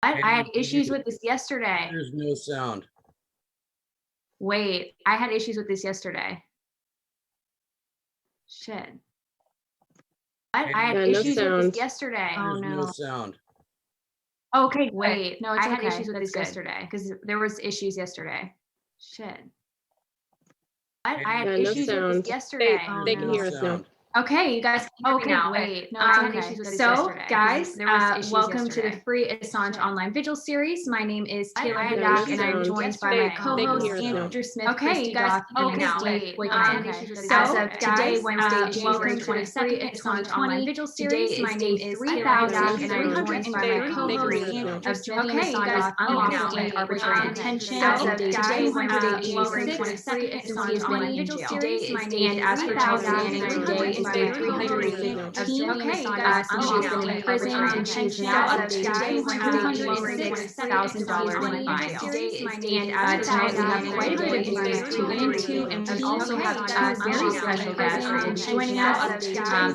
I had issues with this yesterday. There's no sound. Wait, I had issues with this yesterday. Shit. I had issues with this yesterday. There's no sound. Okay, wait. No, I had issues with this yesterday because there was issues yesterday. Shit. I had issues with this yesterday. They can hear us now. Okay, you guys can hear me now. Wait, no, I had issues with this yesterday. Guys, welcome to the free Assange online vigil series. My name is Taylor Hudak, and I'm joined by my co-host Andrew Smith. Okay, you guys. Okay, wait. As of today, Wednesday, January 22nd, 2020. Today is day 3,000, and I'm joined by my co-host Julian Assange's unlawful and arbitrary detention. As of today, Wednesday, January 22nd, since he has been in jail. Today is day, and as per Tanzania, today is day 315 since she has been in prison, and she is now up to $206,000 in fines. And tonight we have quite a bit of news to get into, and we also have very special guests joining us.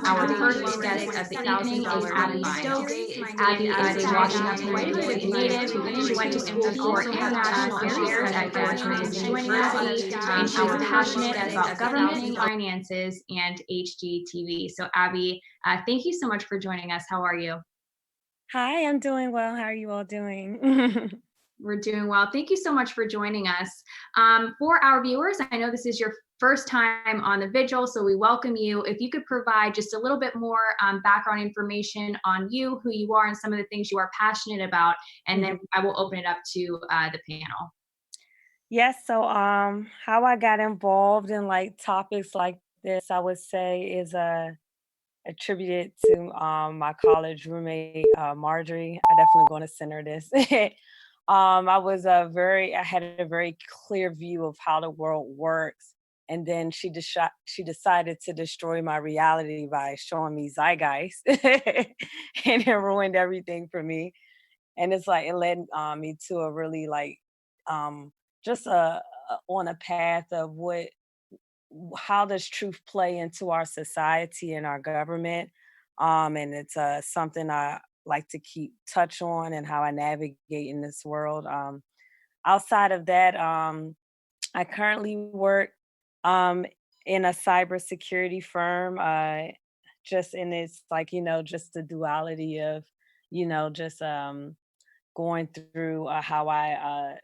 Our first guest of the evening is Abbi Stokes. Abbi is a Washington native. She went to school for international affairs at Georgetown University, and she's passionate about government, finances, and HGTV. So Abbi, thank you so much for joining us. How are you? Hi, I'm doing well. How are you all doing? We're doing well. Thank you so much for joining us. For our viewers, I know this is your first time on the vigil, so we welcome you. If you could provide just a little bit more background information on you, who you are, and some of the things you are passionate about, and then I will open it up to the panel. Yes, so how I got involved in like topics like this, I would say is attributed to my college roommate Marjorie. I definitely going to send her this. I had a very clear view of how the world works, and then she decided to destroy my reality by showing me Zeitgeist, and it ruined everything for me. And it's like it led me to a really like just on a path of how does truth play into our society and our government, and it's something I like to keep touch on and how I navigate in this world. Outside of that, I currently work in a cybersecurity firm, just in this like just the duality of just going through how I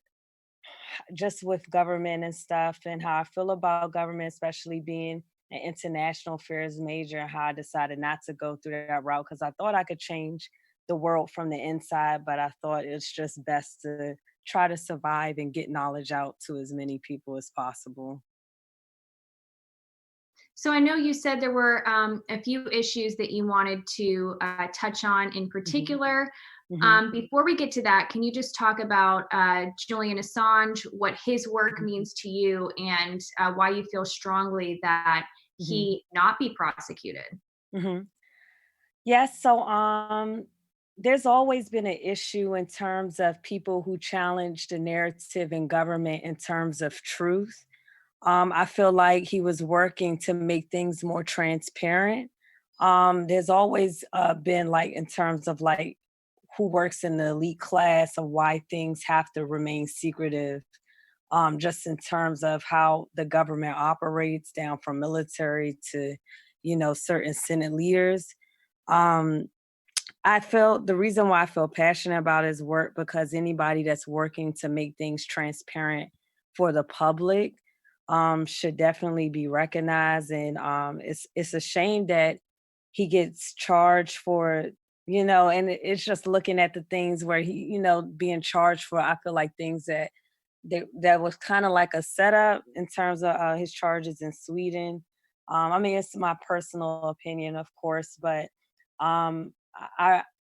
just with government and stuff and how I feel about government, especially being an international affairs major, and how I decided not to go through that route because I thought I could change the world from the inside, but I thought it's just best to try to survive and get knowledge out to as many people as possible. So I know you said there were a few issues that you wanted to touch on in particular. Before we get to that, can you just talk about Julian Assange, what his work means to you, and why you feel strongly that he not be prosecuted? Yes, so there's always been an issue in terms of people who challenge the narrative in government in terms of truth. I feel like he was working to make things more transparent. There's always been like in terms of like who works in the elite class of why things have to remain secretive, just in terms of how the government operates down from military to, certain Senate leaders. I feel the reason why I feel passionate about his work because anybody that's working to make things transparent for the public should definitely be recognized. And it's a shame that he gets charged for, and it's just looking at the things where he, being charged for, I feel like things that was kind of like a setup in terms of his charges in Sweden. I mean, it's my personal opinion, of course, but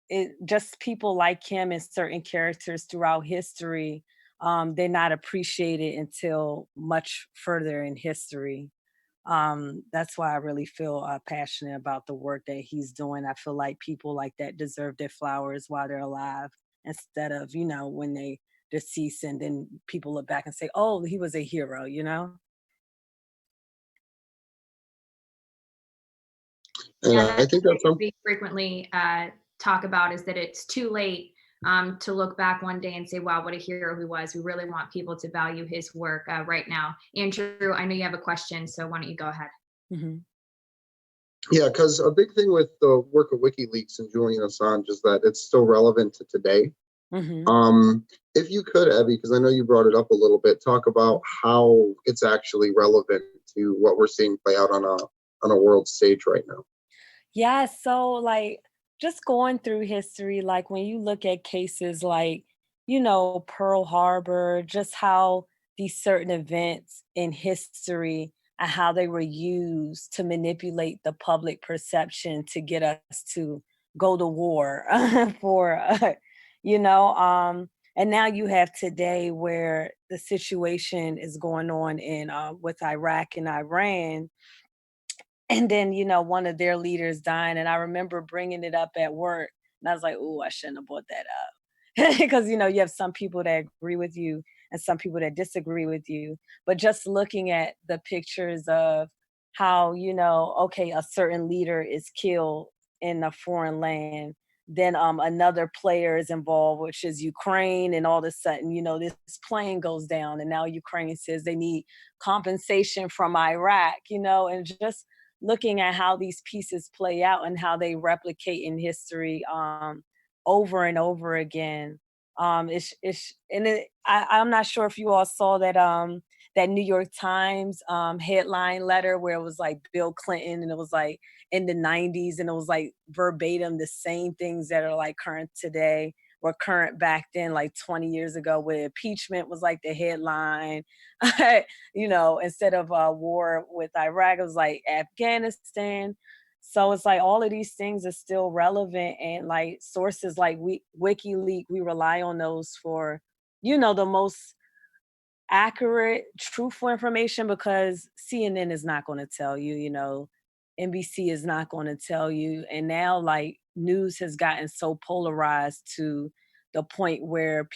it just people like him and certain characters throughout history, they're not appreciated until much further in history. That's why I really feel passionate about the work that he's doing. I feel like people like that deserve their flowers while they're alive instead of, when they deceased and then people look back and say, oh, he was a hero, Yeah, I think that's something we frequently talk about is that it's too late to look back one day and say, wow, what a hero he was. We really want people to value his work right now. Andrew, I know you have a question, so why don't you go ahead? Mm-hmm. Yeah, because a big thing with the work of WikiLeaks and Julian Assange is that it's still relevant to today. Mm-hmm. If you could, Abby, because I know you brought it up a little bit, talk about how it's actually relevant to what we're seeing play out on a world stage right now. Yeah, so like just going through history, like when you look at cases like, Pearl Harbor, just how these certain events in history and how they were used to manipulate the public perception to get us to go to war for, and now you have today where the situation is going on in with Iraq and Iran. And then, one of their leaders dying. And I remember bringing it up at work. And I was like, oh, I shouldn't have brought that up. Because, you have some people that agree with you and some people that disagree with you. But just looking at the pictures of how, okay, a certain leader is killed in a foreign land. Then another player is involved, which is Ukraine. And all of a sudden, this plane goes down. And now Ukraine says they need compensation from Iraq, and just looking at how these pieces play out and how they replicate in history over and over again. I'm not sure if you all saw that that New York Times headline letter where it was like Bill Clinton and it was like in the 90s and it was like verbatim the same things that are like current today were current back then, like 20 years ago, where impeachment was like the headline, instead of war with Iraq, it was like Afghanistan. So it's like all of these things are still relevant, and like sources like WikiLeaks, we rely on those for, the most accurate, truthful information, because CNN is not going to tell you, NBC is not going to tell you. And now like news has gotten so polarized to the point where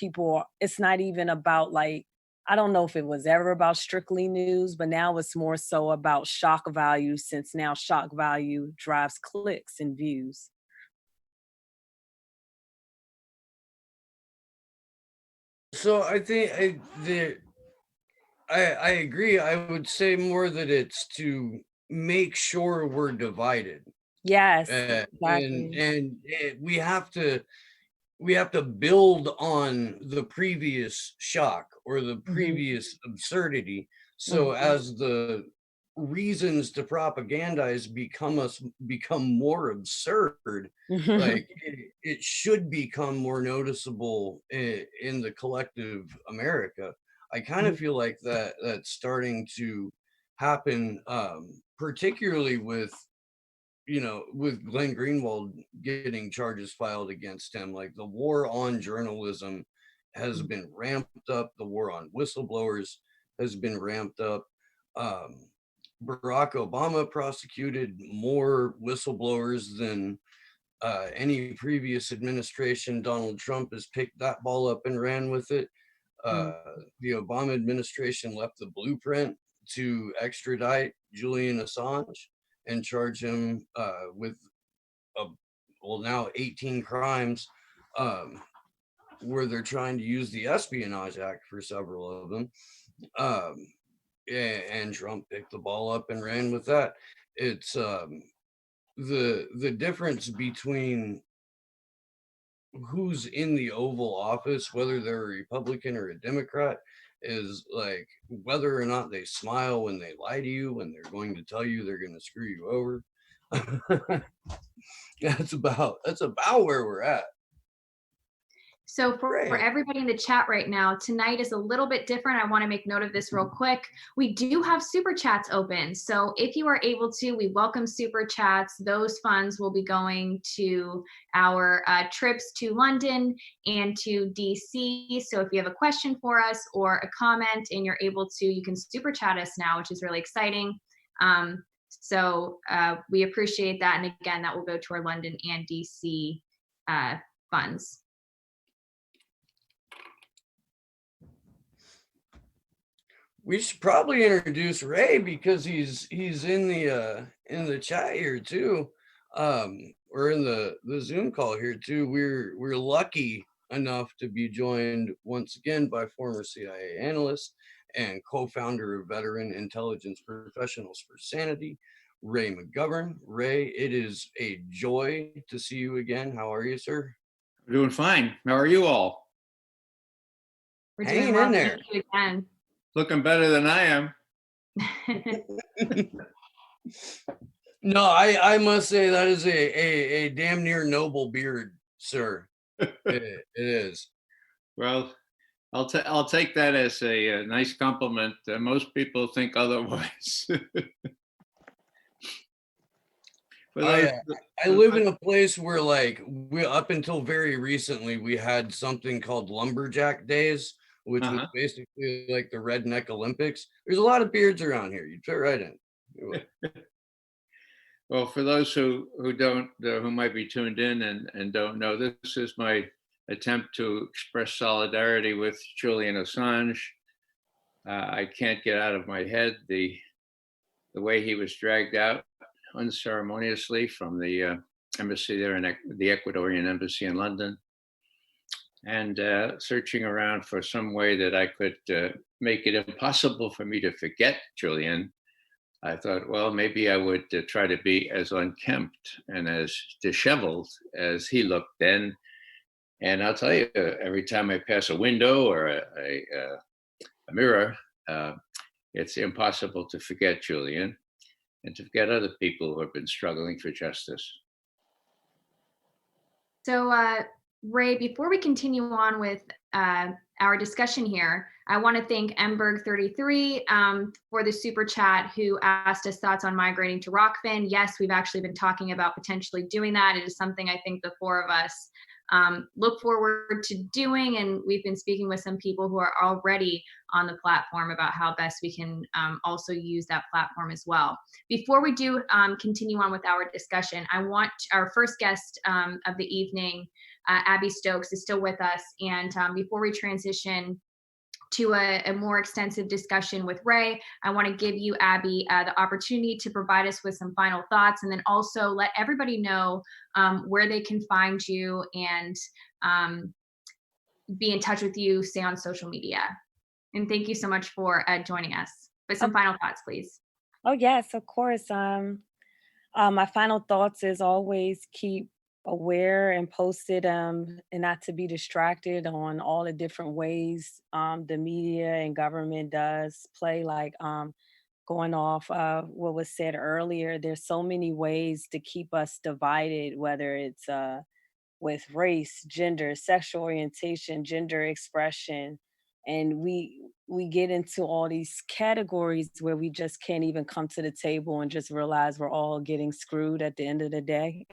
it's not even about like, I don't know if it was ever about strictly news, but now it's more so about shock value, since now shock value drives clicks and views. So I think I agree. I would say more that it's to make sure we're divided. Yes, exactly. And we have to build on the previous shock or the previous absurdity. So as the reasons to propagandize become more absurd, like it should become more noticeable in the collective America. I kind of feel like that's starting to happen, particularly with Glenn Greenwald getting charges filed against him. Like the war on journalism has been ramped up. The war on whistleblowers has been ramped up. Barack Obama prosecuted more whistleblowers than any previous administration. Donald Trump has picked that ball up and ran with it. The Obama administration left the blueprint to extradite Julian Assange and charge him with now 18 crimes, where they're trying to use the Espionage Act for several of them. And Trump picked the ball up and ran with that. It's the difference between who's in the Oval Office, whether they're a Republican or a Democrat, is like whether or not they smile when they lie to you, when they're going to tell you they're going to screw you over. That's about where we're at. So for everybody in the chat right now, tonight is a little bit different. I want to make note of this real quick. We do have super chats open. So if you are able to, we welcome super chats. Those funds will be going to our trips to London and to DC. So if you have a question for us or a comment and you're able to, you can super chat us now, which is really exciting. So we appreciate that. And again, that will go to our London and DC funds. We should probably introduce Ray because he's in the chat here too, or in the Zoom call here too. We're lucky enough to be joined once again by former CIA analyst and co-founder of Veteran Intelligence Professionals for Sanity, Ray McGovern. Ray, it is a joy to see you again. How are you, sir? I'm doing fine. How are you all? We're Hanging doing well. in there. Thank you again. Looking better than I am. No, I must say that is a damn near noble beard, sir. It is. Well, I'll take that as a nice compliment. Most people think otherwise. I live in a place where, like, we up until very recently we had something called lumberjack days, which was basically like the redneck Olympics. There's a lot of beards around here. You'd fit right in. Well, for those who don't, who might be tuned in and don't know, this is my attempt to express solidarity with Julian Assange. I can't get out of my head the way he was dragged out unceremoniously from the embassy there in the Ecuadorian Embassy in London, and searching around for some way that I could make it impossible for me to forget Julian. I thought, well, maybe I would try to be as unkempt and as disheveled as he looked then. And I'll tell you, every time I pass a window or a mirror, it's impossible to forget Julian and to forget other people who have been struggling for justice. So, Ray, before we continue on with our discussion here, I want to thank Emberg33 for the super chat, who asked us thoughts on migrating to Rockfin. Yes, we've actually been talking about potentially doing that. It is something I think the four of us look forward to doing, and we've been speaking with some people who are already on the platform about how best we can also use that platform as well. Before we do continue on with our discussion, I want our first guest of the evening, Abbi Stokes, is still with us, and before we transition to a more extensive discussion with Ray, I want to give you, Abbi, the opportunity to provide us with some final thoughts, and then also let everybody know where they can find you and be in touch with you, say on social media. And thank you so much for joining us. But some final thoughts, please. Oh, yes, of course. My final thoughts is always keep aware and posted and not to be distracted on all the different ways the media and government does play, like going off what was said earlier. There's so many ways to keep us divided, whether it's with race, gender, sexual orientation, gender expression, and we get into all these categories where we just can't even come to the table and just realize we're all getting screwed at the end of the day.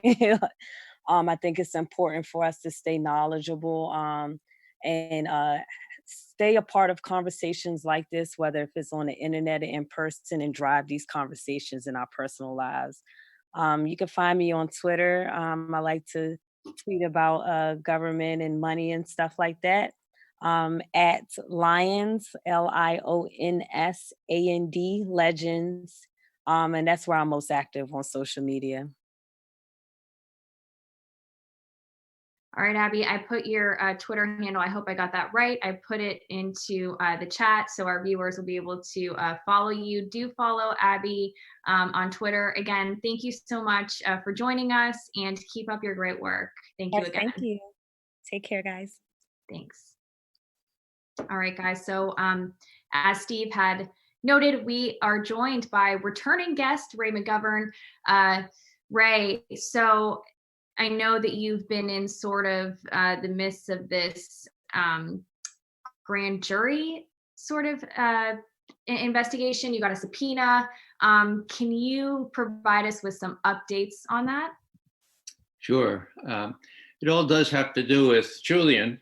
I think it's important for us to stay knowledgeable and stay a part of conversations like this, whether if it's on the internet or in person, and drive these conversations in our personal lives. You can find me on Twitter. I like to tweet about government and money and stuff like that. At Lions, LIONSAND, Legends. And that's where I'm most active on social media. All right, Abbi, I put your Twitter handle, I hope I got that right. I put it into the chat so our viewers will be able to follow you. Do follow Abbi on Twitter. Again, thank you so much for joining us, and keep up your great work. Thank you again. Thank you. Take care, guys. Thanks. All right, guys. So as Steve had noted, we are joined by returning guest, Ray McGovern. Ray, so I know that you've been in sort of the midst of this grand jury sort of investigation. You got a subpoena. Can you provide us with some updates on that? Sure. It all does have to do with Julian.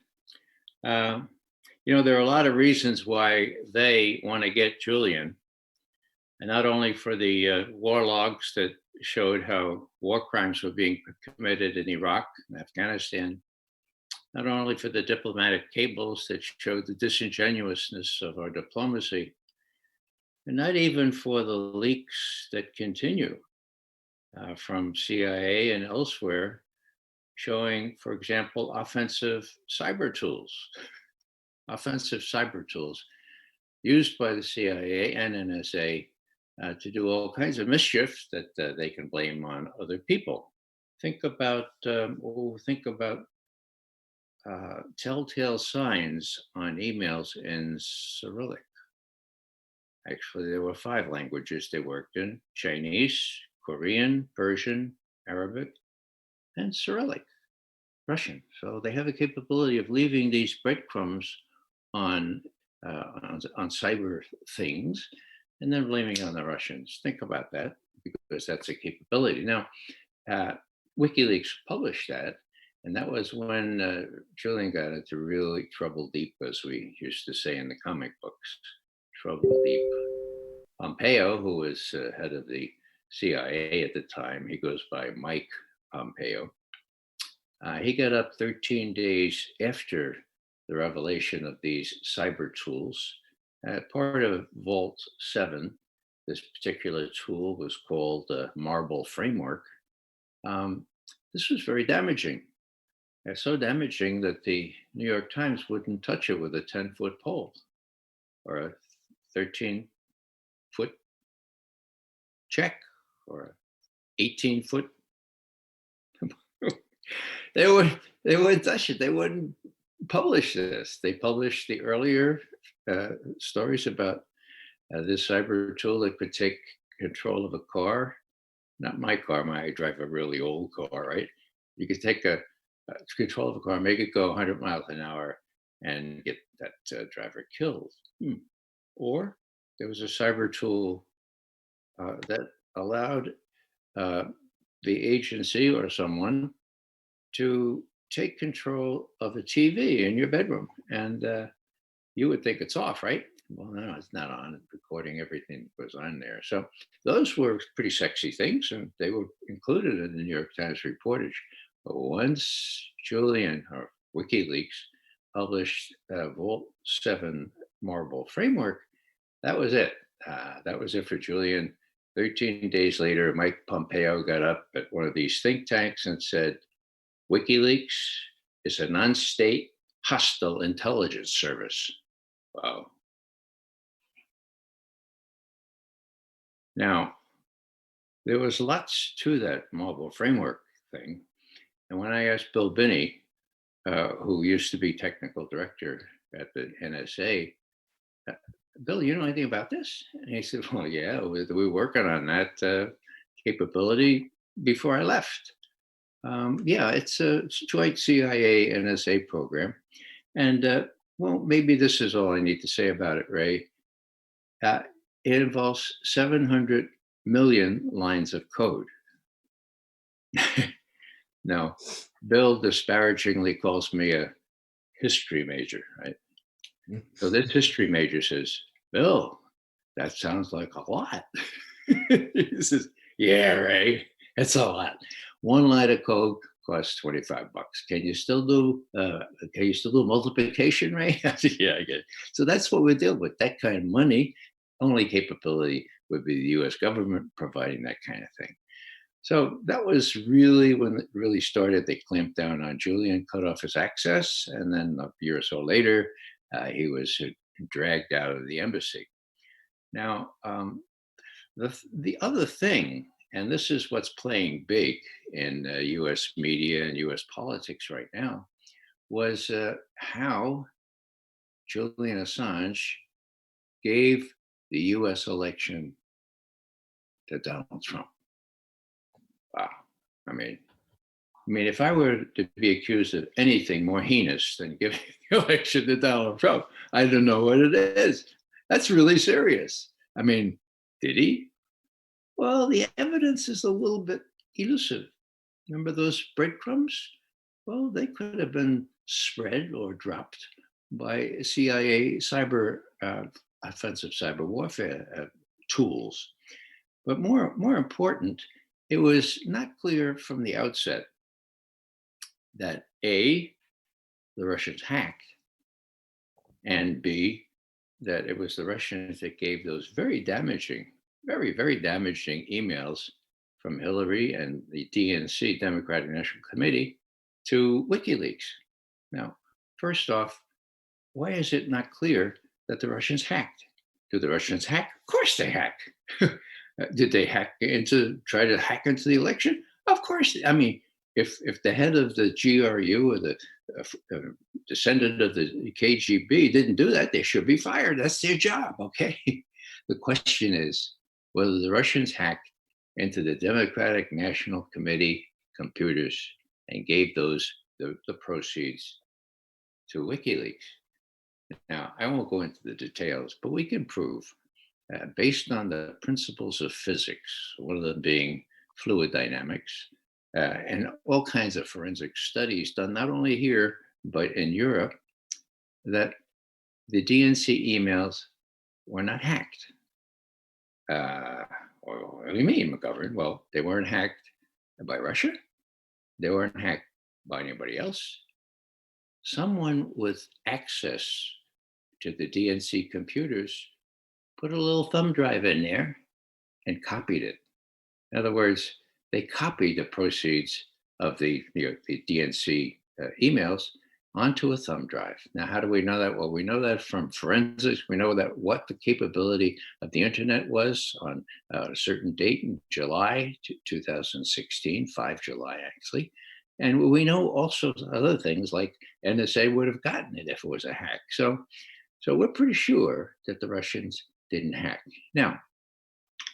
You know, there are a lot of reasons why they want to get Julian, and not only for the war logs that showed how war crimes were being committed in Iraq and Afghanistan, not only for the diplomatic cables that showed the disingenuousness of our diplomacy, and not even for the leaks that continue from CIA and elsewhere, showing, for example, offensive cyber tools used by the CIA and NSA to do all kinds of mischief that they can blame on other people. Think about telltale signs on emails in Cyrillic. Actually, there were 5 languages they worked in: Chinese, Korean, Persian, Arabic, and Cyrillic, Russian. So they have the capability of leaving these breadcrumbs on cyber things and then blaming on the Russians. Think about that, because that's a capability. Now, WikiLeaks published that, and that was when Julian got into really trouble deep, as we used to say in the comic books. Trouble deep. Pompeo, who was head of the CIA at the time, he goes by Mike Pompeo. He got up 13 days after the revelation of these cyber tools. Part of Vault 7, this particular tool was called Marble Framework. This was very damaging. So damaging that the New York Times wouldn't touch it with a 10-foot pole or a 13-foot check or an 18-foot. They wouldn't touch it. They wouldn't publish this. They published the earlier stories about this cyber tool that could take control of a car. Not my car. I drive a really old car, right? You could take control of a car, make it go 100 miles an hour, and get that driver killed. Or there was a cyber tool that allowed the agency or someone to take control of the TV in your bedroom. And you would think it's off, right? Well, no, it's not on. It's recording everything that goes on there. So those were pretty sexy things, and they were included in the New York Times reportage. But once Julian or WikiLeaks published Vault 7 Marble Framework, that was it. That was it for Julian. 13 days later, Mike Pompeo got up at one of these think tanks and said, WikiLeaks is a non-state hostile intelligence service. Wow. Now, there was lots to that Marble Framework thing. And when I asked Bill Binney, who used to be technical director at the NSA, Bill, you know anything about this? And he said, well, yeah, we were working on that capability before I left. Yeah, it's a joint CIA NSA program. And well, maybe this is all I need to say about it, Ray. It involves 700 million lines of code. Now, Bill disparagingly calls me a history major, right? So this history major says, Bill, that sounds like a lot. He says, yeah, Ray, it's a lot. One line of code costs $25. Can you still do multiplication, Ray? I said, yeah, I get it. So that's what we're dealing with. That kind of money, only capability would be the US government providing that kind of thing. So that was really when it really started. They clamped down on Julian, cut off his access, and then a year or so later, he was dragged out of the embassy. Now, the other thing, and this is what's playing big in US media and US politics right now, was how Julian Assange gave the US election to Donald Trump. Wow. I mean, if I were to be accused of anything more heinous than giving the election to Donald Trump, I don't know what it is. That's really serious. I mean, did he? Well, the evidence is a little bit elusive. Remember those breadcrumbs? Well, they could have been spread or dropped by CIA cyber offensive cyber warfare tools. But more important, it was not clear from the outset that A, the Russians hacked, and B, that it was the Russians that gave those very damaging, very, very damaging emails from Hillary and the DNC, Democratic National Committee, to WikiLeaks. Now, first off, why is it not clear that the Russians hacked? Do the Russians hack? Of course they hack. Did they try to hack into the election? Of course. I mean, if the head of the GRU or the descendant of the KGB didn't do that, they should be fired. That's their job, okay? The question is whether the Russians hacked into the Democratic National Committee computers and gave the proceeds to WikiLeaks. Now, I won't go into the details, but we can prove, based on the principles of physics, one of them being fluid dynamics, and all kinds of forensic studies done not only here, but in Europe, that the DNC emails were not hacked. What do you mean, McGovern? Well, they weren't hacked by Russia. They weren't hacked by anybody else. Someone with access to the DNC computers put a little thumb drive in there and copied it. In other words, they copied the proceeds of the DNC emails onto a thumb drive. Now, how do we know that? Well, we know that from forensics. We know that what the capability of the internet was on a certain date in July 2016, 5 July actually. And we know also other things like NSA would have gotten it if it was a hack. So we're pretty sure that the Russians didn't hack. Now,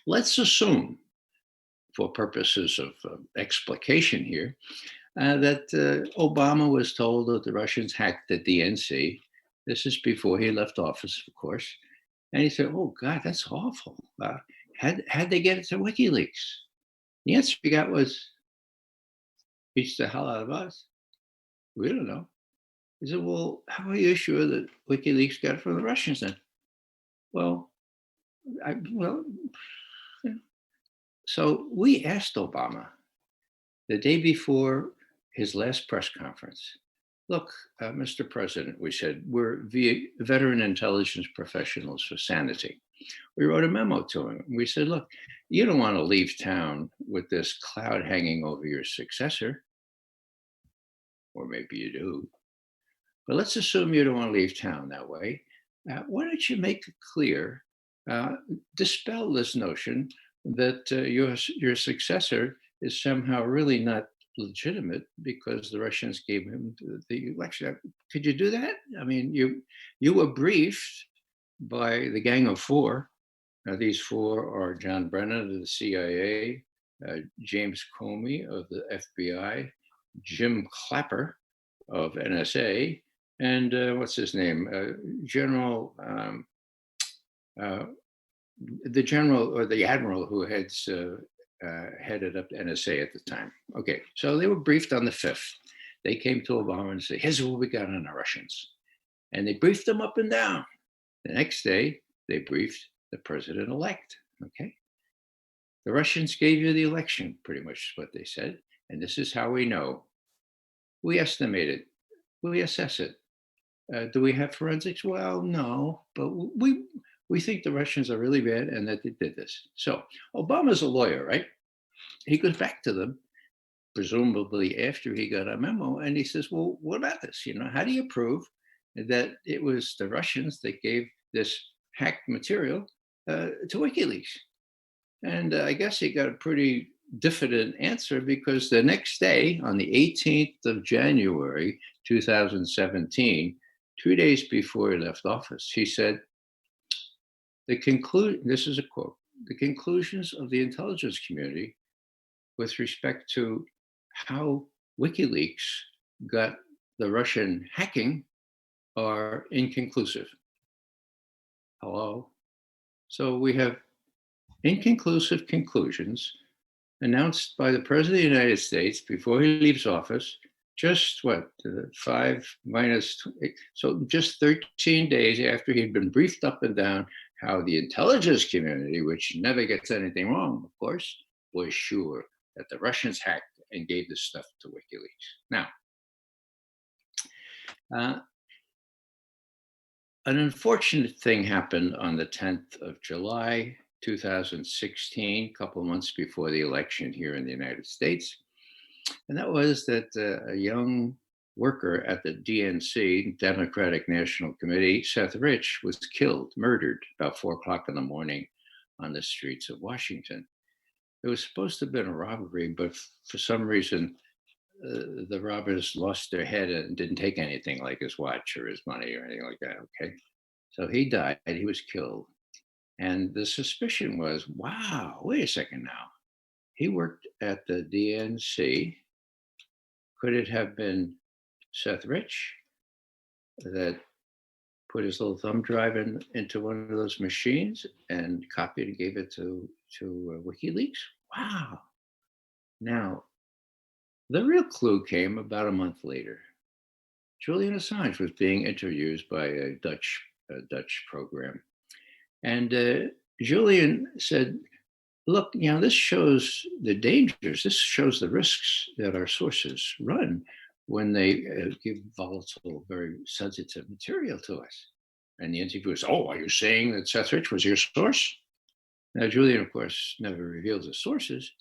let's assume, for purposes of explication here, that Obama was told that the Russians hacked the DNC. This is before he left office, of course. And he said, oh, God, that's awful. How'd they get it to WikiLeaks? The answer he got was, beats the hell out of us. We don't know. He said, well, how are you sure that WikiLeaks got it from the Russians then? Well, so we asked Obama the day before his last press conference, look, Mr. President, we said, we're veteran intelligence professionals for sanity. We wrote a memo to him. We said, look, you don't want to leave town with this cloud hanging over your successor. Or maybe you do. But let's assume you don't want to leave town that way. Why don't you make it clear, dispel this notion that your successor is somehow really not legitimate because the Russians gave him the election. Could you do that? I mean, you were briefed by the Gang of Four. Now, these four are John Brennan of the CIA, James Comey of the FBI, Jim Clapper of NSA, and what's his name? The general or the admiral who headed up NSA at the time. Okay, so they were briefed on the 5th. They came to Obama and said, here's what we got on the Russians. And they briefed them up and down. The next day, they briefed the president-elect, okay? The Russians gave you the election, pretty much is what they said. And this is how we know. We estimate it. We assess it. Do we have forensics? Well, no, but we think the Russians are really bad and that they did this. So Obama's a lawyer, right? He goes back to them, presumably after he got a memo, and he says, well, what about this? How do you prove that it was the Russians that gave this hacked material to WikiLeaks? And I guess he got a pretty diffident answer because the next day, on the 18th of January, 2017, 2 days before he left office, he said, this is a quote, the conclusions of the intelligence community with respect to how WikiLeaks got the Russian hacking are inconclusive. Hello? So we have inconclusive conclusions announced by the President of the United States before he leaves office, just what, 5 minus, so just 13 days after he'd been briefed up and down how the intelligence community, which never gets anything wrong, of course, was sure that the Russians hacked and gave this stuff to WikiLeaks. Now, an unfortunate thing happened on the 10th of July, 2016, a couple of months before the election here in the United States. And that was that a young worker at the DNC, Democratic National Committee, Seth Rich, was killed, murdered about 4 o'clock in the morning on the streets of Washington. It was supposed to have been a robbery, but for some reason, the robbers lost their head and didn't take anything like his watch or his money or anything like that. Okay. So he died, he was killed. And the suspicion was, wow, wait a second now. He worked at the DNC. Could it have been Seth Rich that put his little thumb drive into one of those machines and copied and gave it to WikiLeaks? Wow. Now, the real clue came about a month later. Julian Assange was being interviewed by a Dutch program. And Julian said, look, this shows the dangers. This shows the risks that our sources run when they give volatile, very sensitive material to us. And the interviewer said, oh, are you saying that Seth Rich was your source? Now, Julian, of course, never reveals his sources.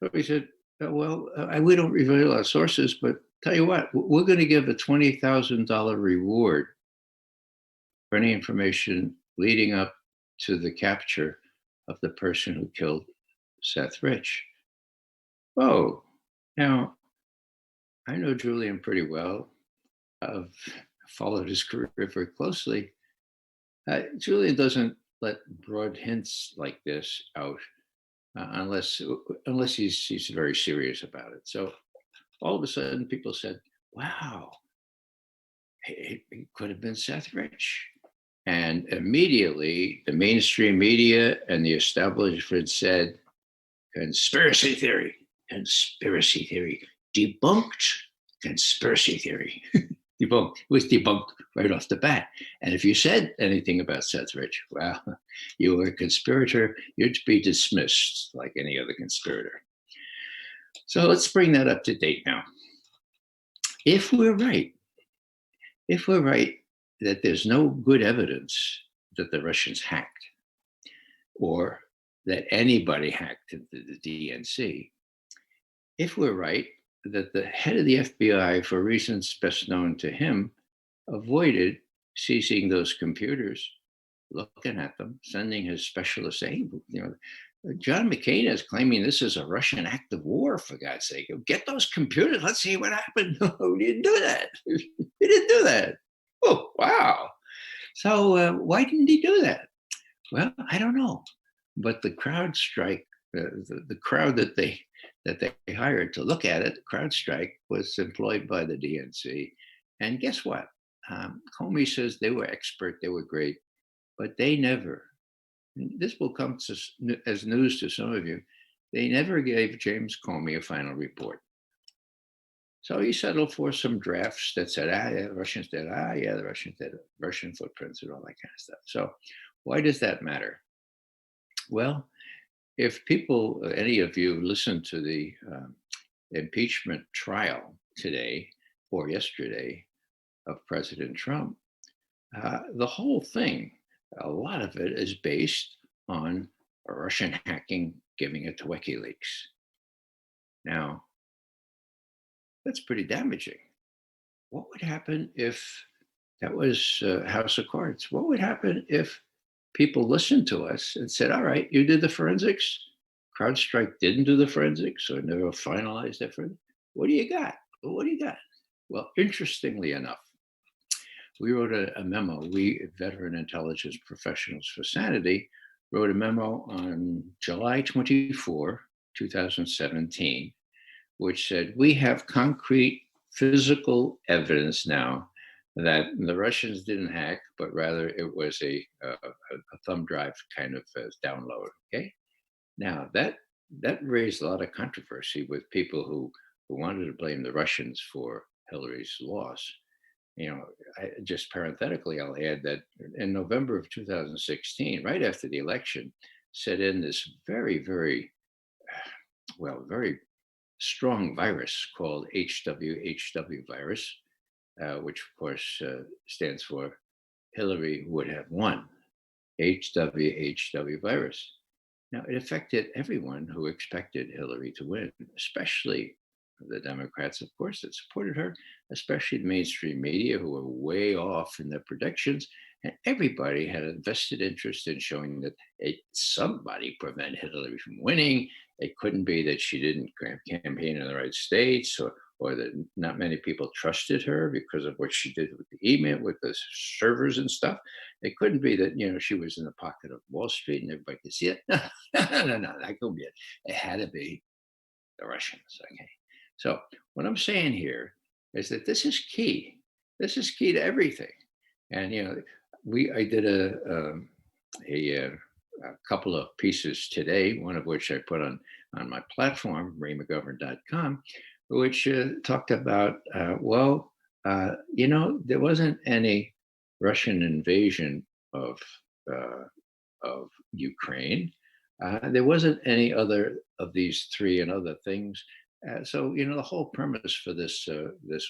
But he said, we don't reveal our sources, but tell you what, we're going to give a $20,000 reward for any information leading up to the capture of the person who killed Seth Rich. Oh, now, I know Julian pretty well. I've followed his career very closely. Julian doesn't let broad hints like this out unless he's very serious about it. So all of a sudden, people said, wow, it could have been Seth Rich. And immediately, the mainstream media and the establishment said, conspiracy theory, debunked conspiracy theory. Debunked. It was debunked right off the bat. And if you said anything about Seth Rich, well, you were a conspirator, you'd be dismissed like any other conspirator. So let's bring that up to date now. If we're right that there's no good evidence that the Russians hacked or that anybody hacked into the DNC, if we're right that the head of the FBI, for reasons best known to him, avoided seizing those computers, looking at them, sending his specialists, hey, John McCain is claiming this is a Russian act of war, for God's sake. Get those computers, let's see what happened. No, he didn't do that. He didn't do that. Oh, wow. So why didn't he do that? Well, I don't know. But the CrowdStrike, the crowd that they hired to look at it, CrowdStrike was employed by the DNC. And guess what? Comey says they were expert, they were great, but they never, this will come as news to some of you, they never gave James Comey a final report. So he settled for some drafts that said, the Russians did, the Russians did, Russian footprints and all that kind of stuff. So why does that matter? Well, if people, any of you listened to the impeachment trial today or yesterday of President Trump, the whole thing, a lot of it is based on Russian hacking, giving it to WikiLeaks. Now, that's pretty damaging. What would happen if that was House of Cards? What would happen if people listened to us and said, all right, you did the forensics. CrowdStrike didn't do the forensics or never finalized that forensics. What do you got? What do you got? Well, interestingly enough, we wrote a memo. We, veteran intelligence professionals for sanity, wrote a memo on July 24, 2017, which said, we have concrete physical evidence now that the Russians didn't hack, but rather it was a thumb drive kind of download, okay? Now, that raised a lot of controversy with people who wanted to blame the Russians for Hillary's loss. Just parenthetically, I'll add that in November of 2016, right after the election, set in this very, very, very strong virus called HWHW virus, which of course stands for Hillary would have won. HWHW virus. Now, it affected everyone who expected Hillary to win, especially the Democrats, of course, that supported her, especially the mainstream media, who were way off in their predictions. And everybody had a vested interest in showing that somebody prevented Hillary from winning. It couldn't be that she didn't campaign in the right states, or that not many people trusted her because of what she did with the email, with the servers and stuff. It couldn't be that, she was in the pocket of Wall Street and everybody could see it. No, that couldn't be it. It had to be the Russians. Okay. So what I'm saying here is that this is key. This is key to everything. And I did a couple of pieces today, one of which I put on my platform, raymcgovern.com, which talked about, there wasn't any Russian invasion of Ukraine. There wasn't any other of these three and other things. So the whole premise for this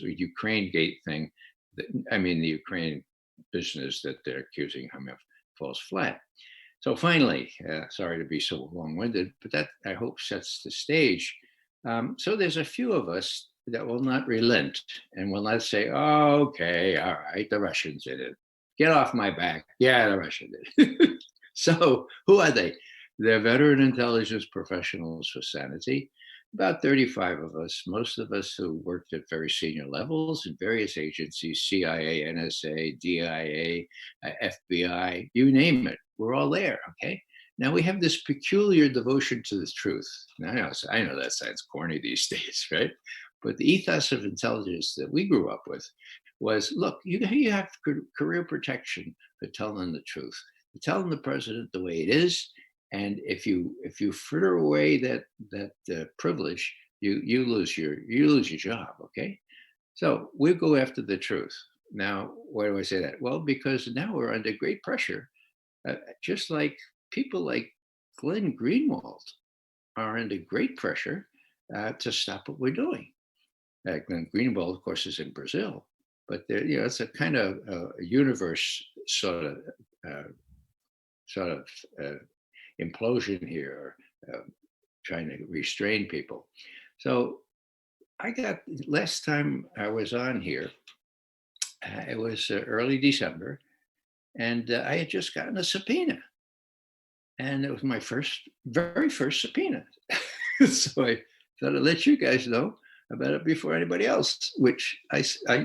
Ukraine Gate thing, the Ukraine business that they're accusing him of, falls flat. So finally, sorry to be so long-winded, but that I hope sets the stage. So there's a few of us that will not relent and will not say, oh, okay, all right, the Russians did it. Get off my back. Yeah, the Russians did it. So who are they? They're veteran intelligence professionals for sanity. About 35 of us, most of us who worked at very senior levels in various agencies, CIA, NSA, DIA, FBI, you name it, we're all there, okay? Now we have this peculiar devotion to the truth. Now, I know that sounds corny these days, right? But the ethos of intelligence that we grew up with was, look, you have career protection for telling the truth, for telling the president the way it is. And if you fritter away that privilege, you lose your job. Okay, so we go after the truth. Now, why do I say that? Well, because now we're under great pressure, just like people like Glenn Greenwald are under great pressure to stop what we're doing. Glenn Greenwald, of course, is in Brazil, but there, it's a kind of universe sort of implosion here, trying to restrain people. So last time I was on here, it was early December, and I had just gotten a subpoena. And it was my very first subpoena. So I thought I'd let you guys know about it before anybody else, which I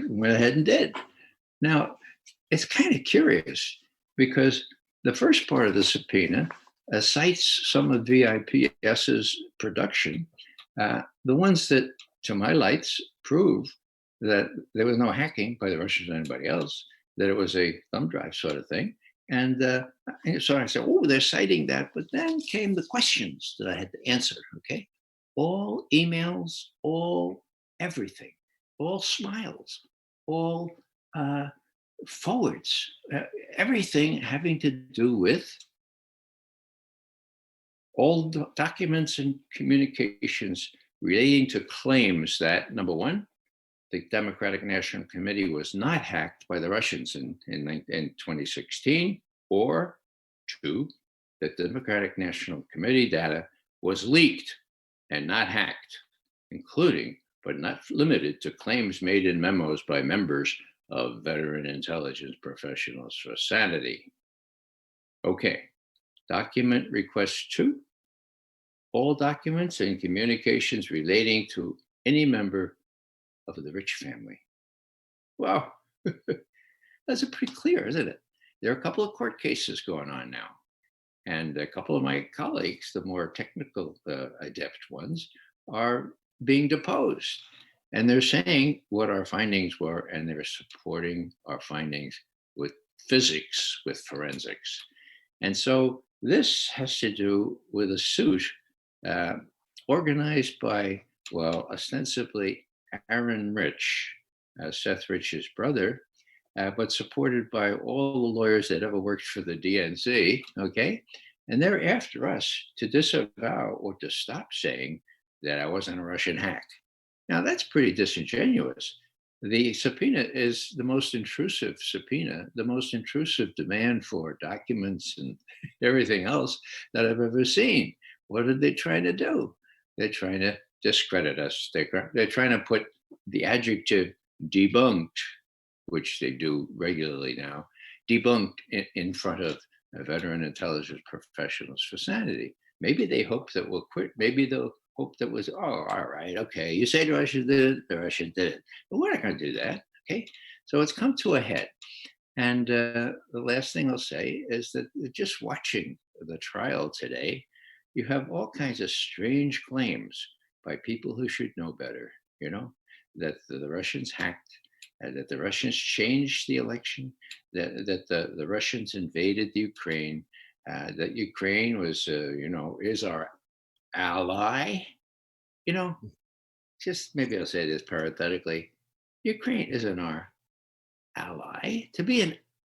went ahead and did. Now, it's kind of curious because the first part of the subpoena cites some of VIPS's production, the ones that, to my lights, prove that there was no hacking by the Russians or anybody else, that it was a thumb drive sort of thing. And so I said, oh, they're citing that. But then came the questions that I had to answer, okay? All emails, all everything, all smiles, all forwards, everything having to do with all documents and communications relating to claims that, number one, the Democratic National Committee was not hacked by the Russians in 2016, or two, that the Democratic National Committee data was leaked and not hacked, including, but not limited to, claims made in memos by members of veteran intelligence professionals for sanity. Okay, document request 2, all documents and communications relating to any member of the Rich family. Wow, that's pretty clear, isn't it? There are a couple of court cases going on now. And a couple of my colleagues, the more technical adept ones, are being deposed. And they're saying what our findings were, and they're supporting our findings with physics, with forensics. And so this has to do with a suit organized by, well, ostensibly Aaron Rich, Seth Rich's brother, but supported by all the lawyers that ever worked for the DNC, okay? And they're after us to disavow or to stop saying that I wasn't a Russian hack. Now, that's pretty disingenuous. The subpoena is the most intrusive subpoena, the most intrusive demand for documents and everything else that I've ever seen. What are they trying to do? They're trying to discredit us. They're trying to put the adjective debunked, which they do regularly now, debunked in front of veteran intelligence professionals for sanity. Maybe they hope that we'll quit. Maybe they'll hope that was, oh, all right, okay. You say the Russians did it, the Russians did it. But we're not going to do that, okay? So it's come to a head. And the last thing I'll say is that just watching the trial today, you have all kinds of strange claims by people who should know better, you know, that the Russians hacked, that the Russians changed the election, that the Russians invaded the Ukraine, that Ukraine was, you know, is our ally. You know, just maybe I'll say this parenthetically, Ukraine isn't our ally. To be an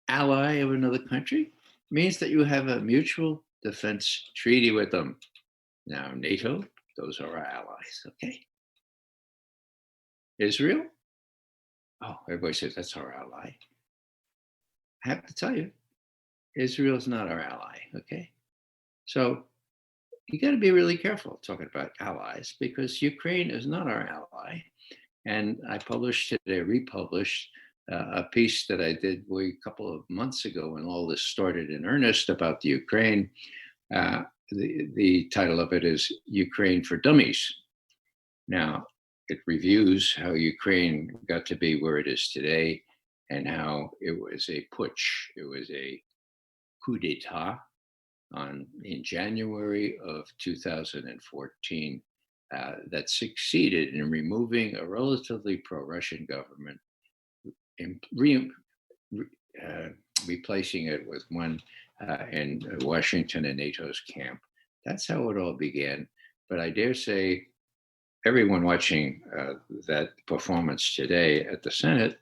ally of another country means that you have a mutual defense treaty with them. Now, NATO, those are our allies, okay? Israel? Oh, everybody says that's our ally. I have to tell you, Israel's not our ally, okay? So you got to be really careful talking about allies because Ukraine is not our ally. And I published today, republished a piece that I did a couple of months ago when all this started in earnest about the Ukraine. The title of it is Ukraine for Dummies. Now, it reviews how Ukraine got to be where it is today and how it was a putsch. It was a coup d'etat in January of 2014 that succeeded in removing a relatively pro-Russian government and replacing it with one in Washington and NATO's camp. That's how it all began. But I dare say everyone watching that performance today at the Senate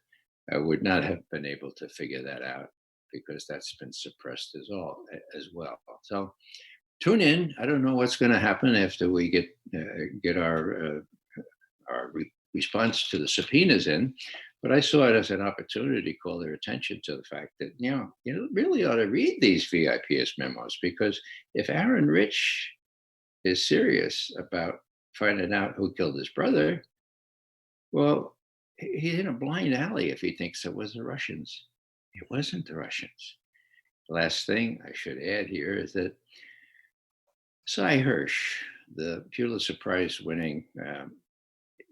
would not have been able to figure that out because that's been suppressed as well. So tune in. I don't know what's going to happen after we get our response to the subpoenas in, but I saw it as an opportunity to call their attention to the fact that, you really ought to read these VIPS memos, because if Aaron Rich is serious about finding out who killed his brother, well, he's in a blind alley if he thinks it was the Russians. It wasn't the Russians. The last thing I should add here is that Cy Hirsch, the Pulitzer Prize winning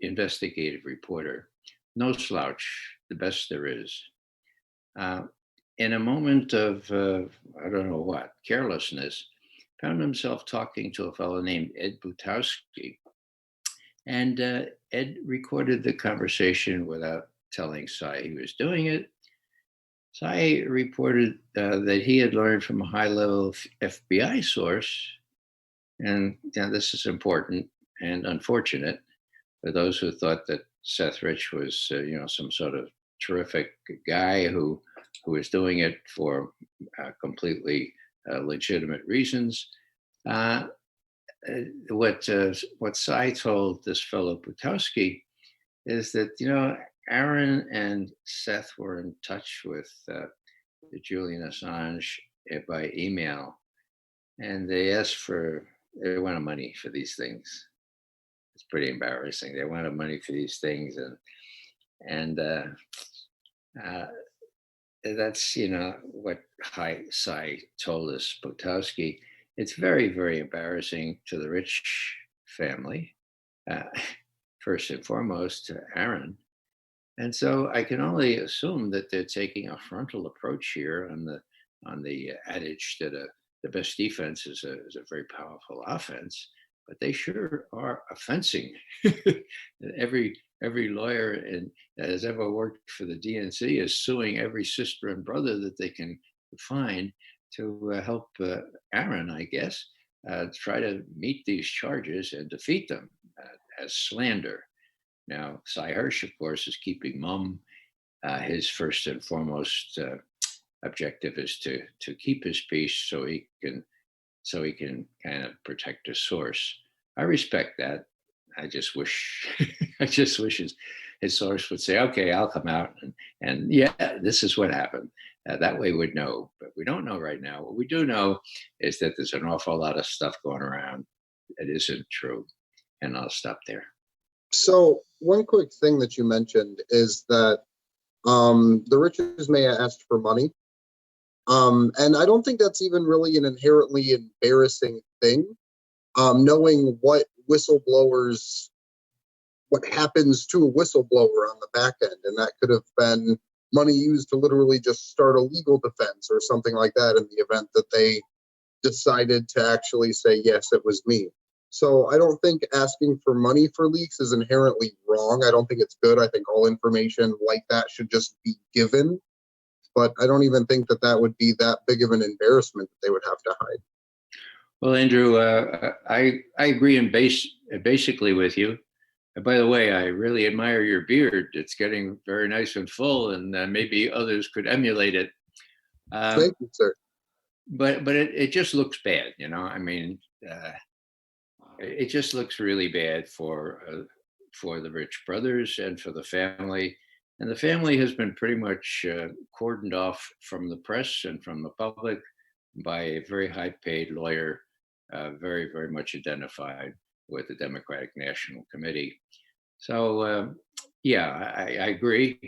investigative reporter, no slouch, the best there is, in a moment of, I don't know what, carelessness, found himself talking to a fellow named Ed Butowski. And Ed recorded the conversation without telling Cy he was doing it. Cy reported that he had learned from a high-level FBI source, and this is important and unfortunate for those who thought that Seth Rich was, some sort of terrific guy who was doing it for completely legitimate reasons. What Cy told this fellow Butowski is that, Aaron and Seth were in touch with Julian Assange by email, and they wanted money for these things. It's pretty embarrassing. They wanted money for these things, and that's what Cy told us, Butowski. It's very, very embarrassing to the Rich family, first and foremost to Aaron. And so I can only assume that they're taking a frontal approach here on the adage that the best defense is a very powerful offense, but they sure are offensing. Every lawyer that has ever worked for the DNC is suing every sister and brother that they can find to help Aaron, I guess, try to meet these charges and defeat them as slander. Now, Cy Hirsch, of course, is keeping mum. His first and foremost objective is to keep his peace so he can kind of protect his source. I respect that. I just wish his source would say, okay, I'll come out and yeah, this is what happened. That way we'd know, but we don't know right now. What we do know is that there's an awful lot of stuff going around that isn't true. And I'll stop there. So one quick thing that you mentioned is that the Riches may have asked for money. And I don't think that's even really an inherently embarrassing thing. Knowing what happens to a whistleblower on the back end. And that could have been money used to literally just start a legal defense or something like that in the event that they decided to actually say, yes, it was me. So I don't think asking for money for leaks is inherently wrong. I don't think it's good. I think all information like that should just be given. But I don't even think that that would be that big of an embarrassment that they would have to hide. Well, Andrew, I agree basically with you. And by the way, I really admire your beard. It's getting very nice and full, and maybe others could emulate it. Thank you, sir. But it just looks bad, you know. I mean, it just looks really bad for the Rich brothers and for the family. And the family has been pretty much cordoned off from the press and from the public by a very high-paid lawyer, very, very much identified with the Democratic National Committee. So, yeah, I agree.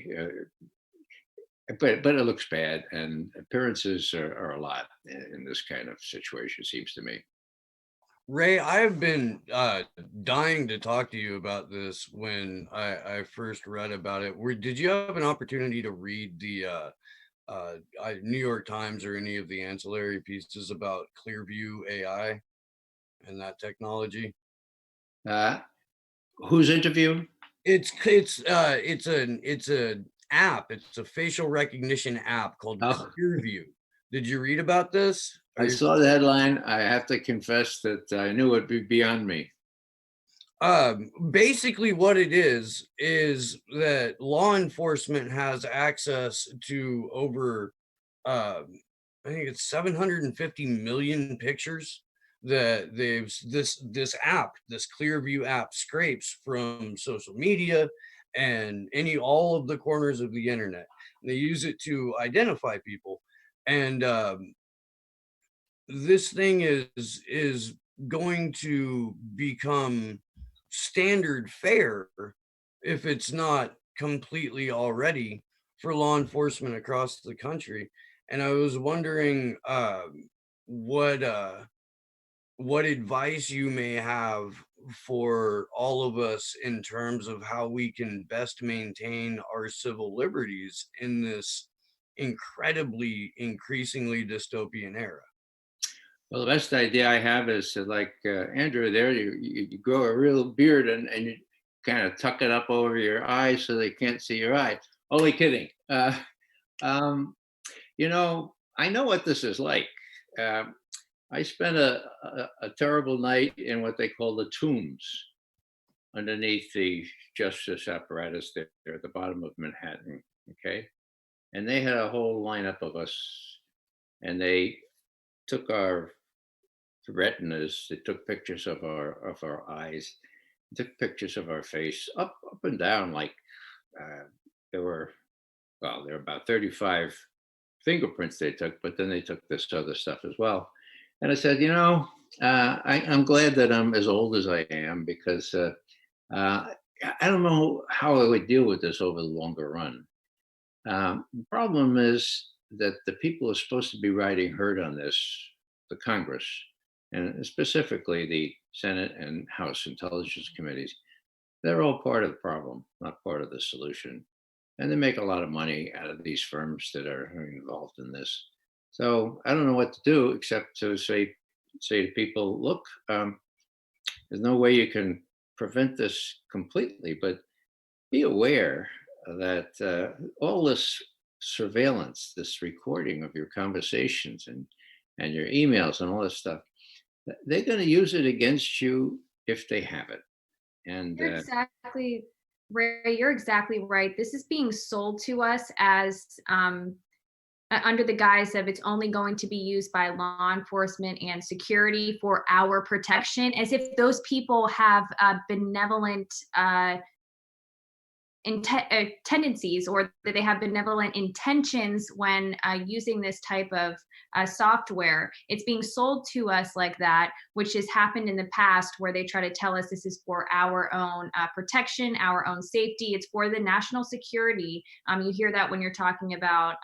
But it looks bad, and appearances are a lot in this kind of situation, seems to me. Ray, I've been dying to talk to you about this when I first read about it. Did you have an opportunity to read the New York Times or any of the ancillary pieces about Clearview AI and that technology? Whose interview? It's an app. It's a facial recognition app called Clearview. Did you read about this? I saw the headline. I have to confess that I knew it would be beyond me. Basically what it is that law enforcement has access to over, I think it's 750 million pictures that this Clearview app scrapes from social media and all of the corners of the internet. And they use it to identify people. And this thing is going to become standard fare, if it's not completely already, for law enforcement across the country. And I was wondering what advice you may have for all of us in terms of how we can best maintain our civil liberties in this increasingly dystopian era. Well, the best idea I have is like Andrew there, you grow a real beard and you kind of tuck it up over your eyes so they can't see your eye. Only kidding. You know, I know what this is like. I spent a terrible night in what they call the tombs underneath the justice apparatus there at the bottom of Manhattan, okay? And they had a whole lineup of us, and they took our retinas, they took pictures of our eyes, took pictures of our face, up and down, like there were about 35 fingerprints they took, but then they took this other stuff as well. And I said, you know, I'm glad that I'm as old as I am, because I don't know how I would deal with this over the longer run. The problem is that the people who are supposed to be riding herd on this, the Congress, and specifically the Senate and House Intelligence Committees, they're all part of the problem, not part of the solution. And they make a lot of money out of these firms that are involved in this. So I don't know what to do except to say to people, look, there's no way you can prevent this completely, but be aware that all this surveillance, this recording of your conversations and your emails and all this stuff, they're going to use it against you if they have it. And you're exactly right. This is being sold to us as under the guise of it's only going to be used by law enforcement and security for our protection, as if those people have benevolent tendencies, or that they have benevolent intentions when using this type of software. It's being sold to us like that, which has happened in the past, where they try to tell us this is for our own protection, our own safety. It's for the national security. You hear that when you're talking about,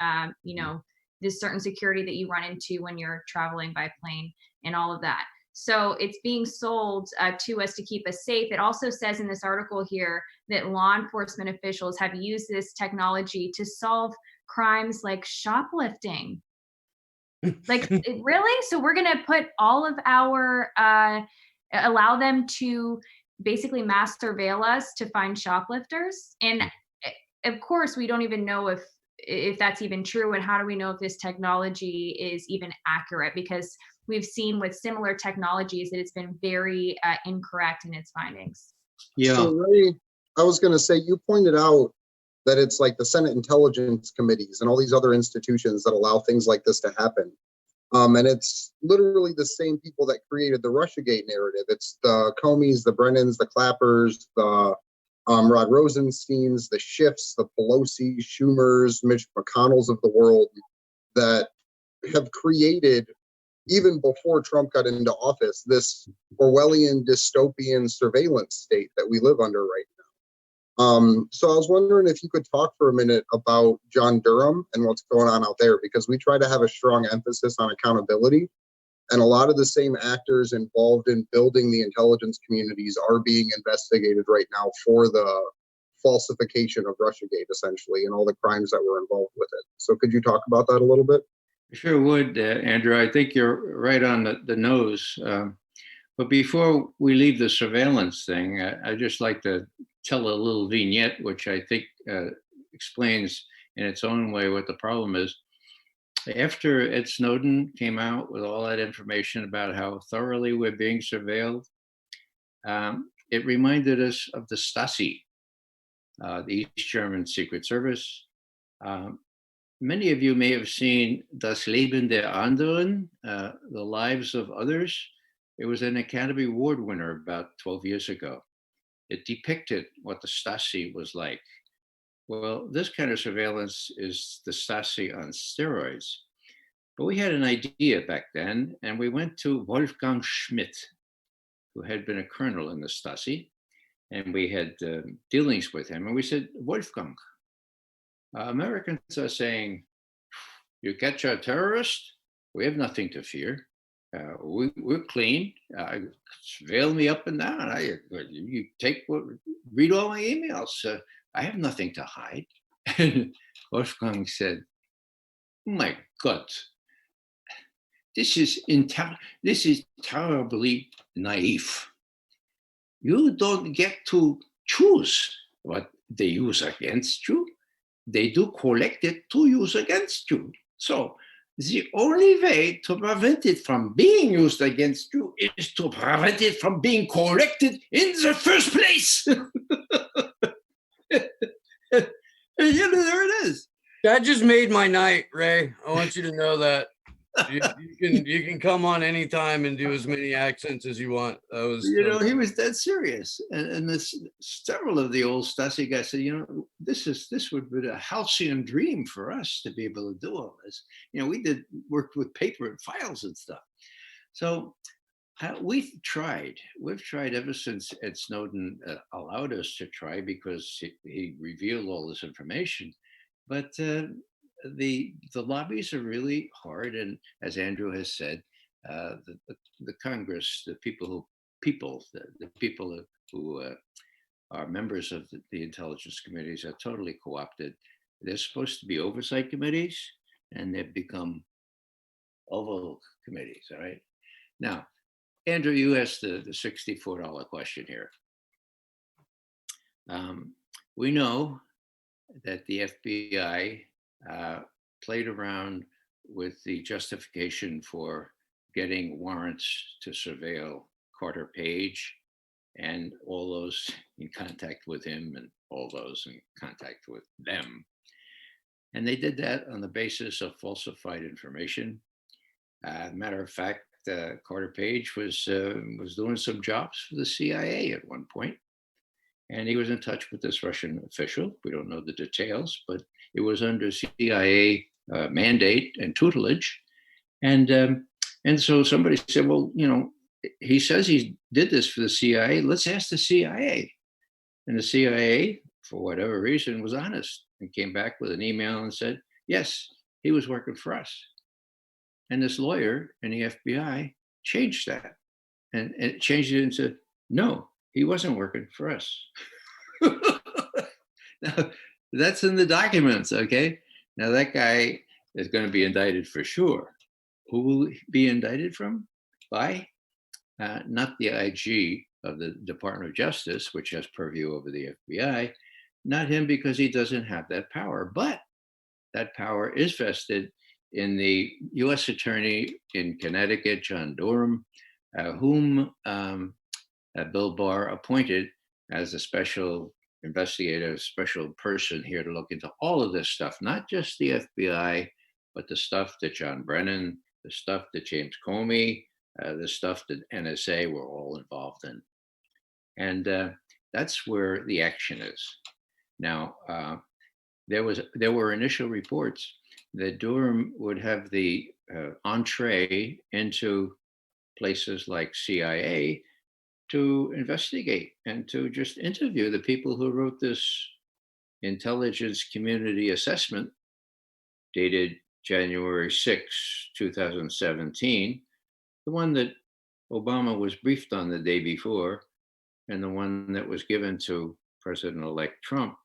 this certain security that you run into when you're traveling by plane and all of that. So it's being sold to us to keep us safe. It also says in this article here that law enforcement officials have used this technology to solve crimes like shoplifting. Like, really? So we're going to put all of our, allow them to basically mass surveil us to find shoplifters? And of course, we don't even know if that's even true. And how do we know if this technology is even accurate? Because we've seen with similar technologies that it's been very incorrect in its findings. Yeah. So Ray, I was going to say, you pointed out that it's like the Senate Intelligence Committees and all these other institutions that allow things like this to happen. And it's literally the same people that created the RussiaGate narrative. It's the Comeys, the Brennans, the Clappers, the Rod Rosensteins, the Schiffs, the Pelosi, Schumers, Mitch McConnells of the world that have created, even before Trump got into office, this Orwellian dystopian surveillance state that we live under right now. So I was wondering if you could talk for a minute about John Durham and what's going on out there, because we try to have a strong emphasis on accountability. And a lot of the same actors involved in building the intelligence communities are being investigated right now for the falsification of RussiaGate, essentially, and all the crimes that were involved with it. So could you talk about that a little bit? I sure would, Andrew. I think you're right on the nose. But before we leave the surveillance thing, I'd just like to tell a little vignette, which I think explains in its own way what the problem is. After Ed Snowden came out with all that information about how thoroughly we're being surveilled, it reminded us of the Stasi, the East German Secret Service. Many of you may have seen Das Leben der Anderen, The Lives of Others. It was an Academy Award winner about 12 years ago. It depicted what the Stasi was like. Well, this kind of surveillance is the Stasi on steroids. But we had an idea back then, and we went to Wolfgang Schmidt, who had been a colonel in the Stasi, and we had dealings with him. And we said, Wolfgang, Americans are saying, you catch a terrorist, we have nothing to fear. We're clean. Surveil me up and down. You read all my emails. I have nothing to hide. And Wolfgang said, my God, this is terribly naive. You don't get to choose what they use against you. They do collect it to use against you. So the only way to prevent it from being used against you is to prevent it from being collected in the first place. And there it is. That just made my night, Ray. I want you to know that. You can come on anytime and do as many accents as you want. That was, he was dead serious. And several of the old Stasi guys said, this would be a halcyon dream for us to be able to do all this. We worked with paper and files and stuff. So we've tried ever since Ed Snowden allowed us to try, because he revealed all this information. But the lobbies are really hard, and as Andrew has said, the Congress, the people who are members of the intelligence committees are totally co-opted. They're supposed to be oversight committees, and they've become oval committees. All right. Now, Andrew, you asked the $64 question here. We know that the FBI played around with the justification for getting warrants to surveil Carter Page and all those in contact with him and all those in contact with them. And they did that on the basis of falsified information. Matter of fact, Carter Page was doing some jobs for the CIA at one point. And he was in touch with this Russian official. We don't know the details, but it was under CIA mandate and tutelage. And so somebody said, well, he says he did this for the CIA. Let's ask the CIA. And the CIA, for whatever reason, was honest and came back with an email and said, yes, he was working for us. And this lawyer in the FBI changed that and it changed it into, no, he wasn't working for us. Now, that's in the documents, okay? Now that guy is going to be indicted for sure. Who will he be indicted from? By? Not the IG of the Department of Justice, which has purview over the FBI, not him because he doesn't have that power, but that power is vested in the US Attorney in Connecticut, John Durham, whom Bill Barr appointed as a special investigator, special person here to look into all of this stuff, not just the FBI, but the stuff that John Brennan, the stuff that James Comey, the stuff that NSA were all involved in. And that's where the action is. Now, there were initial reports that Durham would have the entree into places like CIA to investigate and to just interview the people who wrote this intelligence community assessment dated January 6, 2017, the one that Obama was briefed on the day before, and the one that was given to President-elect Trump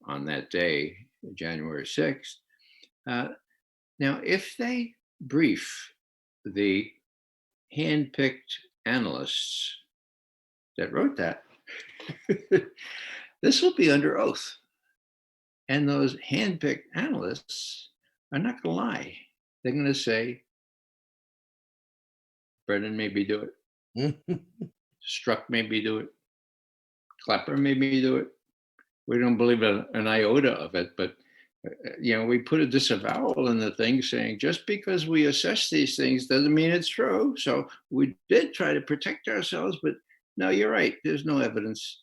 on that day, January 6th. Now, if they brief the hand-picked analysts that wrote that, this will be under oath. And those hand-picked analysts are not going to lie. They're going to say, Brennan made me do it. Strzok made me do it. Clapper made me do it. We don't believe an iota of it, but we put a disavowal in the thing saying just because we assess these things doesn't mean it's true. So we did try to protect ourselves, but no, you're right. There's no evidence,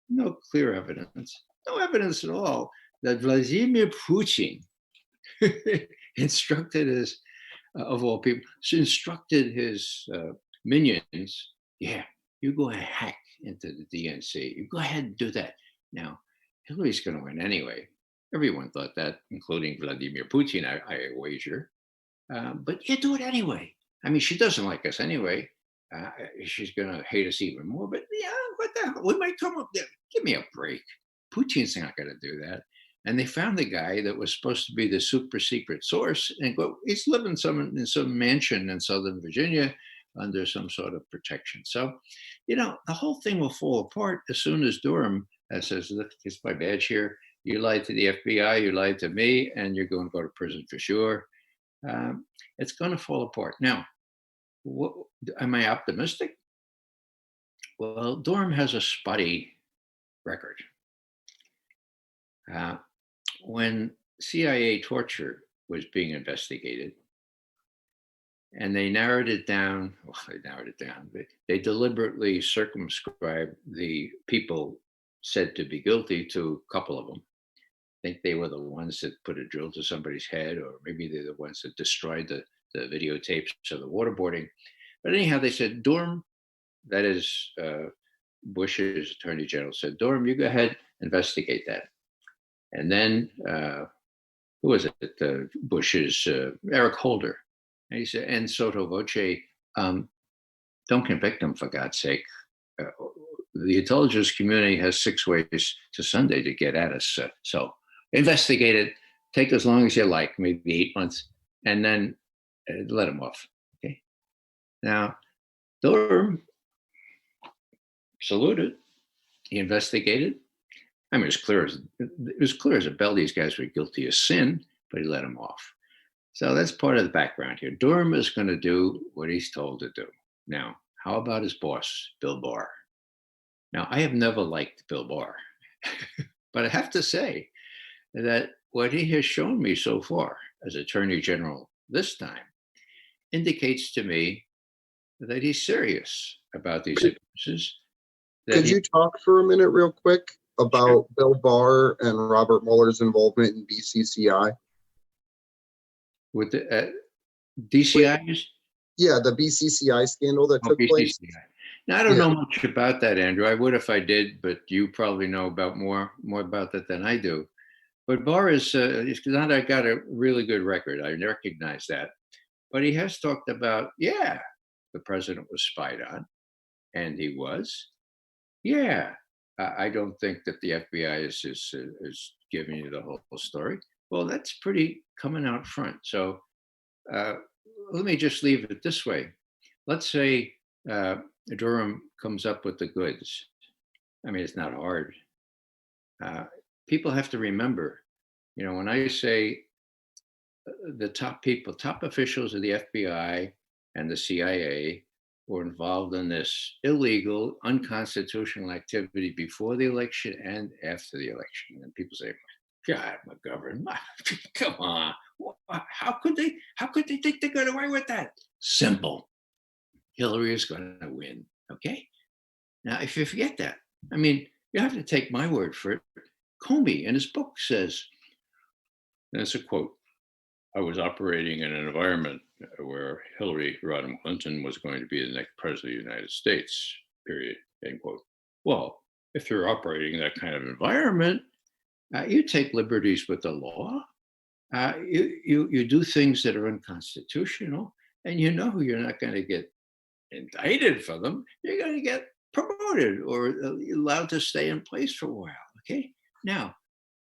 no clear evidence, no evidence at all that Vladimir Putin instructed his, of all people, instructed his minions, yeah, you go and hack into the DNC. You go ahead and do that. Now, Hillary's going to win anyway. Everyone thought that, including Vladimir Putin, I wager. But you do it anyway. I mean, she doesn't like us anyway. She's going to hate us even more. But yeah, what the hell? We might come up there. Give me a break. Putin's not going to do that. And they found the guy that was supposed to be the super secret source, and he's living in some mansion in Southern Virginia under some sort of protection. So, the whole thing will fall apart as soon as Durham says, look, it's my badge here. You lied to the FBI, you lied to me, and you're going to go to prison for sure. It's going to fall apart. Now, am I optimistic? Well, Durham has a spotty record. When CIA torture was being investigated, and they narrowed it down, they deliberately circumscribed the people said to be guilty to a couple of them. I think they were the ones that put a drill to somebody's head, or maybe they're the ones that destroyed the videotapes of the waterboarding. But anyhow, they said, Durham, that is Bush's attorney general, said, Durham, you go ahead, investigate that. And then, who was it? Bush's Eric Holder. And he said, and sotto voce, don't convict him, for God's sake. The intelligence community has 6 ways to Sunday to get at us. So investigate it, take as long as you like, maybe 8 months, and then let him off. Okay. Now, Durham saluted. He investigated. I mean, it was clear as a bell these guys were guilty of sin, but he let them off. So that's part of the background here. Durham is going to do what he's told to do. Now, how about his boss, Bill Barr? Now, I have never liked Bill Barr, but I have to say that what he has shown me so far as Attorney General this time indicates to me that he's serious about these abuses, Could you talk for a minute real quick about Bill Barr and Robert Mueller's involvement in BCCI? With the DCIs? Yeah, the BCCI scandal that took place. Now, I don't know much about that, Andrew. I would if I did, but you probably know about more about that than I do. But Barr is not got a really good record. I recognize that. But he has talked about, the president was spied on, and he was. Yeah, I don't think that the FBI is giving you the whole story. Well, that's pretty coming out front. So let me just leave it this way. Let's say Durham comes up with the goods. I mean, it's not hard. People have to remember, when I say the top officials of the FBI and the CIA were involved in this illegal, unconstitutional activity before the election and after the election. And people say, God, McGovern, come on. How could they think they got away with that? Simple. Hillary is going to win. Okay. Now, if you forget that, I mean, you have to take my word for it. Comey in his book says, and it's a quote, I was operating in an environment where Hillary Rodham Clinton was going to be the next president of the United States, period, end quote. Well, if you're operating in that kind of environment, you take liberties with the law. You do things that are unconstitutional, and you're not going to get indicted for them. You're going to get promoted or allowed to stay in place for a while. Okay. Now,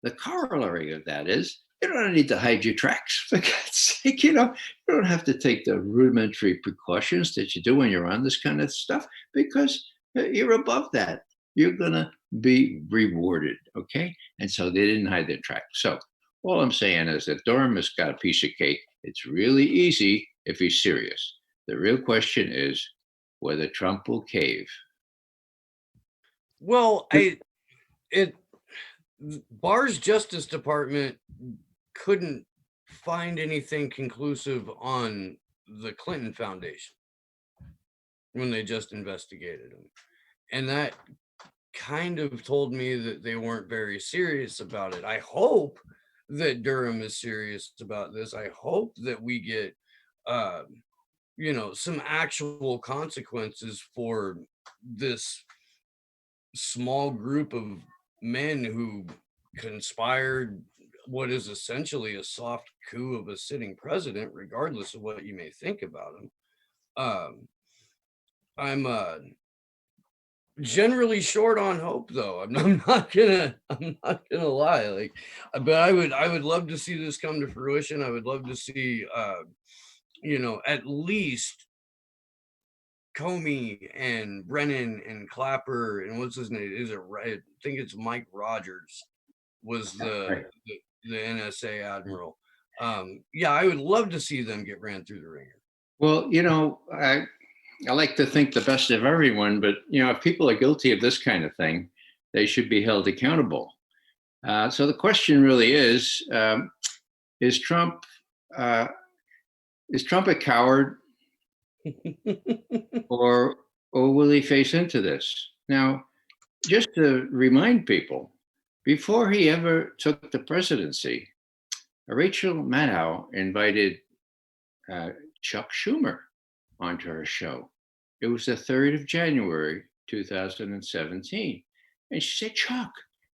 the corollary of that is you don't need to hide your tracks. For God's sake, you don't have to take the rudimentary precautions that you do when you're on this kind of stuff because you're above that. You're going to be rewarded. Okay. And so they didn't hide their tracks. So all I'm saying is that Durham has got a piece of cake. It's really easy if he's serious. The real question is whether Trump will cave. Well, Barr's Justice Department couldn't find anything conclusive on the Clinton Foundation when they just investigated him. And that kind of told me that they weren't very serious about it. I hope that Durham is serious about this. I hope that we get, some actual consequences for this small group of men who conspired what is essentially a soft coup of a sitting president, regardless of what you may think about him. I'm generally short on hope, though. I'm not gonna lie. But I would love to see this come to fruition. I would love to see, at least Comey and Brennan and Clapper and what's his name? Is it right? I think it's Mike Rogers was the NSA admiral. I would love to see them get ran through the ringer. Well, I like to think the best of everyone, but if people are guilty of this kind of thing, they should be held accountable. So the question really is Trump a coward, or will he face into this? Now, just to remind people, before he ever took the presidency, Rachel Maddow invited Chuck Schumer onto her show. It was the 3rd of January, 2017. And she said, Chuck,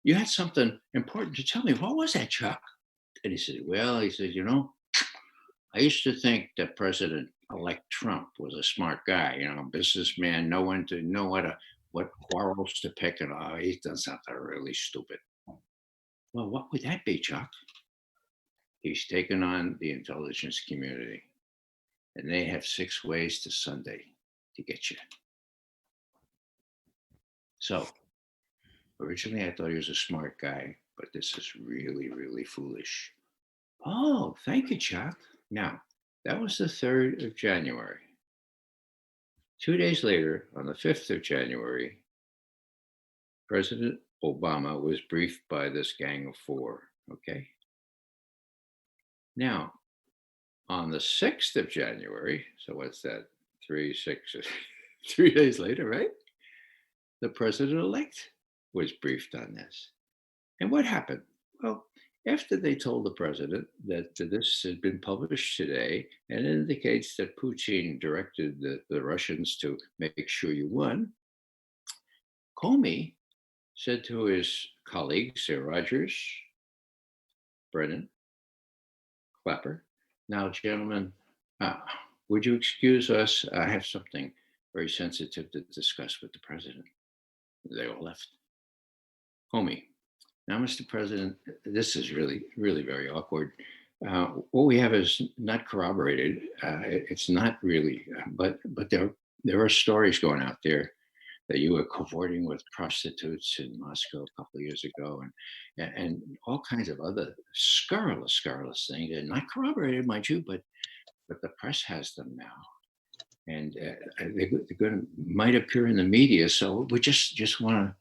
you had something important to tell me. What was that, Chuck? And he said, I used to think that President-elect Trump was a smart guy, businessman, know when to know what quarrels to pick, and he's done something really stupid. Well, what would that be, Chuck? He's taken on the intelligence community. And they have 6 ways to Sunday to get you. So originally I thought he was a smart guy, but this is really, really foolish. Oh, thank you, Chuck. Now, that was the 3rd of January. 2 days later, on the 5th of January, President Obama was briefed by this gang of 4, okay? Now, on the 6th of January, so what's that? 3 days later, right? the president-elect was briefed on this. And what happened? Well, after they told the president that this had been published today and it indicates that Putin directed the Russians to make sure you won, Comey said to his colleagues, Sir Rogers, Brennan, Clapper, now, gentlemen, would you excuse us? I have something very sensitive to discuss with the president. They all left. Comey, now, Mr. President, this is really, really very awkward. What we have is not corroborated. It's not really, but there are stories going out there that you were cavorting with prostitutes in Moscow a couple of years ago, and all kinds of other scurrilous things. They're not corroborated, mind you, but the press has them now, and they're might appear in the media. So we just want to,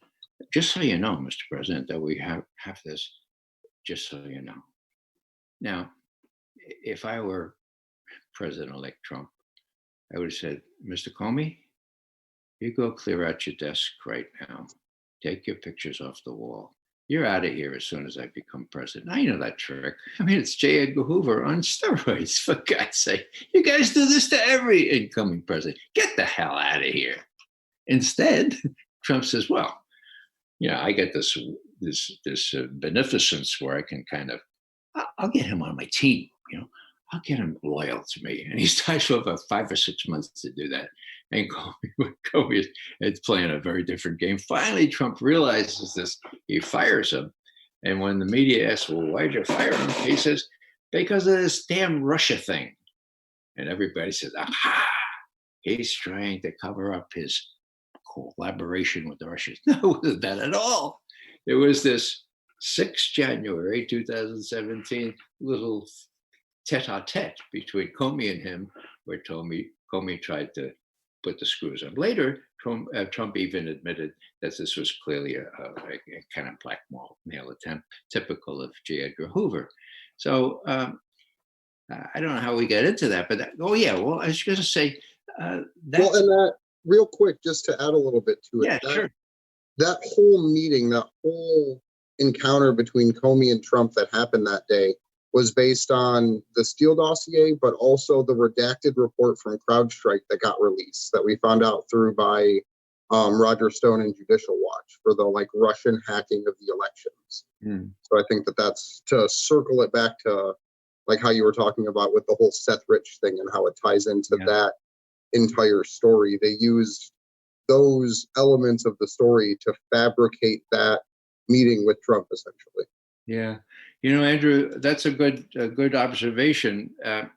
just so you know, Mr. President, that we have this. Just so you know. Now, if I were President-elect Trump, I would have said, Mr. Comey, you go clear out your desk right now. Take your pictures off the wall. You're out of here as soon as I become president. I know that trick. I mean, it's J. Edgar Hoover on steroids, for God's sake. You guys do this to every incoming president. Get the hell out of here. Instead, Trump says, well, I get this beneficence where I can kind of, I'll get him on my team, I'll get him loyal to me. And he's tied for about 5 or 6 months to do that. And Comey is playing a very different game. Finally, Trump realizes this. He fires him. And when the media asks, well, why'd you fire him? He says, because of this damn Russia thing. And everybody says, aha, he's trying to cover up his collaboration with the Russians. No, it wasn't that at all. There was this 6 January 2017 little tete-a-tete between Comey and him, where Comey tried to put the screws on. Later, Trump even admitted that this was clearly a kind of blackmail attempt, typical of J. Edgar Hoover. So I don't know how we get into that, but I was going to say real quick, just to add a little bit to it. Yeah, sure. That whole meeting, that whole encounter between Comey and Trump that happened that day was based on the Steele dossier, but also the redacted report from CrowdStrike that got released that we found out through by Roger Stone and Judicial Watch for the Russian hacking of the elections. So I think that's to circle it back to how you were talking about with the whole Seth Rich thing and how it ties into that entire story. They used those elements of the story to fabricate that meeting with Trump, essentially. Yeah. Andrew, that's a good observation.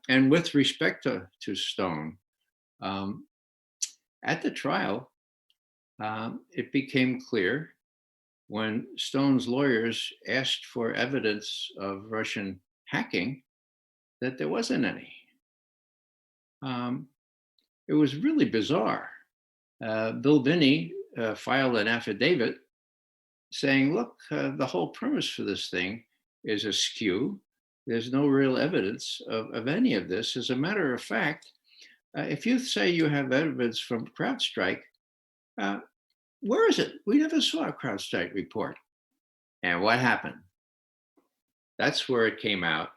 And with respect to Stone, at the trial, it became clear when Stone's lawyers asked for evidence of Russian hacking that there wasn't any. It was really bizarre. Bill Binney filed an affidavit saying, look, the whole premise for this thing is askew. There's no real evidence of any of this. As a matter of fact, if you say you have evidence from CrowdStrike, where is it? We never saw a CrowdStrike report. And what happened? That's where it came out.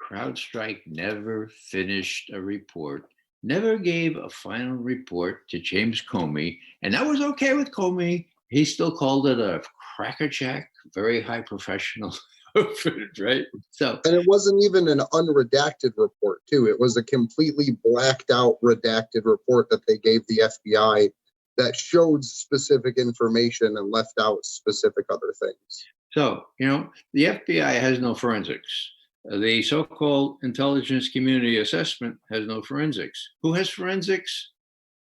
CrowdStrike never finished a report, never gave a final report to James Comey. And that was okay with Comey. He still called it a crackerjack, very high professional outfit, right? So, and it wasn't even an unredacted report, too. It was a completely blacked out redacted report that they gave the FBI that showed specific information and left out specific other things. So, the FBI has no forensics. The so-called intelligence community assessment has no forensics. Who has forensics?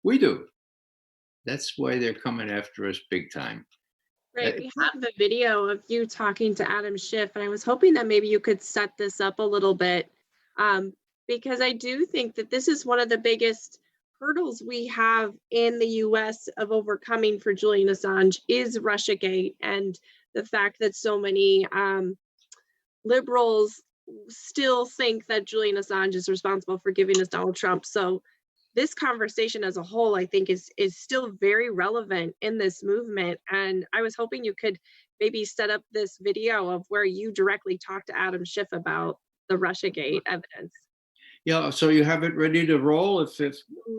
We do. That's why they're coming after us big time. Right. We have the video of you talking to Adam Schiff, and I was hoping that maybe you could set this up a little bit, because I do think that this is one of the biggest hurdles we have in the U.S. of overcoming for Julian Assange is RussiaGate, and the fact that so many liberals still think that Julian Assange is responsible for giving us Donald Trump. So this conversation as a whole, I think is still very relevant in this movement. And I was hoping you could maybe set up this video of where you directly talk to Adam Schiff about the RussiaGate evidence. Yeah, so you have it ready to roll? If I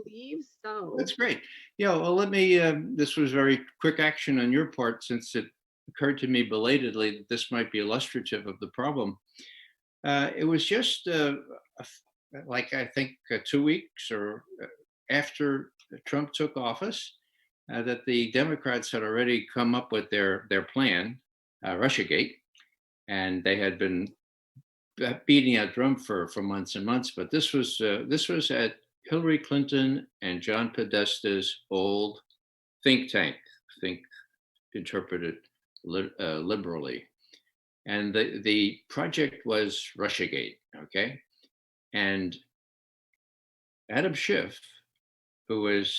believe so. That's great. Yeah, well, let me, this was very quick action on your part, since it occurred to me belatedly that this might be illustrative of the problem. It was just like, I think 2 weeks or after Trump took office, that the Democrats had already come up with their plan, RussiaGate, and they had been beating that drum for months and months. But this was at Hillary Clinton and John Podesta's old think tank, interpreted liberally. And the project was RussiaGate, okay? And Adam Schiff, who was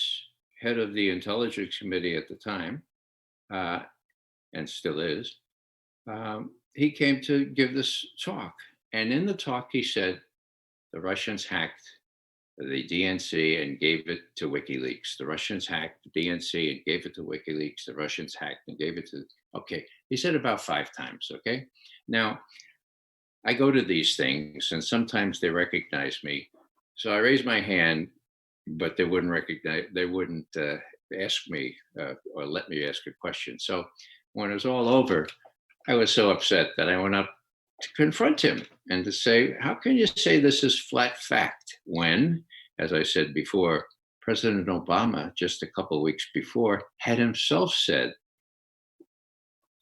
head of the Intelligence Committee at the time, and still is, he came to give this talk. And in the talk, he said, the Russians hacked the DNC and gave it to WikiLeaks. The Russians hacked the DNC and gave it to WikiLeaks. The Russians hacked and gave it to, okay. He said about 5 times, okay? Now, I go to these things and sometimes they recognize me. So I raise my hand, but they wouldn't ask me or let me ask a question. So when it was all over, I was so upset that I went up to confront him and to say, how can you say this is flat fact when, as I said before, President Obama, just a couple of weeks before, had himself said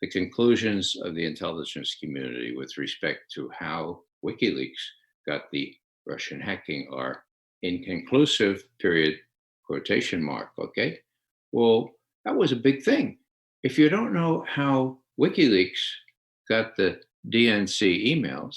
the conclusions of the intelligence community with respect to how WikiLeaks got the Russian hacking are inconclusive, period, quotation mark, okay? Well, that was a big thing. If you don't know how WikiLeaks got the DNC emails,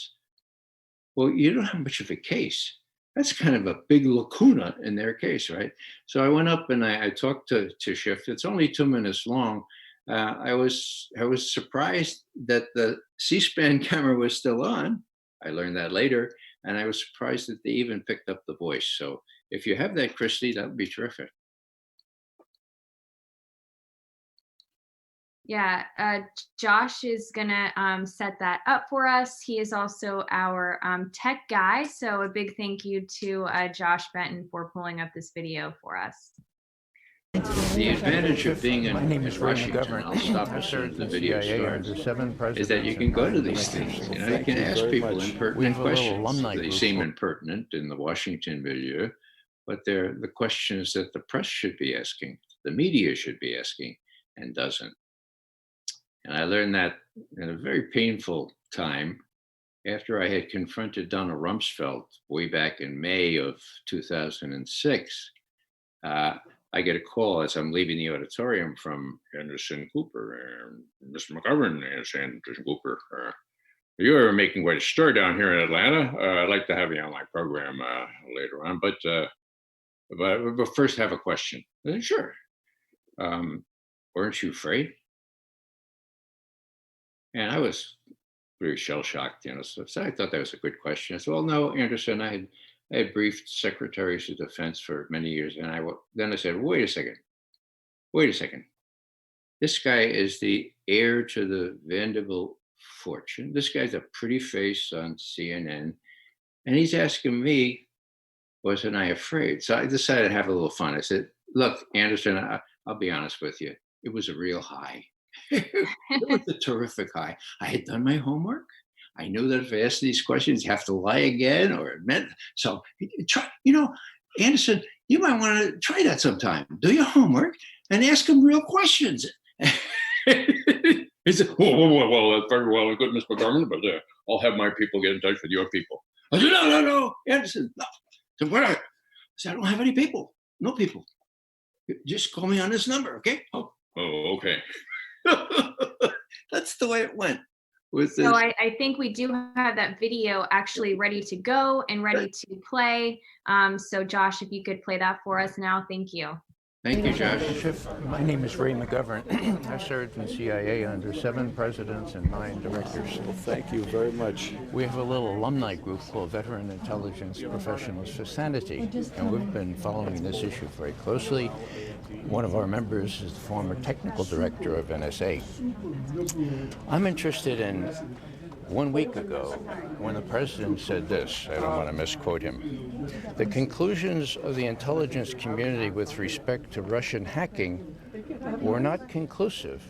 well, you don't have much of a case. That's kind of a big lacuna in their case, right? So I went up and I talked to Schiff. It's only 2 minutes long. I was surprised that the C-SPAN camera was still on. I learned that later. And I was surprised that they even picked up the voice. So if you have that, Christy, that would be terrific. Yeah, Josh is gonna set that up for us. He is also our tech guy. So a big thank you to Josh Benton for pulling up this video for us. The advantage of being in Washington, I'll stop as soon as the video starts, is that you can go to these things. You know, you can ask people impertinent questions. They seem impertinent in the Washington video, but they're the questions that the press should be asking, the media should be asking, and doesn't. And I learned that in a very painful time after I had confronted Donald Rumsfeld way back in May of 2006. I get a call as I'm leaving the auditorium from Anderson Cooper. Mr. McGovern is Anderson Cooper. You're making quite a stir down here in Atlanta. I'd like to have you on my program later on, but first have a question. I said, sure. Weren't you afraid? And I was pretty shell-shocked, you know, so I thought that was a good question. I said, well, no, Anderson, I had briefed secretaries of defense for many years. And then I said, wait a second. This guy is the heir to the Vanderbilt fortune. This guy's a pretty face on CNN. And he's asking me, wasn't I afraid? So I decided to have a little fun. I said, look, Anderson, I'll be honest with you. It was a real high. It was a terrific high. I had done my homework. I knew that if I asked these questions, you have to lie again or admit. So, try, you know, Anderson, you might want to try that sometime. Do your homework and ask him real questions. He said, well, that's very well and good, Mr. McGovern, but I'll have my people get in touch with your people. I said, no, Anderson, no. So what? I said, I don't have any people. No people. Just call me on this number, okay? Oh, okay. That's the way it went. So I think we do have that video actually ready to go and ready to play. So Josh, if you could play that for us now, thank you. Thank you, Josh. Schiff, my name is Ray McGovern. I served in CIA under 7 presidents and 9 directors. Well, thank you very much. We have a little alumni group called Veteran Intelligence Professionals for Sanity, and we've been following this issue very closely. One of our members is the former technical director of NSA. I'm interested in 1 week ago, when the president said this, I don't want to misquote him, the conclusions of the intelligence community with respect to Russian hacking were not conclusive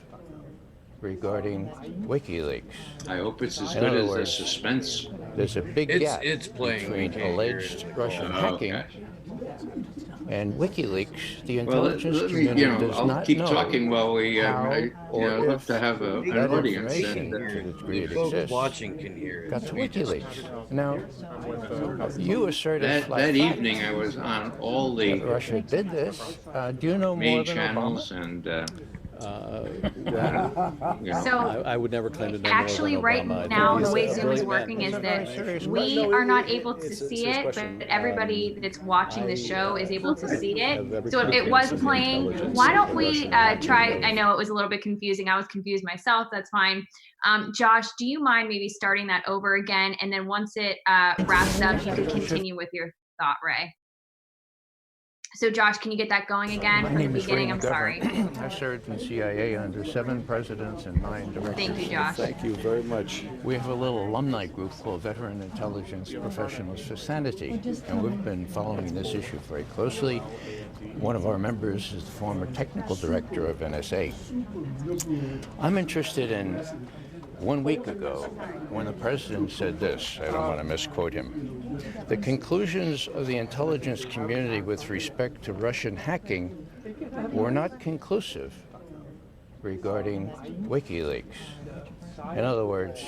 regarding WikiLeaks. I hope it's as good as the suspense. There's a big gap playing, between alleged Russian hacking and WikiLeaks. The intelligence community does I'll not keep know talking while we, how or I'd love if to have an that audience. information, And, to the degree it Folks exists, watching can hear it. got to We just WikiLeaks. Now, you asserted that flat evening, fact I was on all that the Russia did this. Do you know more main than channels, Obama? and So I would never claim to know actually more right than Obama. I think now, he's the way a Zoom is brilliant man. working is It's a very that serious we question. are not able to it's a see serious it, question. but everybody that's watching the show is able to see have it. every So it was confidence in the playing. intelligence Why of don't the we Russian hacking try? of- I know it was a little bit confusing. I was confused myself. That's fine. Josh, do you mind maybe starting that over again? And then once it wraps up, you can continue with your thought, Ray. So Josh, can you get that going again My from the name is Ray beginning? I'm sorry. McGovern. I served in CIA under 7 presidents and 9 directors. Thank you, Josh. Thank you very much. We have a little alumni group called Veteran Intelligence Professionals for Sanity, and we've been following this issue very closely. One of our members is the former technical director of NSA. I'm interested in 1 week ago, when the president said this, I don't want to misquote him, the conclusions of the intelligence community with respect to Russian hacking were not conclusive regarding WikiLeaks. In other words,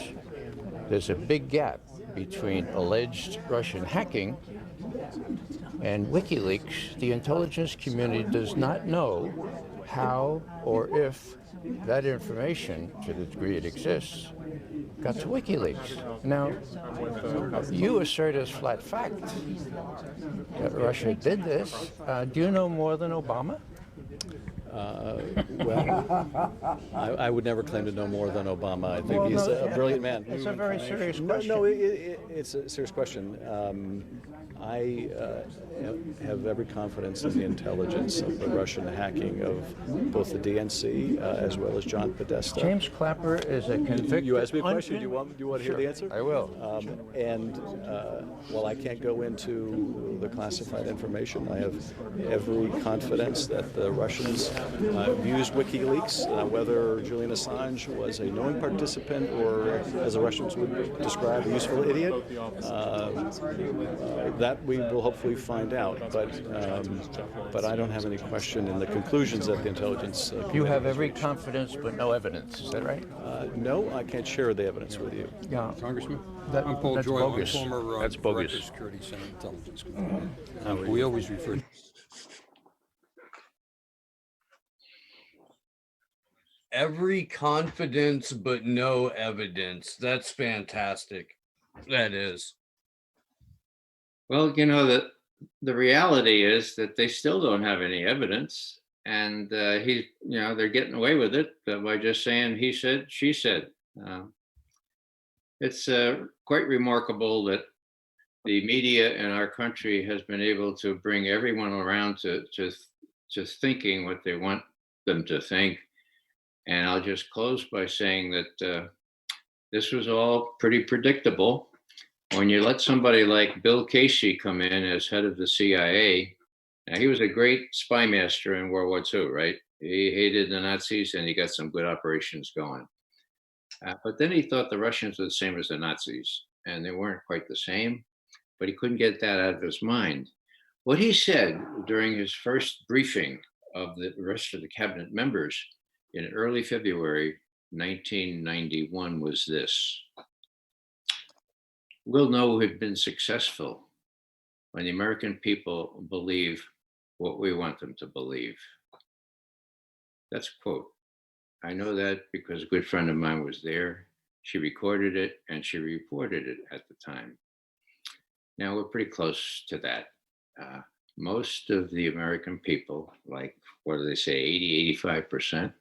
there's a big gap between alleged Russian hacking and WikiLeaks. The intelligence community does not know how or if that information, to the degree it exists, got to WikiLeaks. Now, you assert as flat fact that Russia did this. Do you know more than Obama? I would never claim to know more than Obama. I think he's a brilliant man. It's a very serious question. No, it's a serious question. I have every confidence in the intelligence of the Russian hacking of both the DNC as well as John Podesta. James Clapper is a convicted... You asked me a question. Do you want to hear the answer? I will. While I can't go into the classified information, I have every confidence that the Russians used WikiLeaks. Whether Julian Assange was a knowing participant or, as the Russians would describe, a useful idiot, that we will hopefully find out. But I don't have any question in the conclusions that the intelligence community You have has every reached. confidence but no evidence. Is that right? No, I can't share the evidence with you. Yeah. Congressman, That- I'm Paul that's Joy. bogus. I'm former That's Director bogus. of Security Senate Intelligence Committee. We always refer Every confidence but no evidence. That's fantastic. That is. well, the reality is that they still don't have any evidence, and they're getting away with it by just saying he said, she said. It's quite remarkable that the media in our country has been able to bring everyone around to thinking what they want them to think. And I'll just close by saying that this was all pretty predictable. When you let somebody like Bill Casey come in as head of the CIA, now he was a great spy master in World War II, right? He hated the Nazis and he got some good operations going. But then he thought the Russians were the same as the Nazis, and they weren't quite the same, but he couldn't get that out of his mind. What he said during his first briefing of the rest of the cabinet members in early February 1991 was this: we'll know we've been successful when the American people believe what we want them to believe. That's a quote. I know that because a good friend of mine was there. She recorded it and she reported it at the time. Now we're pretty close to that. most of the American people, like, what do they say, 80, 85%,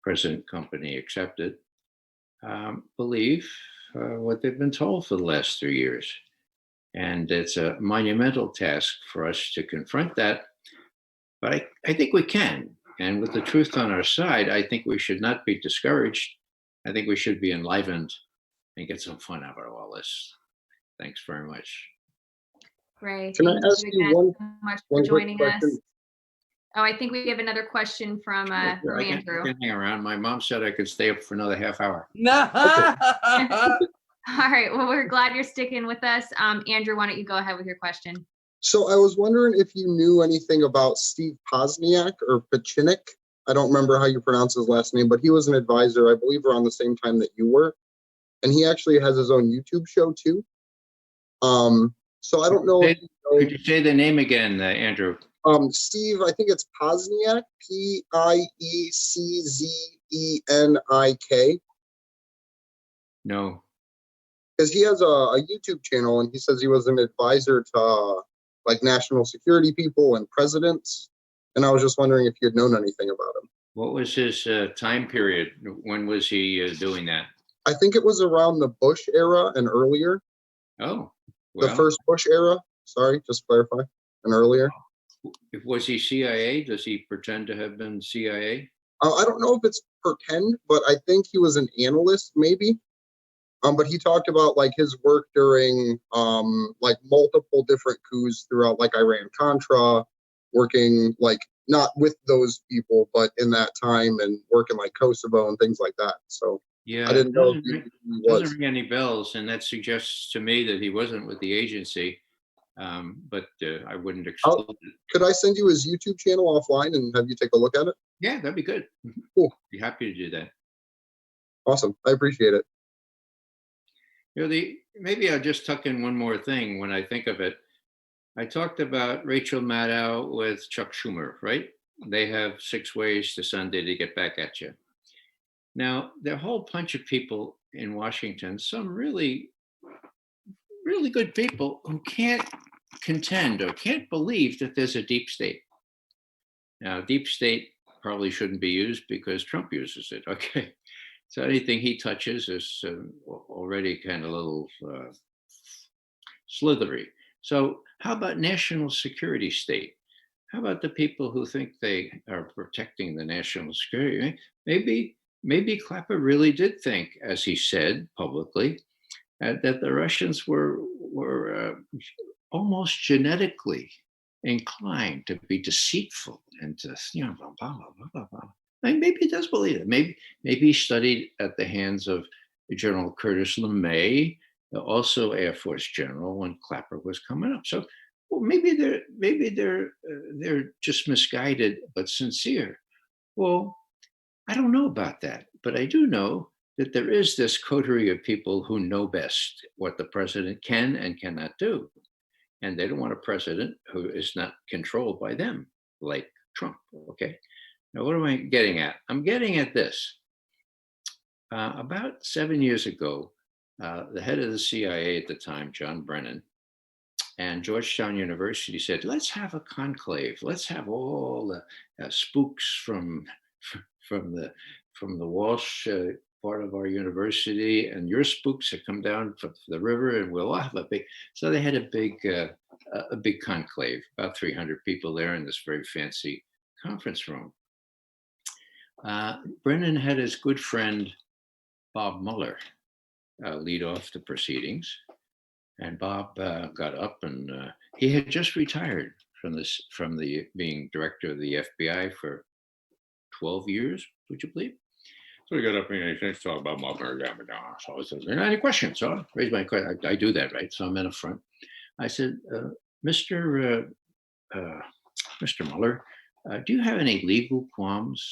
present company accepted, believe what they've been told for the last 3 years. And it's a monumental task for us to confront that. But I think we can. And with the truth on our side, I think we should not be discouraged. I think we should be enlivened and get some fun out of all this. Thanks very much. Great. Can I Thank ask you you again one, so much for one quick joining us. question? Oh, I think we have another question from I Andrew. can hang around. My mom said I could stay up for another half hour. No. All right. Well, we're glad you're sticking with us. Andrew, why don't you go ahead with your question? So I was wondering if you knew anything about Steve Pozniak or Pachinik. I don't remember how you pronounce his last name, but he was an advisor, I believe, around the same time that you were. And he actually has his own YouTube show too. So I don't know. Could you say the name again, Andrew? Steve, I think it's Pozniak, Pieczenik. No. Because he has a YouTube channel, and he says he was an advisor to like national security people and presidents. And I was just wondering if you had known anything about him. What was his time period? When was he doing that? I think it was around the Bush era and earlier. Oh, well. The first Bush era. Sorry, just clarify. And earlier. Was he CIA? Does he pretend to have been CIA? I don't know if it's pretend, but I think he was an analyst, maybe. But he talked about like his work during like multiple different coups throughout like Iran-Contra, working like not with those people, but in that time and working like Kosovo and things like that. So yeah, I didn't know if he was. Doesn't ring any bells, and that suggests to me that he wasn't with the agency. But I wouldn't exclude it. Could I send you his YouTube channel offline and have you take a look at it? Yeah, that'd be good. Cool. Be happy to do that. Awesome. I appreciate it. You know, maybe I'll just tuck in one more thing when I think of it. I talked about Rachel Maddow with Chuck Schumer, right? They have 6 ways to Sunday to get back at you. Now, there are a whole bunch of people in Washington, some really, really good people who can't contend or can't believe that there's a deep state. Now, deep state probably shouldn't be used because Trump uses it, okay? So anything he touches is already kind of a little slithery. So how about national security state? How about the people who think they are protecting the national security? Maybe Clapper really did think, as he said publicly, that the Russians were almost genetically inclined to be deceitful and to, you know, blah, blah, blah, blah, blah. And maybe he does believe it. Maybe he studied at the hands of General Curtis LeMay, also Air Force General, when Clapper was coming up. So, well, maybe they're just misguided but sincere. Well, I don't know about that, but I do know that there is this coterie of people who know best what the president can and cannot do, and they don't want a president who is not controlled by them, like Trump. Okay. Now, what am I getting at? I'm getting at this. About 7 years ago, the head of the CIA at the time, John Brennan, and Georgetown University said, let's have a conclave. Let's have all the spooks from the Walsh part of our university and your spooks that come down from the river, and we'll all have a big. So they had a big conclave, about 300 people there in this very fancy conference room. Brennan had his good friend Bob Mueller lead off the proceedings, and Bob got up, and he had just retired from the being director of the FBI for 12 years. Would you believe? So he got up and he talked about Mueller. So I said, any questions? So I raised my question. I do that, right? So I'm in the front. I said, Mr. Mueller, do you have any legal qualms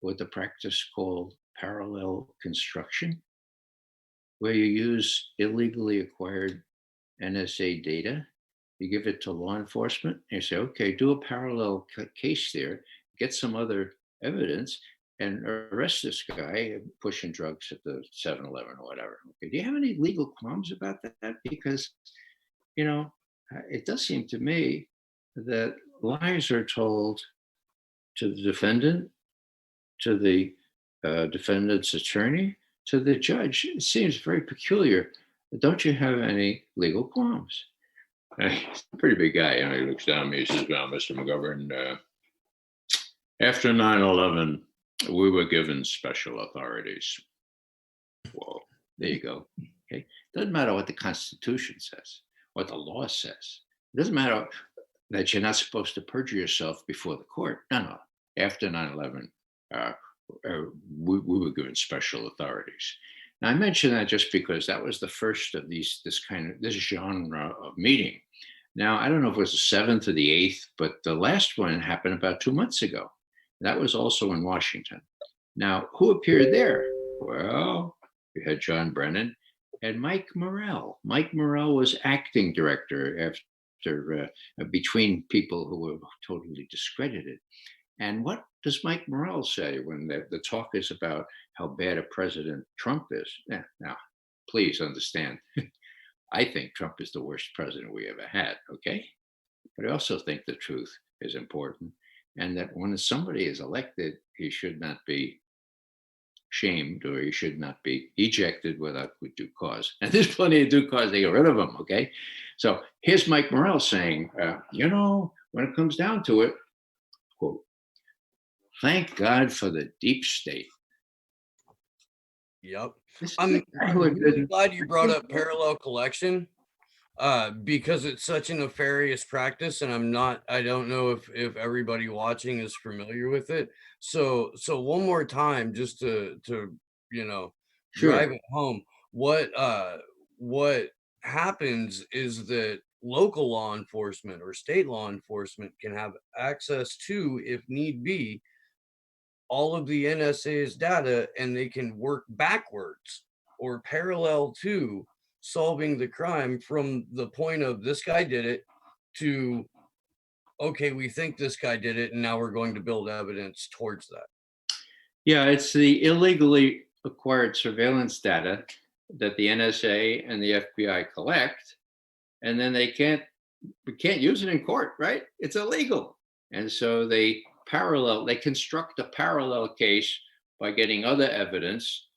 with the practice called parallel construction, where you use illegally acquired NSA data, you give it to law enforcement, and you say, okay, do a parallel case there, get some other evidence, and arrest this guy pushing drugs at the 7-Eleven or whatever. Okay, do you have any legal qualms about that? Because, you know, it does seem to me that lies are told to the defendant, to the defendant's attorney, to the judge. It seems very peculiar. Don't you have any legal qualms? He's a pretty big guy. He looks down at me. He says, "Well, Mr. McGovern, after 9/11, we were given special authorities." Well, there you go. Okay, doesn't matter what the Constitution says, what the law says. It doesn't matter that you're not supposed to perjure yourself before the court. No. After 9/11, we were given special authorities. Now, I mention that just because that was the first of this genre of meeting. Now, I don't know if it was the 7th or the 8th, but the last one happened about 2 months ago. That was also in Washington. Now, who appeared there? Well, we had John Brennan and Mike Morrell. Mike Morrell was acting director after between people who were totally discredited. And what does Mike Morrell say when the talk is about how bad a president Trump is? Now, please understand, I think Trump is the worst president we ever had, okay? But I also think the truth is important, and that when somebody is elected, he should not be shamed, or he should not be ejected without due cause. And there's plenty of due cause to get rid of him, okay? So here's Mike Morrell saying, when it comes down to it, quote, "Thank God for the deep state." Yep. I'm really glad you brought up parallel collection, because it's such a nefarious practice, and I don't know if everybody watching is familiar with it. So one more time, just to drive it home, what happens is that local law enforcement or state law enforcement can have access to, if need be, all of the NSA's data, and they can work backwards or parallel to solving the crime from the point of this guy did it to, okay, we think this guy did it, and now we're going to build evidence towards that. Yeah, it's the illegally acquired surveillance data that the NSA and the FBI collect, and then we can't use it in court, right? It's illegal. And so they construct a parallel case by getting other evidence,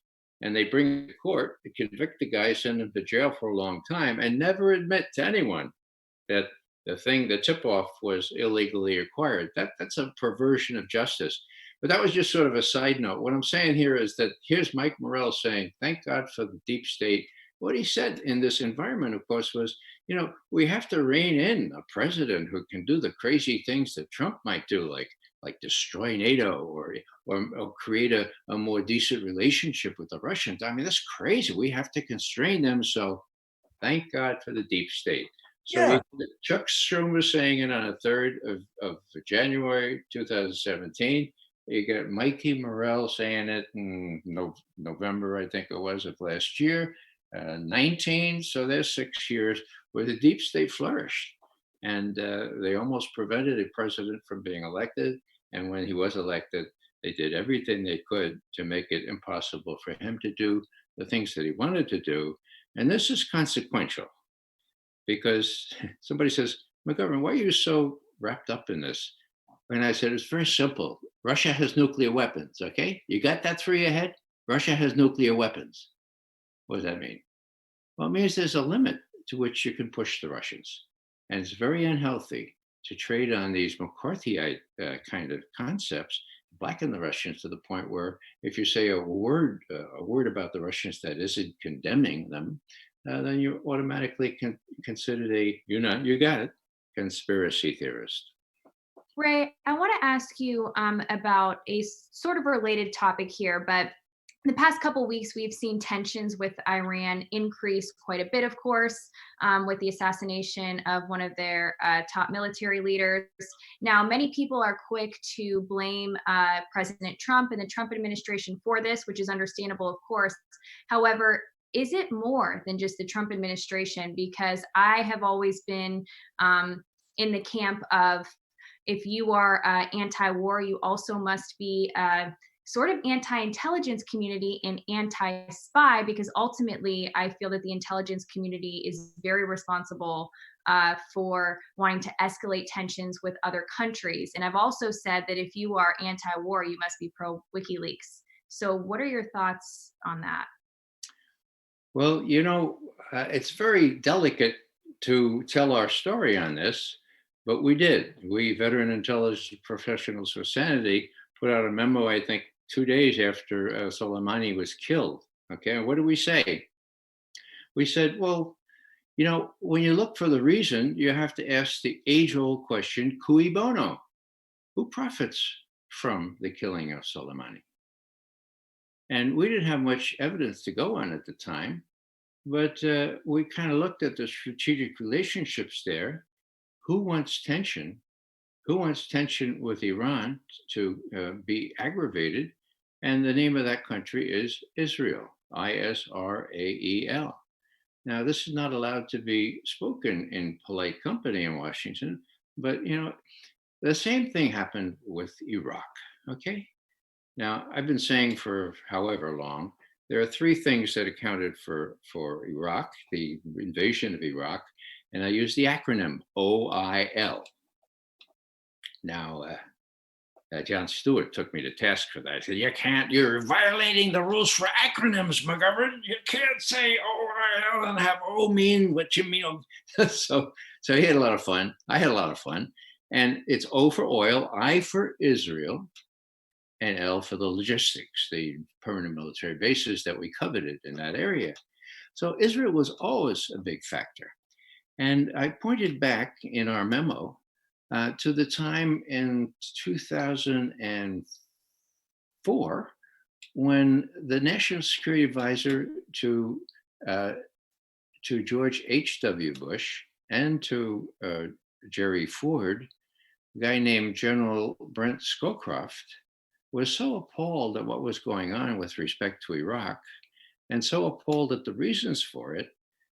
and they bring it to court, they convict the guy, send him to jail for a long time, and never admit to anyone that the tip-off was illegally acquired. That's a perversion of justice. But that was just sort of a side note. What I'm saying here is that here's Mike Morrell saying, "Thank God for the deep state." What he said in this environment, of course, was, we have to rein in a president who can do the crazy things that Trump might do, like destroy NATO or create a more decent relationship with the Russians. I mean, that's crazy. We have to constrain them. So thank God for the deep state. So Chuck Schumer was saying it on the 3rd of January 2017. You got Mikey Morrell saying it in November, I think it was, of last year, 19. So there's 6 years where the deep state flourished. And they almost prevented a president from being elected. And when he was elected, they did everything they could to make it impossible for him to do the things that he wanted to do. And this is consequential, because somebody says, "McGovern, why are you so wrapped up in this?" And I said, it's very simple. Russia has nuclear weapons, okay? You got that through your head? Russia has nuclear weapons. What does that mean? Well, it means there's a limit to which you can push the Russians. And it's very unhealthy to trade on these McCarthyite kind of concepts, blacken the Russians to the point where if you say a word about the Russians that isn't condemning them, then you automatically considered you got it, conspiracy theorist. Ray, I want to ask you about a sort of related topic here, but the past couple of weeks, we've seen tensions with Iran increase quite a bit, of course, with the assassination of one of their top military leaders. Now, many people are quick to blame President Trump and the Trump administration for this, which is understandable, of course. However, is it more than just the Trump administration? Because I have always been in the camp of, if you are anti-war, you also must be sort of anti-intelligence community and anti-spy, because ultimately I feel that the intelligence community is very responsible for wanting to escalate tensions with other countries. And I've also said that if you are anti-war, you must be pro-WikiLeaks. So what are your thoughts on that? Well, it's very delicate to tell our story on this, but we did. We, Veteran Intelligence Professionals for Sanity, put out a memo, I think, 2 days after Soleimani was killed. Okay, and what did we say? We said, well, when you look for the reason, you have to ask the age-old question, cui bono? Who profits from the killing of Soleimani? And we didn't have much evidence to go on at the time, but we kind of looked at the strategic relationships there. Who wants tension? Who wants tension with Iran to be aggravated? And the name of that country is Israel, Israel. Now, this is not allowed to be spoken in polite company in Washington, but the same thing happened with Iraq, okay? Now, I've been saying for however long, there are three things that accounted for Iraq, the invasion of Iraq, and I use the acronym OIL. Now, John Stewart took me to task for that. He said, you're violating the rules for acronyms, McGovern. You can't say OIL and have O mean what you mean. So he had a lot of fun. I had a lot of fun. And it's O for oil, I for Israel, and L for the logistics, the permanent military bases that we coveted in that area. So Israel was always a big factor. And I pointed back in our memo to the time in 2004 when the National Security Advisor to George H.W. Bush and to Jerry Ford, a guy named General Brent Scowcroft, was so appalled at what was going on with respect to Iraq, and so appalled at the reasons for it,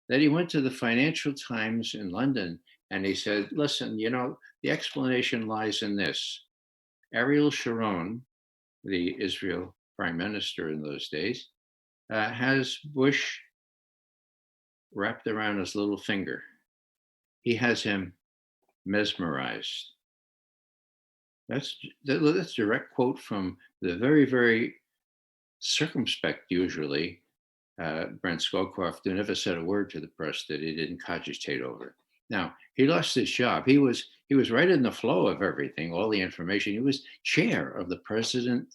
that he went to the Financial Times in London and he said, listen, the explanation lies in this. Ariel Sharon, the Israel prime minister in those days, has Bush wrapped around his little finger. He has him mesmerized. That's a direct quote from the very, very circumspect, usually, Brent Scowcroft, who never said a word to the press that he didn't cogitate over. Now, he lost his job. He was right in the flow of everything, all the information. He was chair of the President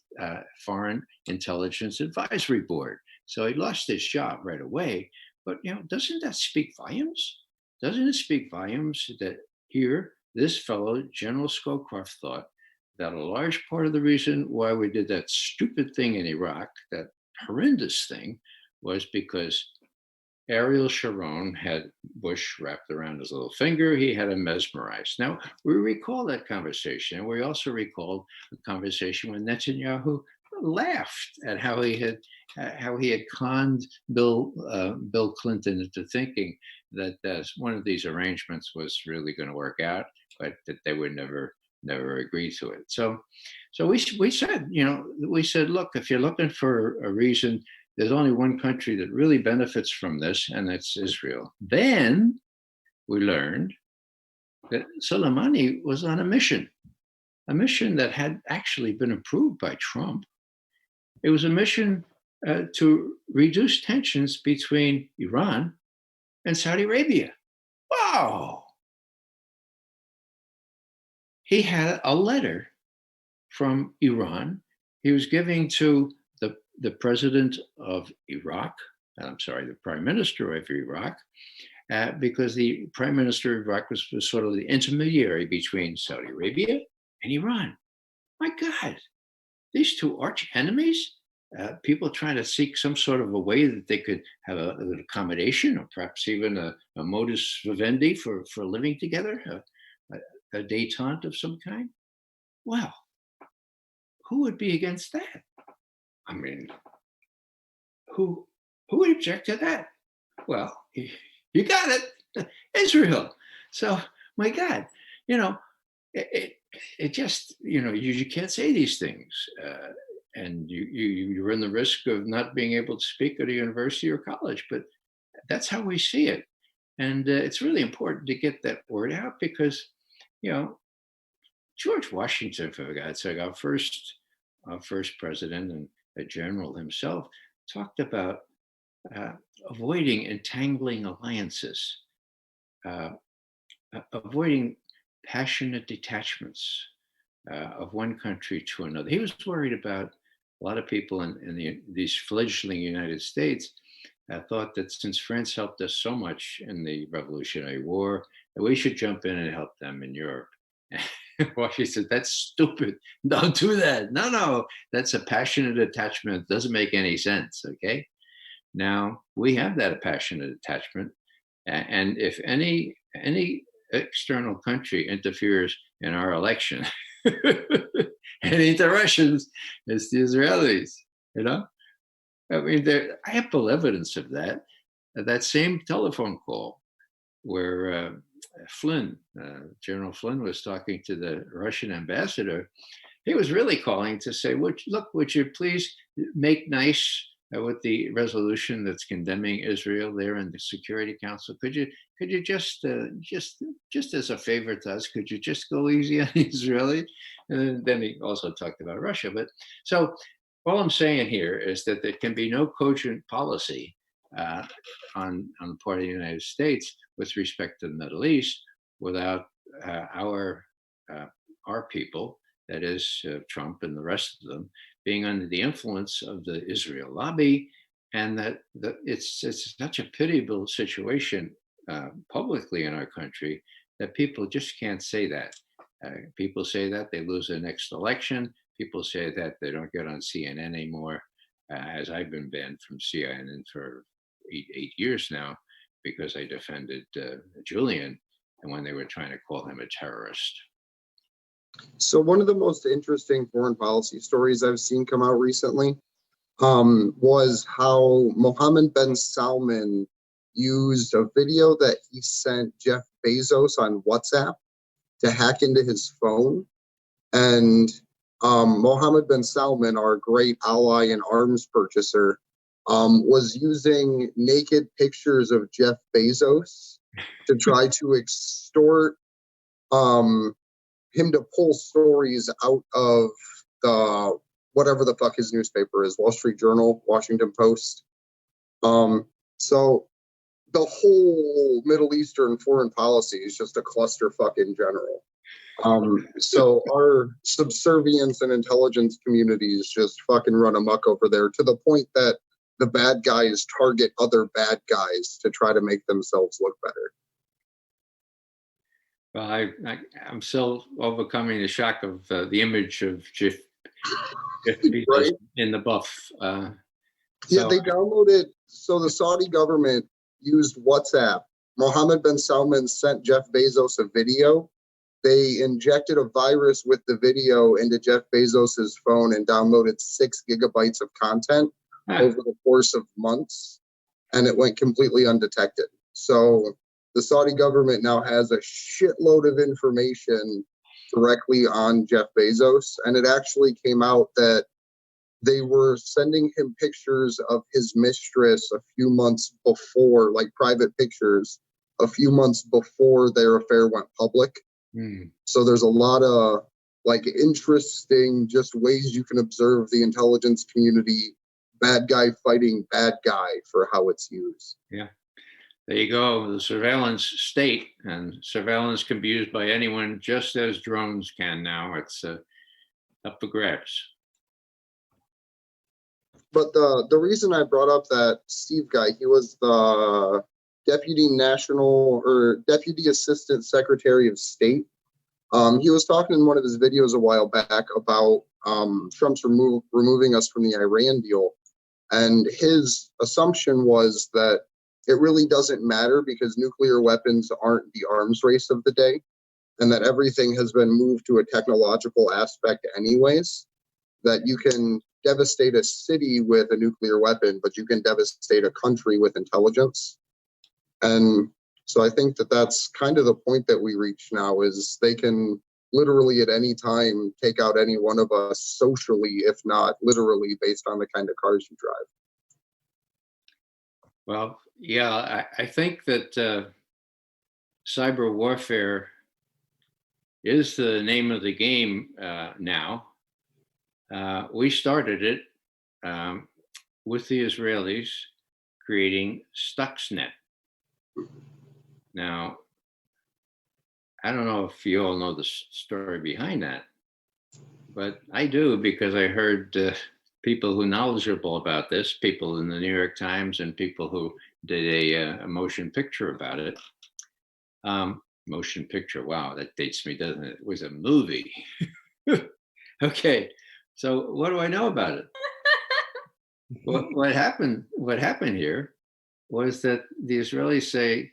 Foreign Intelligence Advisory Board. So he lost his job right away. But, doesn't that speak volumes? Doesn't it speak volumes that here, this fellow, General Scowcroft, thought that a large part of the reason why we did that stupid thing in Iraq, that horrendous thing, was because Ariel Sharon had Bush wrapped around his little finger. He had him mesmerized. Now, we recall that conversation. And we also recall the conversation when Netanyahu laughed at how he had conned Bill Clinton into thinking that one of these arrangements was really going to work out, but that they would never agree to it. So we said, look, if you're looking for a reason, there's only one country that really benefits from this, and that's Israel. Then we learned that Soleimani was on a mission that had actually been approved by Trump. It was a mission to reduce tensions between Iran and Saudi Arabia. Wow! He had a letter from Iran he was giving to the president of Iraq, the prime minister of Iraq, because the prime minister of Iraq was sort of the intermediary between Saudi Arabia and Iran. My God, these two arch enemies, people trying to seek some sort of a way that they could have an accommodation or perhaps even a modus vivendi for living together, a détente of some kind. Well, who would be against that? I mean, who would object to that? Well, you got it, Israel. So, my God, it just, you can't say these things. and you run the risk of not being able to speak at a university or college. But that's how we see it. And it's really important to get that word out because, George Washington, for God's sake, our first president and a general himself, talked about avoiding entangling alliances, avoiding passionate detachments of one country to another. He was worried about a lot of people in these fledgling United States thought that since France helped us so much in the Revolutionary War, that we should jump in and help them in Europe. Washington said, that's stupid. Don't do that. No, that's a passionate attachment. It doesn't make any sense, okay? Now, we have that passionate attachment. And if any external country interferes in our election, any the Russians, it's the Israelis, I mean, I have full evidence of that. That same telephone call where General Flynn was talking to the Russian ambassador, he was really calling to say, would you please make nice with the resolution that's condemning Israel there in the Security Council? Could you just as a favor to us, could you just go easy on Israeli? And then he also talked about Russia. But so all I'm saying here is that there can be no cogent policy on the part of the United States with respect to the Middle East without our people, that is Trump and the rest of them, being under the influence of the Israel lobby, and that it's such a pitiable situation publicly in our country that people just can't say that. People say that they lose the next election. People say that they don't get on CNN anymore, as I've been banned from CNN for eight years now because I defended Julian and when they were trying to call him a terrorist. So one of the most interesting foreign policy stories I've seen come out recently was how Mohammed bin Salman used a video that he sent Jeff Bezos on WhatsApp to hack into his phone. And Mohammed bin Salman, our great ally and arms purchaser, was using naked pictures of Jeff Bezos to try to extort him to pull stories out of the whatever the fuck his newspaper is, Wall Street Journal, Washington Post. So the whole Middle Eastern foreign policy is just a clusterfuck in general. So our subservience and intelligence communities just fucking run amok over there to the point that the bad guys target other bad guys to try to make themselves look better. Well, I'm still overcoming the shock of the image of Schiff right? In the buff. Yeah, they downloaded. So the Saudi government used WhatsApp. Mohammed bin Salman sent Jeff Bezos a video. They injected a virus with the video into Jeff Bezos's phone and downloaded 6 gigabytes of content over the course of months, and it went completely undetected. So the Saudi government now has a shitload of information directly on Jeff Bezos, and it actually came out that they were sending him pictures of his mistress a few months before, like private pictures, a few months before their affair went public. So there's a lot of like interesting just ways you can observe the intelligence community, bad guy fighting bad guy for how it's used. Yeah. There you go, the surveillance state, and surveillance can be used by anyone just as drones can now. It's up for grabs. But the reason I brought up that Steve guy, he was the Deputy Assistant Secretary of State. He was talking in one of his videos a while back about Trump's removing us from the Iran deal. And his assumption was that it really doesn't matter because nuclear weapons aren't the arms race of the day, and that everything has been moved to a technological aspect anyways, that you can devastate a city with a nuclear weapon, but you can devastate a country with intelligence. And so I think that that's kind of the point that we reach now is they can literally at any time take out any one of us socially, if not literally, based on the kind of cars you drive. Well, yeah, I think that cyber warfare is the name of the game now. We started it with the Israelis creating Stuxnet. Now, I don't know if you all know the story behind that, but I do, because I heard people who are knowledgeable about this, people in the New York Times and people who did a motion picture about it. Motion picture, wow, that dates me, doesn't it? It was a movie. Okay, so what do I know about it? What happened here was that the Israelis say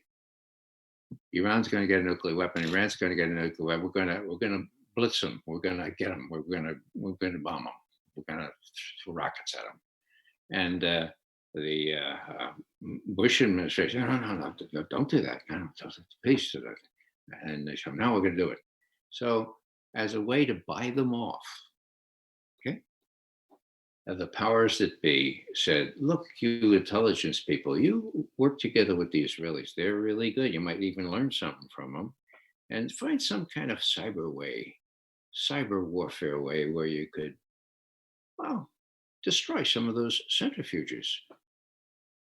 Iran's going to get a nuclear weapon. Iran's going to get a nuclear weapon. We're going to blitz them. We're going to get them. We're going to bomb them. We're going to throw rockets at them. And the Bush administration, no, don't do that. No, please do that. And they said, no, we're going to do it. So as a way to buy them off, okay, the powers that be said, look, you intelligence people, you work together with the Israelis. They're really good. You might even learn something from them, and find some kind of cyber warfare way where you could, well, destroy some of those centrifuges.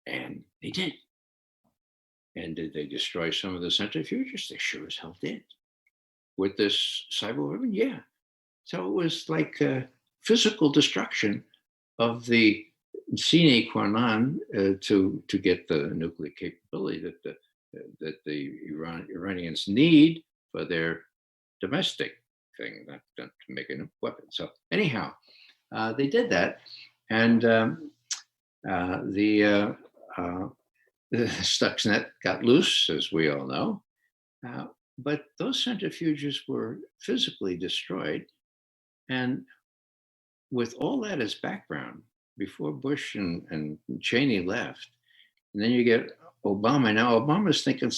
And they did. And did they destroy some of the centrifuges? They sure as hell did. With this cyber weapon, yeah. So it was like physical destruction of the sine qua non to get the nuclear capability that the Iranians need for their domestic thing, not to make a weapon. So anyhow, they did that, and the Stuxnet got loose, as we all know. But those centrifuges were physically destroyed. And with all that as background, before Bush and Cheney left, and then you get Obama. Now Obama's thinking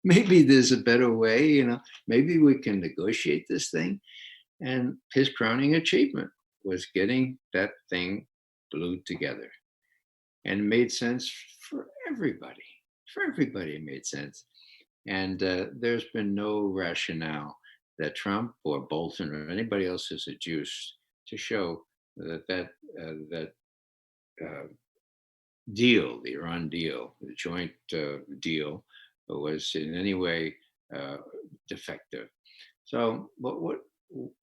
maybe there's a better way, maybe we can negotiate this thing. And his crowning achievement was getting that thing glued together. And it made sense for everybody. For everybody, it made sense. And there's been no rationale that Trump or Bolton or anybody else has adduced to show that deal, the Iran deal, the joint deal, was in any way defective. So,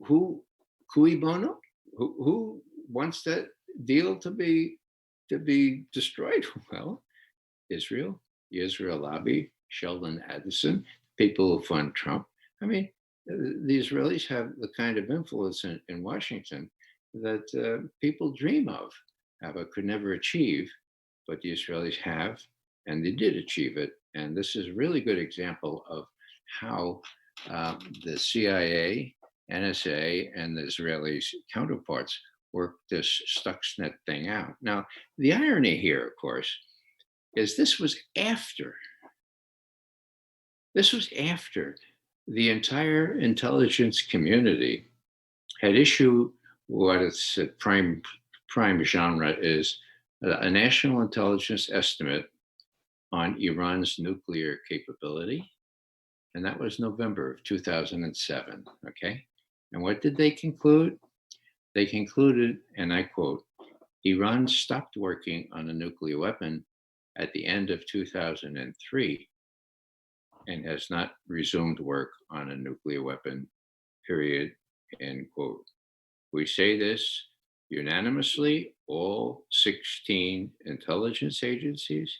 who cui bono? Who wants that deal to be destroyed? Well, Israel, the Israel Abbi, Sheldon Adelson, people who fund Trump. I mean, the Israelis have the kind of influence in Washington that people dream of, but could never achieve. But the Israelis have, and they did achieve it. And this is a really good example of how the CIA, NSA, and the Israeli counterparts work this Stuxnet thing out. Now, the irony here, of course, is this was after the entire intelligence community had issued what its prime genre is, a national intelligence estimate on Iran's nuclear capability. And that was November of 2007, okay? And what did they conclude? They concluded, and I quote, Iran stopped working on a nuclear weapon at the end of 2003 and has not resumed work on a nuclear weapon, period, end quote. We say this unanimously, all 16 intelligence agencies,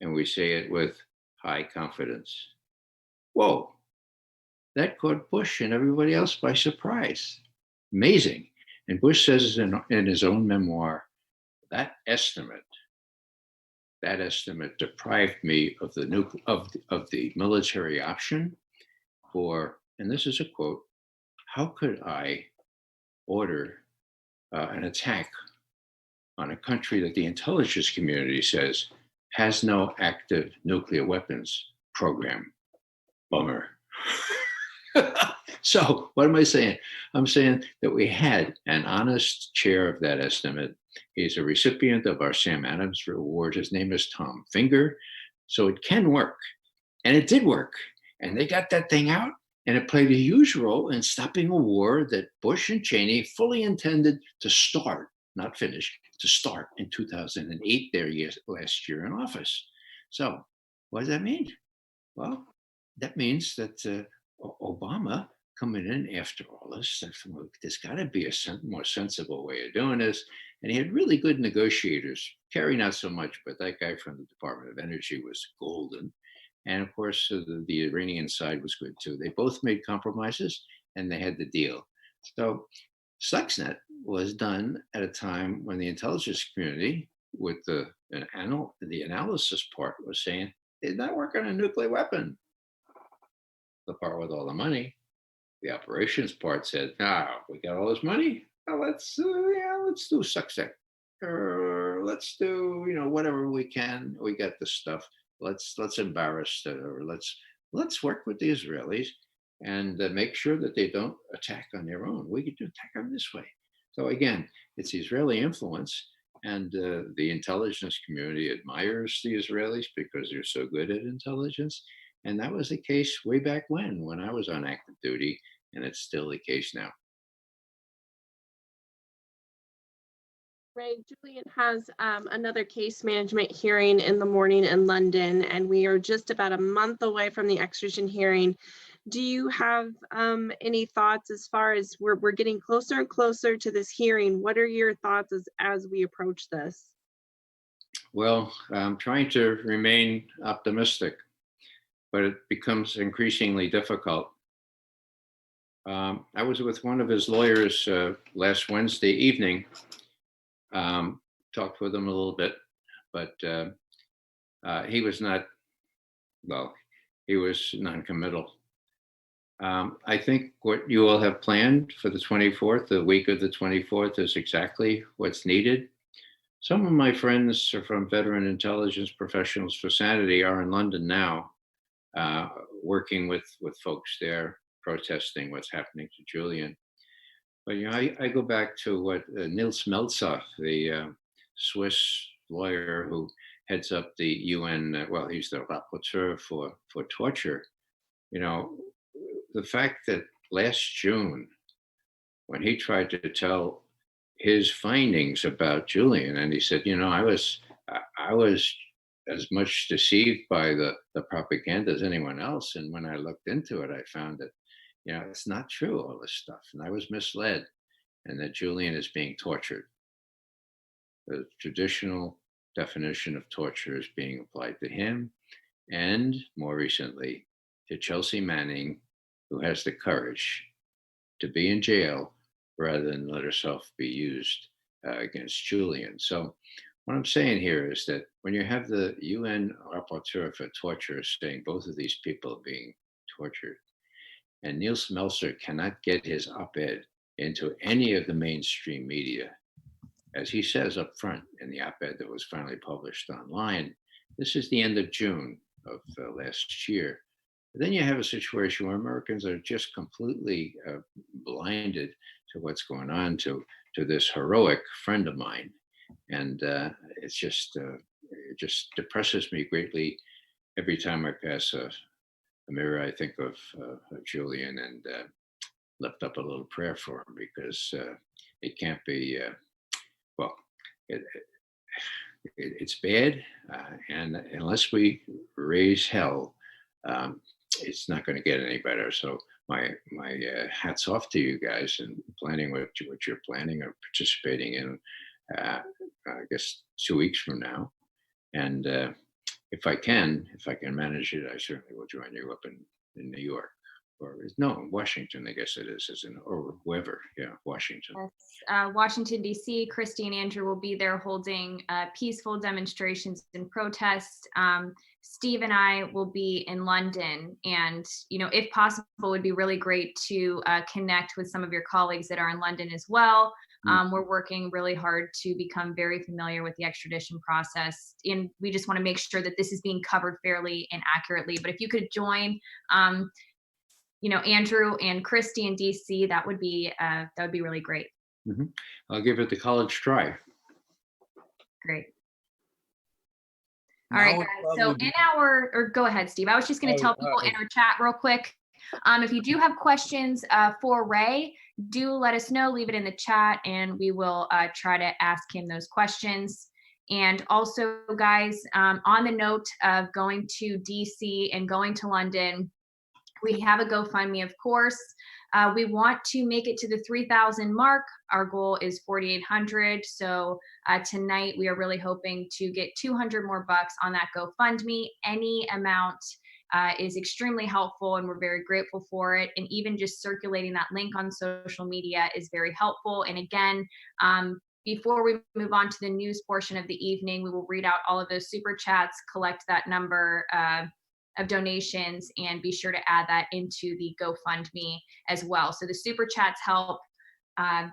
and we say it with high confidence. Whoa, that caught Bush and everybody else by surprise. Amazing. And Bush says in his own memoir, that estimate deprived me of the military option for, and this is a quote, how could I order an attack on a country that the intelligence community says has no active nuclear weapons program? Bummer. So what am I saying? I'm saying that we had an honest chair of that estimate. He's a recipient of our Sam Adams Award. His name is Tom Finger. So it can work. And it did work. And they got that thing out. And it played a huge role in stopping a war that Bush and Cheney fully intended to start, not finish, to start in 2008, their last year in office. So what does that mean? Well, that means that Obama coming in after all this, there's got to be a more sensible way of doing this. And he had really good negotiators. Kerry, not so much, but that guy from the Department of Energy was golden. And of course, the Iranian side was good too. They both made compromises and they had the deal. So Stuxnet was done at a time when the intelligence community, with the analysis part, was saying they're not working on a nuclear weapon. The part with all the money, the operations part said, we got all this money. Let's do Stuxnet, or let's do whatever we can. We got this stuff. Let's embarrass it, or let's work with the Israelis and make sure that they don't attack on their own. We could attack them this way. So again, it's Israeli influence, and the intelligence community admires the Israelis because they're so good at intelligence. And that was the case way back when I was on active duty, and it's still the case now. Ray, Julian has another case management hearing in the morning in London, and we are just about a month away from the extradition hearing. Do you have any thoughts as far as we're getting closer and closer to this hearing? What are your thoughts as we approach this? Well, I'm trying to remain optimistic, but it becomes increasingly difficult. I was with one of his lawyers last Wednesday evening, talked with him a little bit, but he was he was non-committal. I think what you all have planned for the 24th, the week of the 24th, is exactly what's needed. Some of my friends from Veteran Intelligence Professionals for Sanity are in London now, working with folks there, protesting what's happening to Julian. But I go back to what Nils Melzer, the Swiss lawyer who heads up the UN, he's the rapporteur for torture. The fact that last June, when he tried to tell his findings about Julian, and he said, I was as much deceived by the propaganda as anyone else. And when I looked into it, I found that, it's not true, all this stuff. And I was misled, and that Julian is being tortured. The traditional definition of torture is being applied to him, and more recently to Chelsea Manning, who has the courage to be in jail rather than let herself be used against Julian. So what I'm saying here is that when you have the UN rapporteur for torture saying both of these people are being tortured, and Nils Melzer cannot get his op-ed into any of the mainstream media, as he says up front in the op-ed that was finally published online, this is the end of June of last year. Then you have a situation where Americans are just completely blinded to what's going on to this heroic friend of mine. And it just depresses me greatly every time I pass a mirror. I think of Julian and lift up a little prayer for him, because it can't be, it's bad. And unless we raise hell, it's not going to get any better. So my hats off to you guys and planning what you're planning or participating in, I guess 2 weeks from now. And if I can manage it, I certainly will join you up in New York, or no, Washington, I guess it is, or wherever. Yeah, Washington. Yes, Washington, D.C. Christy and Andrew will be there holding peaceful demonstrations and protests. Steve and I will be in London, and if possible, it would be really great to connect with some of your colleagues that are in London as well. We're working really hard to become very familiar with the extradition process, and we just want to make sure that this is being covered fairly and accurately. But if you could join, Andrew and Christy in DC, that would be really great. Mm-hmm. I'll give it the college try. Great. All right, guys. So go ahead, Steve. I was just going to tell people in our chat real quick. If you do have questions for Ray, do let us know. Leave it in the chat, and we will try to ask him those questions. And also, guys, on the note of going to DC and going to London, we have a GoFundMe, of course. We want to make it to the 3,000 mark. Our goal is 4,800. So tonight we are really hoping to get 200 more bucks on that GoFundMe. Any amount is extremely helpful, and we're very grateful for it. And even just circulating that link on social media is very helpful. And again, before we move on to the news portion of the evening, we will read out all of those super chats, collect that number of donations, and be sure to add that into the GoFundMe as well. So the super chats help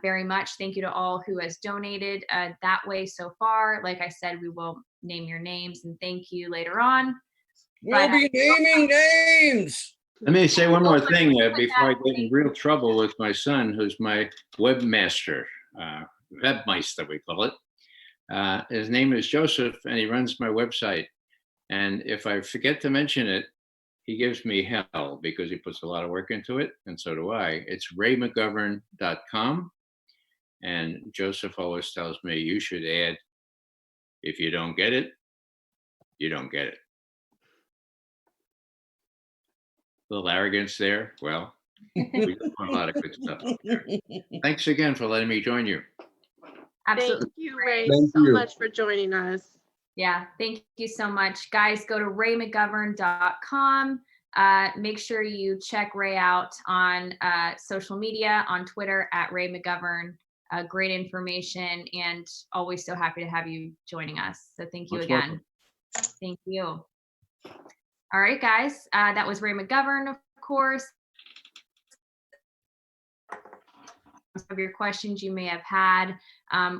very much. Thank you to all who has donated that way so far. Like I said, we will name your names and thank you later on. We'll be naming names. Let me say one more thing before I get in real trouble with my son, who's my webmaster, webmeister we call it. His name is Joseph, and he runs my website. And if I forget to mention it, he gives me hell because he puts a lot of work into it, and so do I. It's raymcgovern.com. And Joseph always tells me, you should add, if you don't get it, you don't get it. A little arrogance there. Well, we do a lot of good stuff. Thanks again for letting me join you. Absolutely. Thank you, Ray, so much for joining us. Yeah, thank you so much. Guys, go to raymcgovern.com. Make sure you check Ray out on social media, on Twitter at Ray McGovern. Great information, and always so happy to have you joining us. So thank you again. Thank you. All right, guys, that was Ray McGovern, of course. Some of your questions you may have had.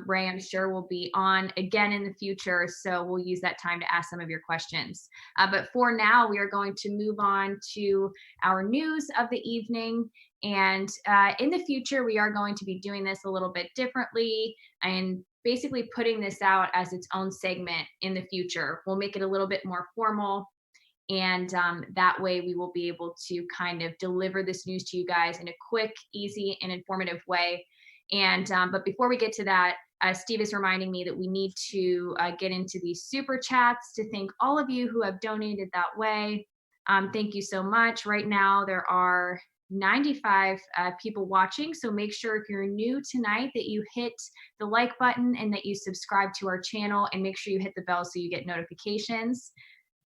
Ray, I'm sure, will be on again in the future, so we'll use that time to ask some of your questions. But for now, we are going to move on to our news of the evening. And in the future, we are going to be doing this a little bit differently and basically putting this out as its own segment in the future. We'll make it a little bit more formal. And that way we will be able to kind of deliver this news to you guys in a quick, easy, and informative way. And but before we get to that, Steve is reminding me that we need to get into these super chats to thank all of you who have donated that way. Thank you so much. Right now there are 95 people watching, so make sure if you're new tonight that you hit the like button and that you subscribe to our channel, and make sure you hit the bell so you get notifications.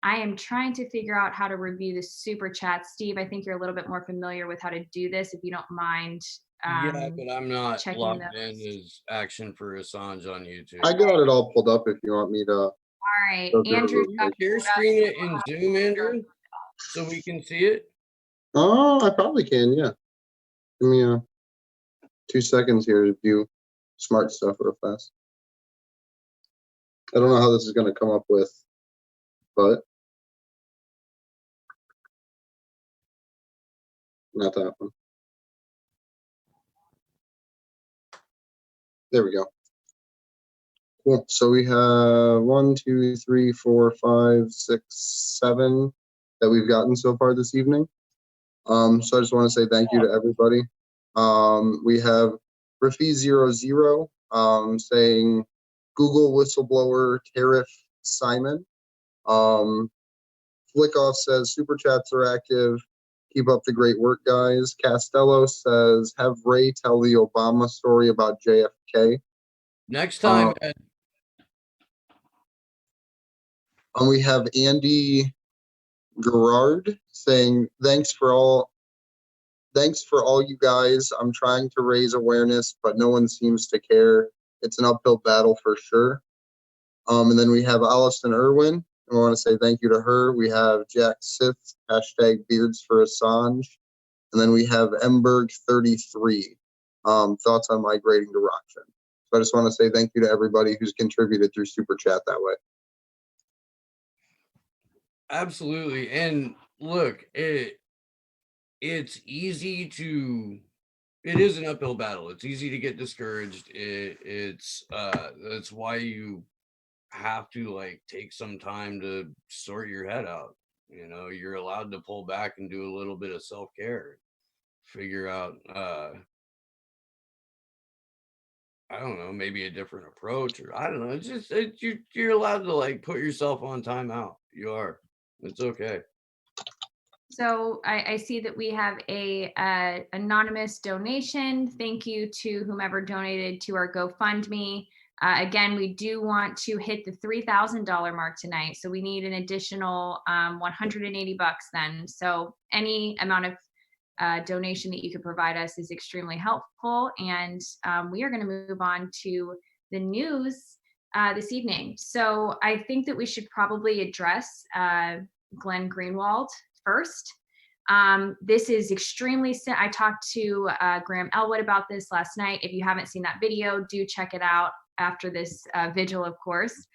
I am trying to figure out how to review the super chat. Steve, I think you're a little bit more familiar with how to do this, if you don't mind. Yeah, but I'm not logged in as Action for Assange on YouTube. I got it all pulled up if you want me to. All right, Andrew. Share screen it in Zoom, Andrew, so we can see it. Oh, I probably can, yeah. Give me 2 seconds here to do smart stuff real fast. I don't know how this is going to come up with, but not that one. There we go. Cool. So we have 1, 2, 3, 4, 5, 6, 7 that we've gotten so far this evening. So I just want to say thank you to everybody. We have Rafi00 saying Google whistleblower tariff Simon. Flickoff says super chats are active. Keep up the great work, guys. Castello says have Ray tell the Obama story about JFK. Next time. And we have Andy Gerard saying thanks for all you guys. I'm trying to raise awareness, but no one seems to care. It's an uphill battle for sure. And then we have Allison Irwin. I want to say thank you to her. We have Jack Sith, hashtag Beards for Assange. And then we have Emberg33, thoughts on migrating to Rockfin. So I just want to say thank you to everybody who's contributed through Super Chat that way. Absolutely. And look, it's easy to, it is an uphill battle. It's easy to get discouraged. That's why you have to like take some time to sort your head out. You know, you're allowed to pull back and do a little bit of self-care, figure out I don't know, maybe a different approach, or I don't know. It's just you're allowed to like put yourself on timeout. You are. It's okay. So I see that we have a anonymous donation. Thank you to whomever donated to our GoFundMe. Again, we do want to hit the $3,000 mark tonight, so we need an additional $180 then. So any amount of donation that you could provide us is extremely helpful. And we are going to move on to the news this evening. So I think that we should probably address Glenn Greenwald first. This is extremely, I talked to Graham Elwood about this last night. If you haven't seen that video, do check it out after this vigil, of course.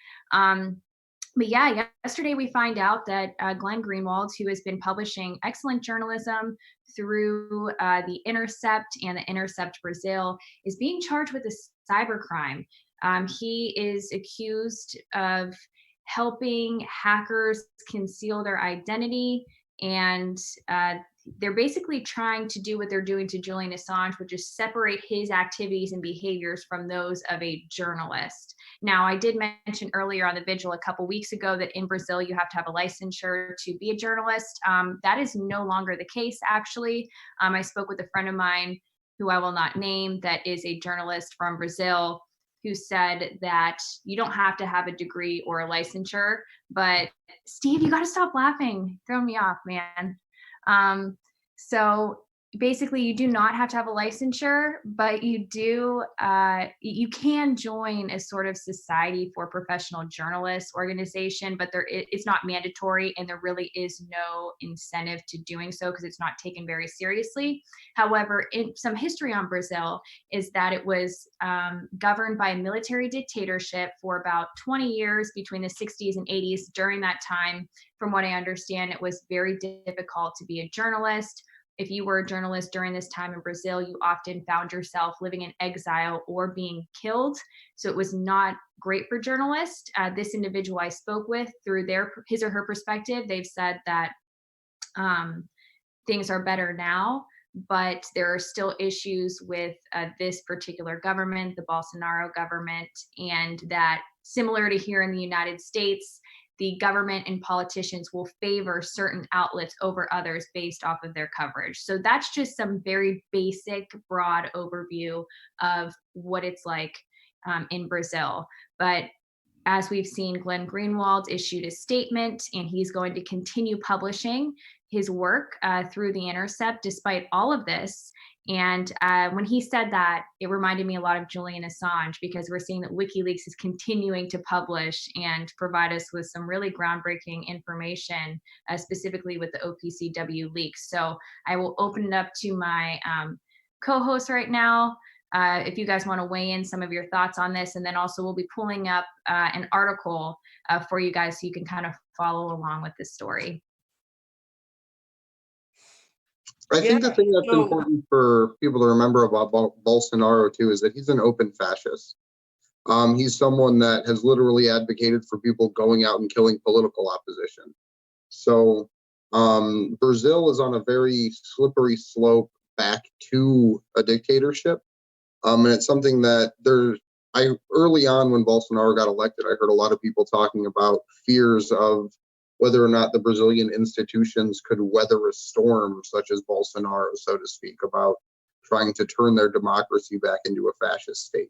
But yeah, yesterday we find out that Glenn Greenwald, who has been publishing excellent journalism through The Intercept and The Intercept Brazil, is being charged with a cybercrime. He is accused of helping hackers conceal their identity, and they're basically trying to do what they're doing to Julian Assange, which is separate his activities and behaviors from those of a journalist. Now, I did mention earlier on the vigil a couple weeks ago that in Brazil, you have to have a licensure to be a journalist. That is no longer the case, actually. I spoke with a friend of mine who I will not name that is a journalist from Brazil, who said that you don't have to have a degree or a licensure. But Steve, you got to stop laughing. Throwing me off, man. So basically you do not have to have a licensure, but you do, you can join a sort of society for professional journalists organization, but it's not mandatory, and there really is no incentive to doing so because it's not taken very seriously. However, some history on Brazil is that it was governed by a military dictatorship for about 20 years between the 60s and 80s. During that time, from what I understand, it was very difficult to be a journalist. If you were a journalist during this time in Brazil, you often found yourself living in exile or being killed. So it was not great for journalists. This individual I spoke with, through his or her perspective, they've said that things are better now, but there are still issues with this particular government, the Bolsonaro government, and that, similar to here in the United States, the government and politicians will favor certain outlets over others based off of their coverage. So that's just some very basic, broad overview of what it's like in Brazil. But as we've seen, Glenn Greenwald issued a statement, and he's going to continue publishing his work through The Intercept despite all of this. And when he said that, it reminded me a lot of Julian Assange, because we're seeing that WikiLeaks is continuing to publish and provide us with some really groundbreaking information, specifically with the OPCW leaks. So I will open it up to my co-host right now. If you guys want to weigh in some of your thoughts on this, and then also we'll be pulling up an article for you guys so you can kind of follow along with this story. I think the thing that's important for people to remember about Bolsonaro too is that he's an open fascist. He's someone that has literally advocated for people going out and killing political opposition. So Brazil is on a very slippery slope back to a dictatorship. And it's something that early on when Bolsonaro got elected, I heard a lot of people talking about fears of whether or not the Brazilian institutions could weather a storm such as Bolsonaro, so to speak, about trying to turn their democracy back into a fascist state.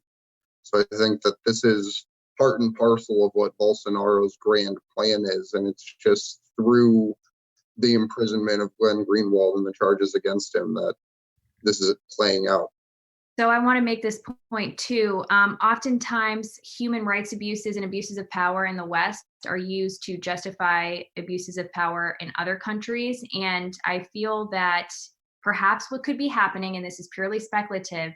So I think that this is part and parcel of what Bolsonaro's grand plan is, and it's just through the imprisonment of Glenn Greenwald and the charges against him that this is playing out. So I want to make this point too. Oftentimes, human rights abuses and abuses of power in the West are used to justify abuses of power in other countries. And I feel that perhaps what could be happening, and this is purely speculative,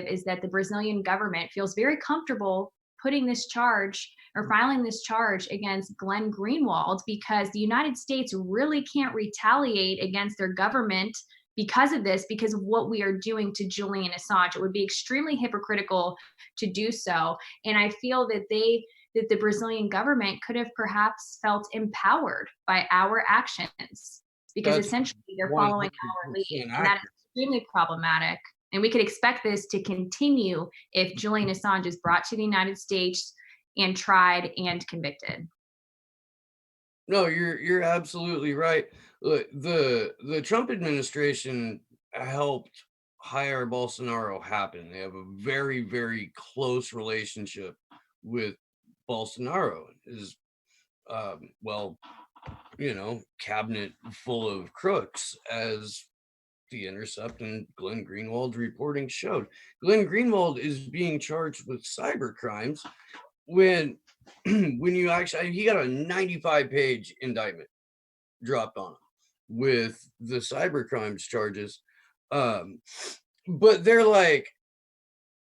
is that the Brazilian government feels very comfortable putting this charge or filing this charge against Glenn Greenwald, because the United States really can't retaliate against their government because of this, because of what we are doing to Julian Assange. It would be extremely hypocritical to do so. And I feel that the Brazilian government could have perhaps felt empowered by our actions, because essentially they're following our lead, and that is extremely problematic. And we could expect this to continue if Julian Assange is brought to the United States and tried and convicted. No, you're absolutely right. Look, the Trump administration helped hire Bolsonaro happen. They have a very, very close relationship with Bolsonaro. His well, cabinet full of crooks, as The Intercept and Glenn Greenwald's reporting showed. Glenn Greenwald is being charged with cyber crimes when you actually, he got a 95-page indictment dropped on him with the cyber crimes charges. But they're like,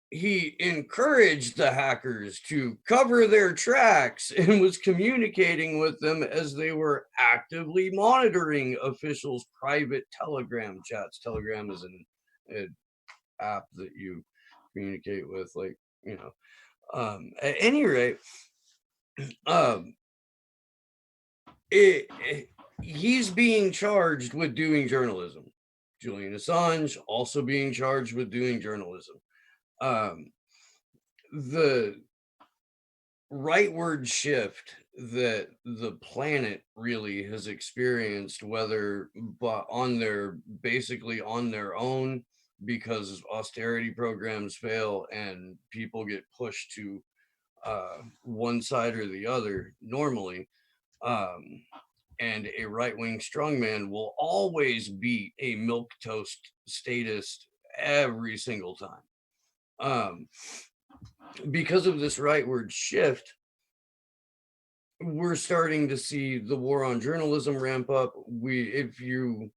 he encouraged the hackers to cover their tracks and was communicating with them as they were actively monitoring officials' private Telegram chats. Telegram is an app that you communicate with, like, at any rate, he's being charged with doing journalism. Julian Assange also being charged with doing journalism. The rightward shift that the planet really has experienced, whether basically on their own because austerity programs fail and people get pushed to one side or the other normally, and a right-wing strongman will always beat a milquetoast statist every single time. Because of this rightward shift, we're starting to see the war on journalism ramp up. If you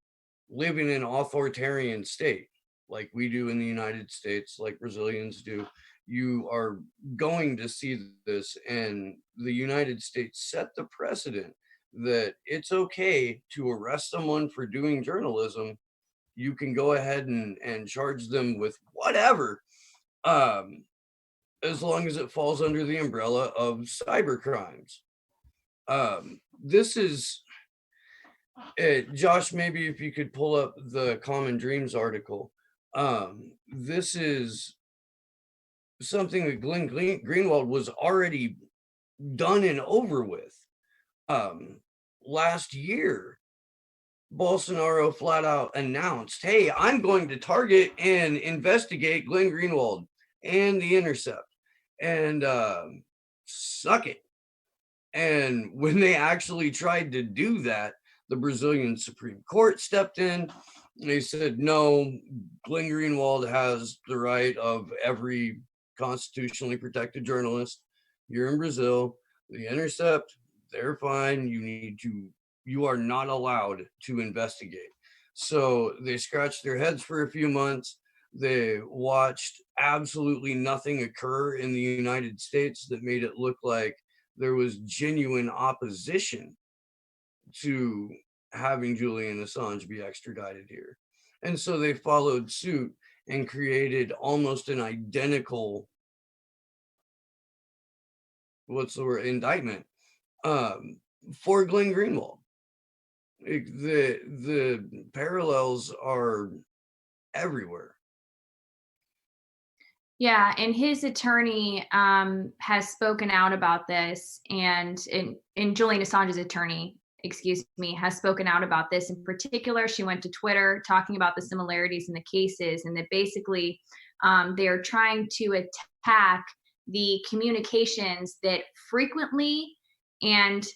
live in an authoritarian state, like we do in the United States, like Brazilians do, you are going to see this. And the United States set the precedent that it's okay to arrest someone for doing journalism. You can go ahead and charge them with whatever, as long as it falls under the umbrella of cyber crimes. This is, Josh, maybe if you could pull up the Common Dreams article. This is something that Glenn Greenwald was already done and over with. Last year, Bolsonaro flat out announced, hey, I'm going to target and investigate Glenn Greenwald and The Intercept, and suck it. And when they actually tried to do that, the Brazilian Supreme Court stepped in. They said, no, Glenn Greenwald has the right of every constitutionally protected journalist here in Brazil. The Intercept, they're fine. You are not allowed to investigate. So they scratched their heads for a few months. They watched absolutely nothing occur in the United States that made it look like there was genuine opposition to having Julian Assange be extradited here. And so they followed suit and created almost an identical, indictment for Glenn Greenwald. The parallels are everywhere. Yeah, and his attorney has spoken out about this, and Julian Assange's attorney, has spoken out about this. In particular, she went to Twitter talking about the similarities in the cases, and that basically they're trying to attack the communications that frequently and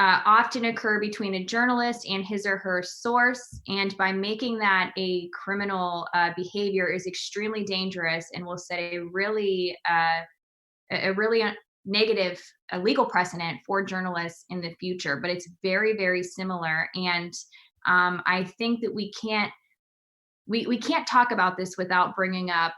often occur between a journalist and his or her source, and by making that a criminal behavior is extremely dangerous and will set a really negative legal precedent for journalists in the future. But it's very, very similar, and I think that we can't talk about this without bringing up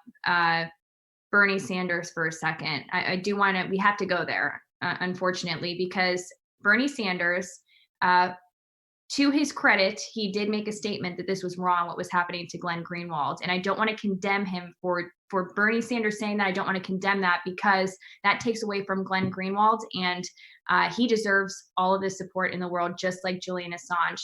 Bernie Sanders for a second. I do want to, we have to go there, unfortunately, because Bernie Sanders, to his credit, he did make a statement that this was wrong, what was happening to Glenn Greenwald. And I don't want to condemn him for Bernie Sanders saying that. I don't want to condemn that, because that takes away from Glenn Greenwald, and he deserves all of the support in the world, just like Julian Assange.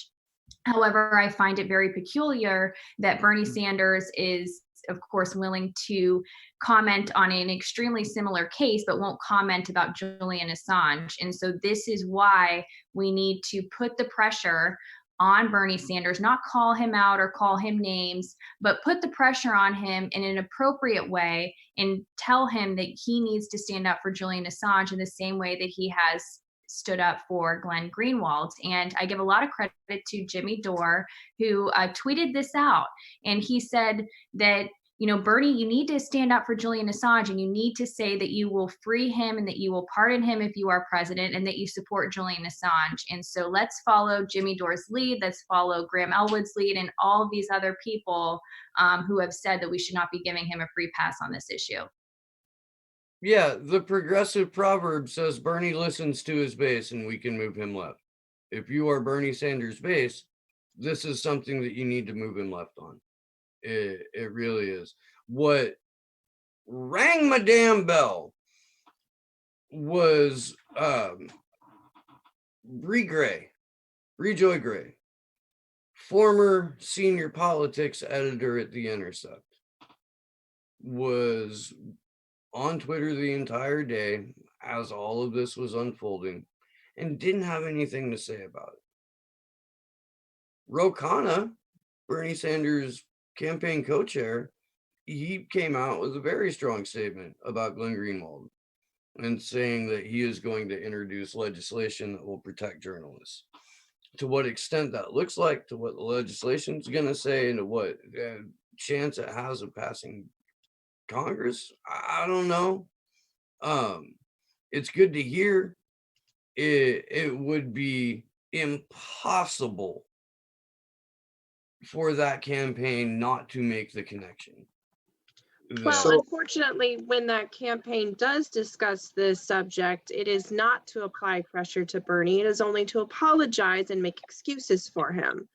However, I find it very peculiar that Bernie Sanders is, of course, willing to comment on an extremely similar case, but won't comment about Julian Assange. And so this is why we need to put the pressure on Bernie Sanders, not call him out or call him names, but put the pressure on him in an appropriate way and tell him that he needs to stand up for Julian Assange in the same way that he has stood up for Glenn Greenwald. And I give a lot of credit to Jimmy Dore, who tweeted this out. And he said that, Bernie, you need to stand up for Julian Assange, and you need to say that you will free him and that you will pardon him if you are president, and that you support Julian Assange. And so let's follow Jimmy Dore's lead. Let's follow Graham Elwood's lead, and all of these other people who have said that we should not be giving him a free pass on this issue. Yeah, the progressive proverb says Bernie listens to his base and we can move him left. If you are Bernie Sanders' base, this is something that you need to move him left on. It really is. What rang my damn bell was Bree Joy Gray, former senior politics editor at The Intercept, was on Twitter the entire day as all of this was unfolding and didn't have anything to say about it. Ro Khanna, Bernie Sanders' campaign co-chair, he came out with a very strong statement about Glenn Greenwald and saying that he is going to introduce legislation that will protect journalists. To what extent that looks like, to what the legislation is going to say, and to what chance it has of passing Congress, I don't know. It's good to hear. It would be impossible for that campaign not to make the connection. Well, unfortunately, when that campaign does discuss this subject, it is not to apply pressure to Bernie. It is only to apologize and make excuses for him.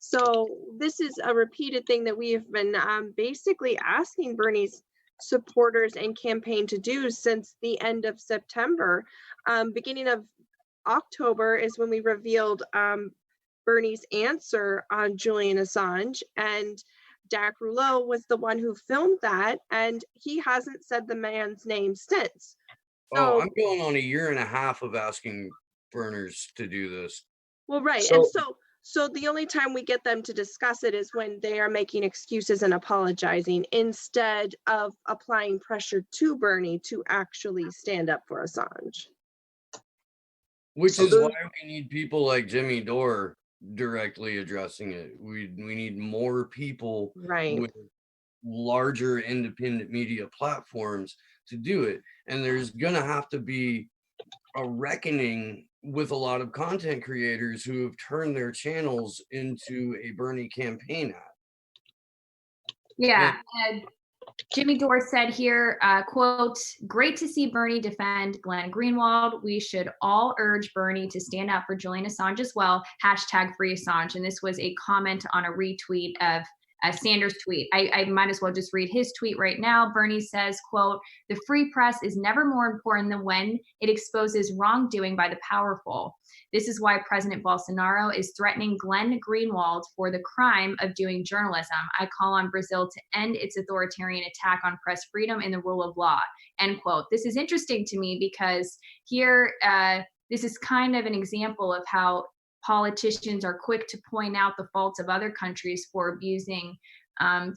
So this is a repeated thing that we have been basically asking Bernie's supporters and campaign to do since the end of September. Beginning of October is when we revealed Bernie's answer on Julian Assange, and Dak Rouleau was the one who filmed that, and he hasn't said the man's name since. So, I'm going on a year and a half of asking Berners to do this. Well, right. And so the only time we get them to discuss it is when they are making excuses and apologizing, instead of applying pressure to Bernie to actually stand up for Assange. Which is why we need people like Jimmy Dore directly addressing it. We need more people with larger independent media platforms to do it. And there's gonna have to be a reckoning with a lot of content creators who have turned their channels into a Bernie campaign ad. Yeah. Jimmy Dore said here, quote, "Great to see Bernie defend Glenn Greenwald. We should all urge Bernie to stand up for Julian Assange as well. # free Assange." And this was a comment on a retweet of a Sanders tweet. I might as well just read his tweet right now. Bernie says, quote, "The free press is never more important than when it exposes wrongdoing by the powerful. This is why President Bolsonaro is threatening Glenn Greenwald for the crime of doing journalism. I call on Brazil to end its authoritarian attack on press freedom and the rule of law," end quote. This is interesting to me because here, this is kind of an example of how politicians are quick to point out the faults of other countries for abusing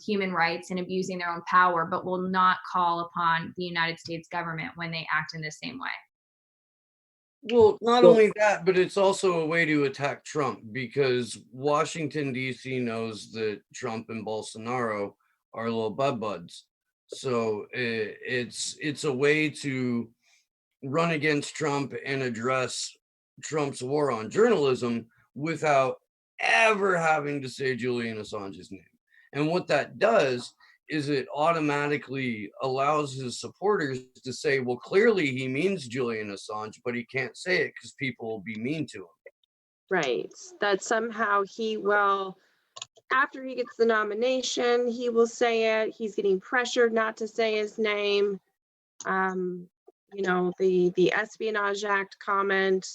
human rights and abusing their own power, but will not call upon the United States government when they act in the same way. Well, not only that, but it's also a way to attack Trump, because Washington, D.C. knows that Trump and Bolsonaro are little buds. So it's a way to run against Trump and address Trump's war on journalism without ever having to say Julian Assange's name. And what that does is it automatically allows his supporters to say, well, clearly he means Julian Assange, but he can't say it because people will be mean to him. Right. That somehow he will, after he gets the nomination, he will say it. He's getting pressured not to say his name. You know, the Espionage Act comment,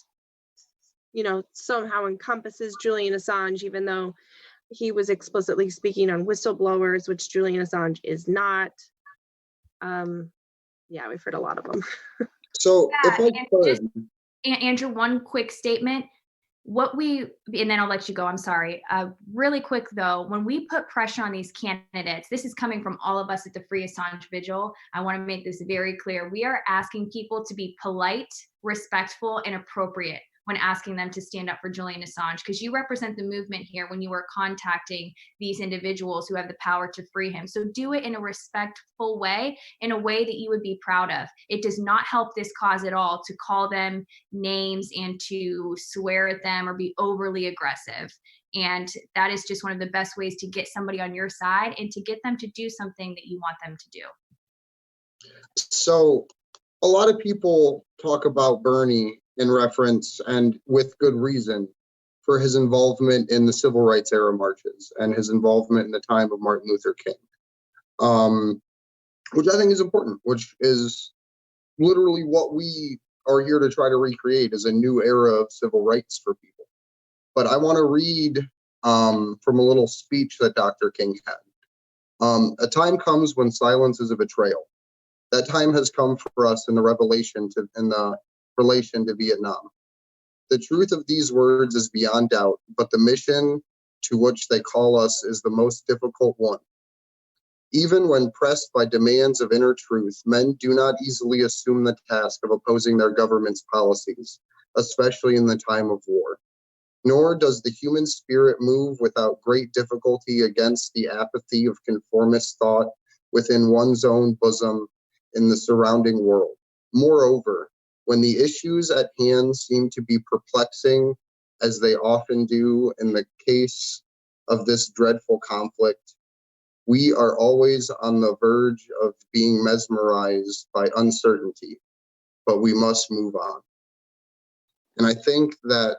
you know, somehow encompasses Julian Assange, even though he was explicitly speaking on whistleblowers, which Julian Assange is not. Yeah, we've heard a lot of them. So if I could, Andrew, one quick statement. And then I'll let you go, I'm sorry. Really quick though, when we put pressure on these candidates, this is coming from all of us at the Free Assange Vigil. I want to make this very clear. We are asking people to be polite, respectful, and appropriate when asking them to stand up for Julian Assange, because you represent the movement here when you are contacting these individuals who have the power to free him. So do it in a respectful way, in a way that you would be proud of. It does not help this cause at all to call them names and to swear at them or be overly aggressive. And that is just one of the best ways to get somebody on your side and to get them to do something that you want them to do. So a lot of people talk about Bernie in reference, and with good reason, for his involvement in the civil rights era marches and his involvement in the time of Martin Luther King, which I think is important, which is literally what we are here to try to recreate, is a new era of civil rights for people. But I want to read from a little speech that Dr. King had. A time comes when silence is a betrayal. That time has come for us in the relation to Vietnam. The truth of these words is beyond doubt, but the mission to which they call us is the most difficult one. Even when pressed by demands of inner truth, men do not easily assume the task of opposing their government's policies, especially in the time of war. Nor does the human spirit move without great difficulty against the apathy of conformist thought within one's own bosom in the surrounding world. Moreover, when the issues at hand seem to be perplexing, as they often do in the case of this dreadful conflict, we are always on the verge of being mesmerized by uncertainty, but we must move on. And I think that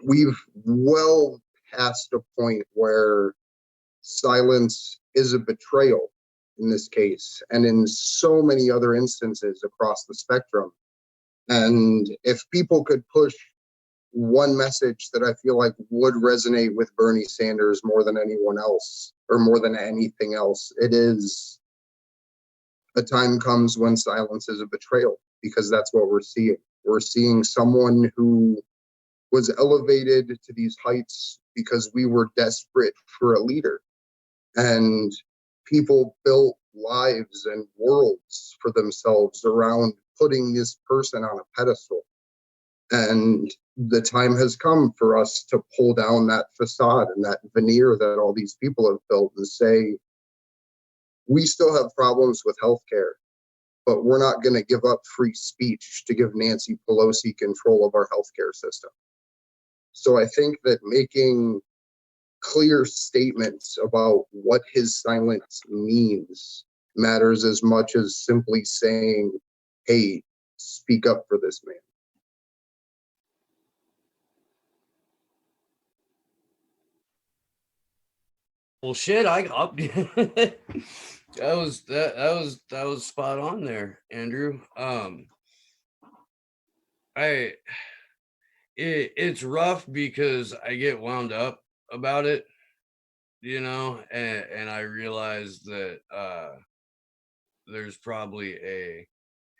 we've well past a point where silence is a betrayal in this case, and in so many other instances across the spectrum. And if people could push one message that I feel like would resonate with Bernie Sanders more than anyone else, or more than anything else, it is a time comes when silence is a betrayal, because that's what we're seeing. We're seeing someone who was elevated to these heights because we were desperate for a leader. And people built lives and worlds for themselves around putting this person on a pedestal. And the time has come for us to pull down that facade and that veneer that all these people have built and say, we still have problems with healthcare, but we're not going to give up free speech to give Nancy Pelosi control of our healthcare system. So I think that making clear statements about what his silence means matters as much as simply saying, hey, speak up for this man. Well, shit, that was spot on there, Andrew. It's rough because I get wound up about it, you know, and I realize that there's probably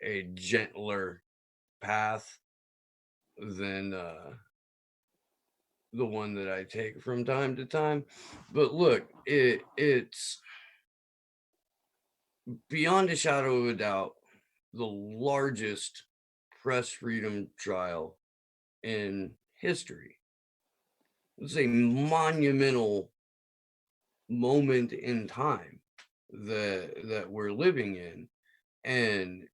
a gentler path than the one that I take from time to time. But look, it's beyond a shadow of a doubt the largest press freedom trial in history. It's a monumental moment in time that we're living in, and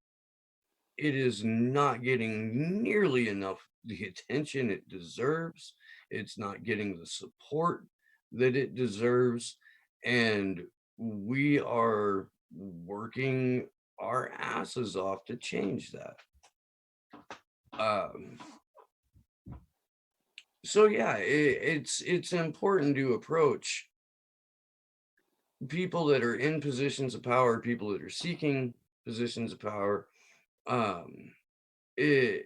it is not getting nearly enough the attention it deserves. It's not getting the support that it deserves, and we are working our asses off to change that. So yeah, it's important to approach people that are in positions of power, people that are seeking positions of power. It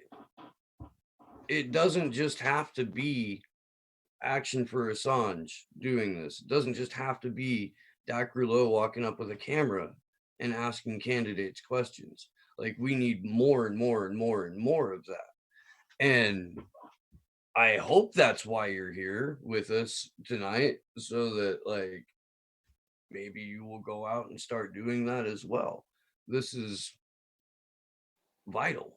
doesn't just have to be Action for Assange doing this. It doesn't just have to be Dak Rouleau walking up with a camera and asking candidates questions. Like, we need more and more and more and more of that. And I hope that's why you're here with us tonight, so that like maybe you will go out and start doing that as well. This is vital.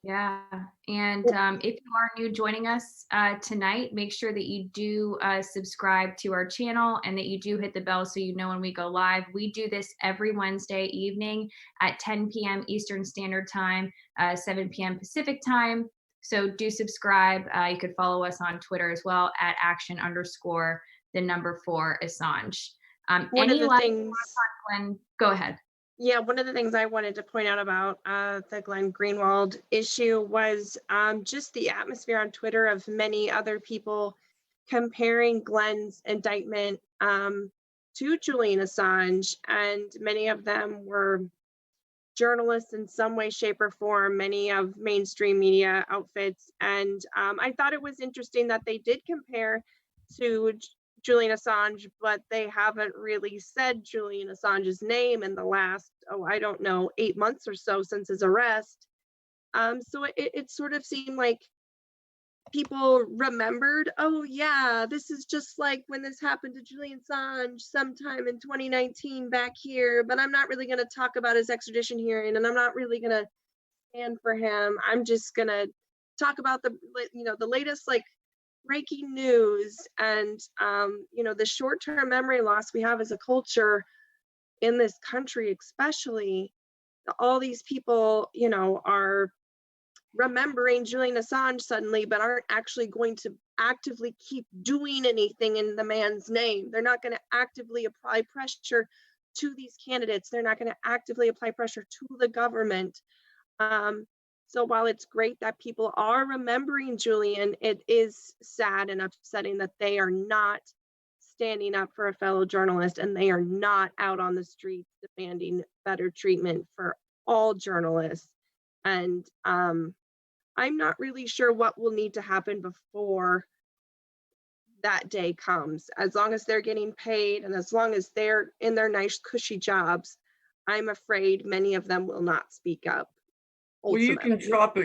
Yeah. And if you are new joining us tonight, make sure that you do subscribe to our channel and that you do hit the bell so you know when we go live. We do this every Wednesday evening at 10 p.m. Eastern Standard Time, 7 p.m. Pacific Time. So do subscribe. You could follow us on Twitter as well at action_4Assange. One of the things, Glenn, go ahead. Yeah, one of the things I wanted to point out about the Glenn Greenwald issue was just the atmosphere on Twitter of many other people comparing Glenn's indictment to Julian Assange, and many of them were journalists in some way, shape, or form, many of mainstream media outfits. And I thought it was interesting that they did compare to Julian Assange, but they haven't really said Julian Assange's name in the last, 8 months or so since his arrest. So it sort of seemed like people remembered, oh yeah, this is just like when this happened to Julian Assange sometime in 2019 back here, but I'm not really going to talk about his extradition hearing, and I'm not really going to stand for him. I'm just going to talk about the latest like breaking news, and the short-term memory loss we have as a culture in this country, especially. All these people are remembering Julian Assange suddenly, but aren't actually going to actively keep doing anything in the man's name. They're not going to actively apply pressure to these candidates. They're not going to actively apply pressure to the government. So while it's great that people are remembering Julian, it is sad and upsetting that they are not standing up for a fellow journalist, and they are not out on the streets demanding better treatment for all journalists. And I'm not really sure what will need to happen before that day comes. As long as they're getting paid and as long as they're in their nice cushy jobs, I'm afraid many of them will not speak up. Well, you can drop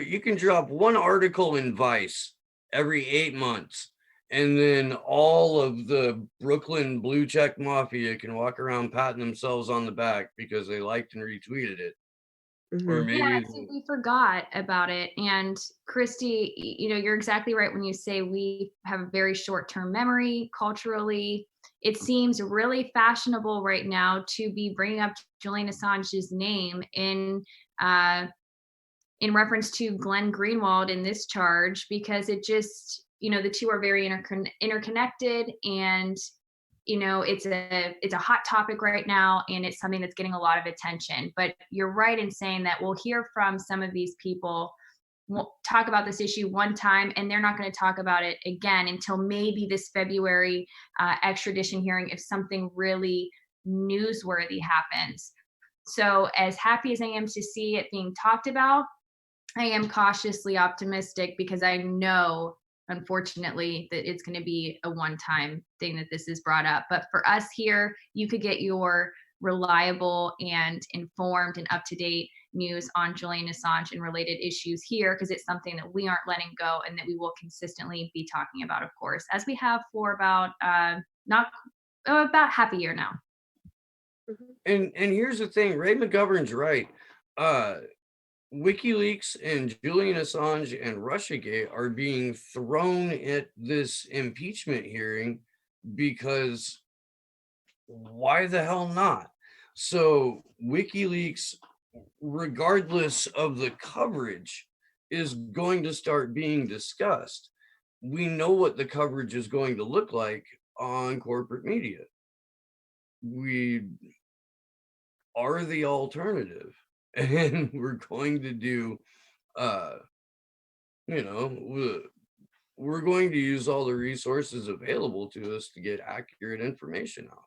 one article in Vice every 8 months, and then all of the Brooklyn blue check mafia can walk around patting themselves on the back because they liked and retweeted it. Or maybe we forgot about it. And Christy, you're exactly right when you say we have a very short-term memory culturally. It seems really fashionable right now to be bringing up Julian Assange's name in reference to Glenn Greenwald in this charge, because it just, the two are very interconnected, and it's a hot topic right now, and it's something that's getting a lot of attention. But you're right in saying that we'll hear from some of these people. We'll talk about this issue one time, and they're not going to talk about it again until maybe this February extradition hearing, if something really newsworthy happens. So as happy as I am to see it being talked about, I am cautiously optimistic, because I know, unfortunately, that it's going to be a one-time thing that this is brought up. But for us here, you could get your reliable and informed and up-to-date news on Julian Assange and related issues here, because it's something that we aren't letting go and that we will consistently be talking about, of course, as we have for about half a year now. And here's the thing, Ray McGovern's right. WikiLeaks and Julian Assange and RussiaGate are being thrown at this impeachment hearing because why the hell not? So WikiLeaks, regardless of the coverage, is going to start being discussed. We know what the coverage is going to look like on corporate media. we are the alternative, and we're going to do, you know, we're going to use all the resources available to us to get accurate information out.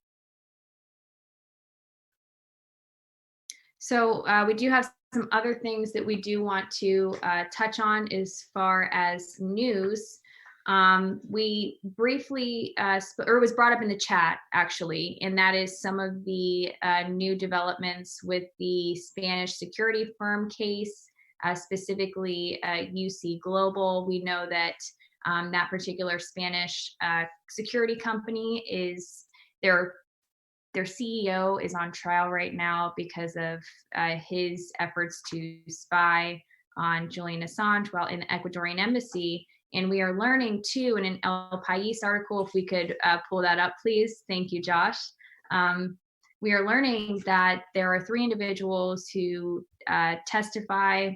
So we do have some other things that we do want to touch on as far as news. We briefly, or it was brought up in the chat actually, and that is some of the new developments with the Spanish security firm case, specifically UC Global. We know that that particular Spanish security company is their CEO is on trial right now because of his efforts to spy on Julian Assange while in the Ecuadorian Embassy. And we are learning too in an El País article, if we could pull that up, please. Thank you, Josh. We are learning that there are 3 individuals who testify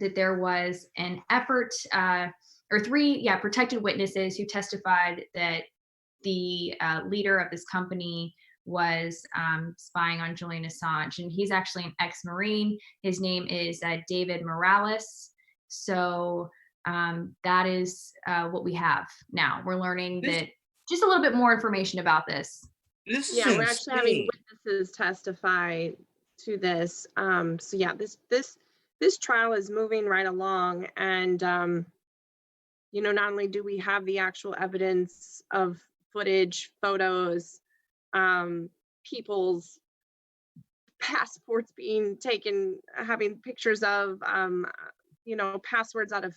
that there was an effort, or 3, protected witnesses who testified that the leader of this company was spying on Julian Assange, and he's actually an ex-Marine. His name is David Morales. So that is what we have now. We're learning that just a little bit more information about this. Yeah, we're actually having witnesses testify to this. So yeah, this trial is moving right along, and you know, not only do we have the actual evidence of footage, photos, people's passports being taken, having pictures of, you know, passwords out of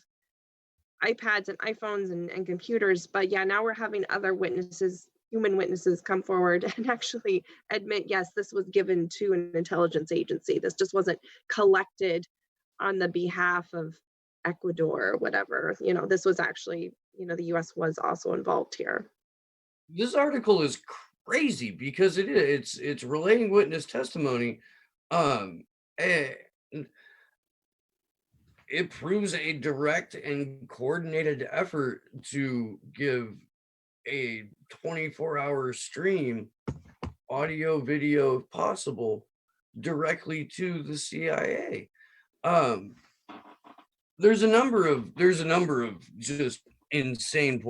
iPads and iPhones and computers. But yeah, now we're having other witnesses, human witnesses, come forward and actually admit, yes, this was given to an intelligence agency. This just wasn't collected on the behalf of Ecuador or whatever. You know, this was actually, you know, the US was also involved here. This article is crazy because it's relaying witness testimony. It proves a direct and coordinated effort to give a 24-hour stream, audio, video, if possible, directly to the CIA. There's a number of just insane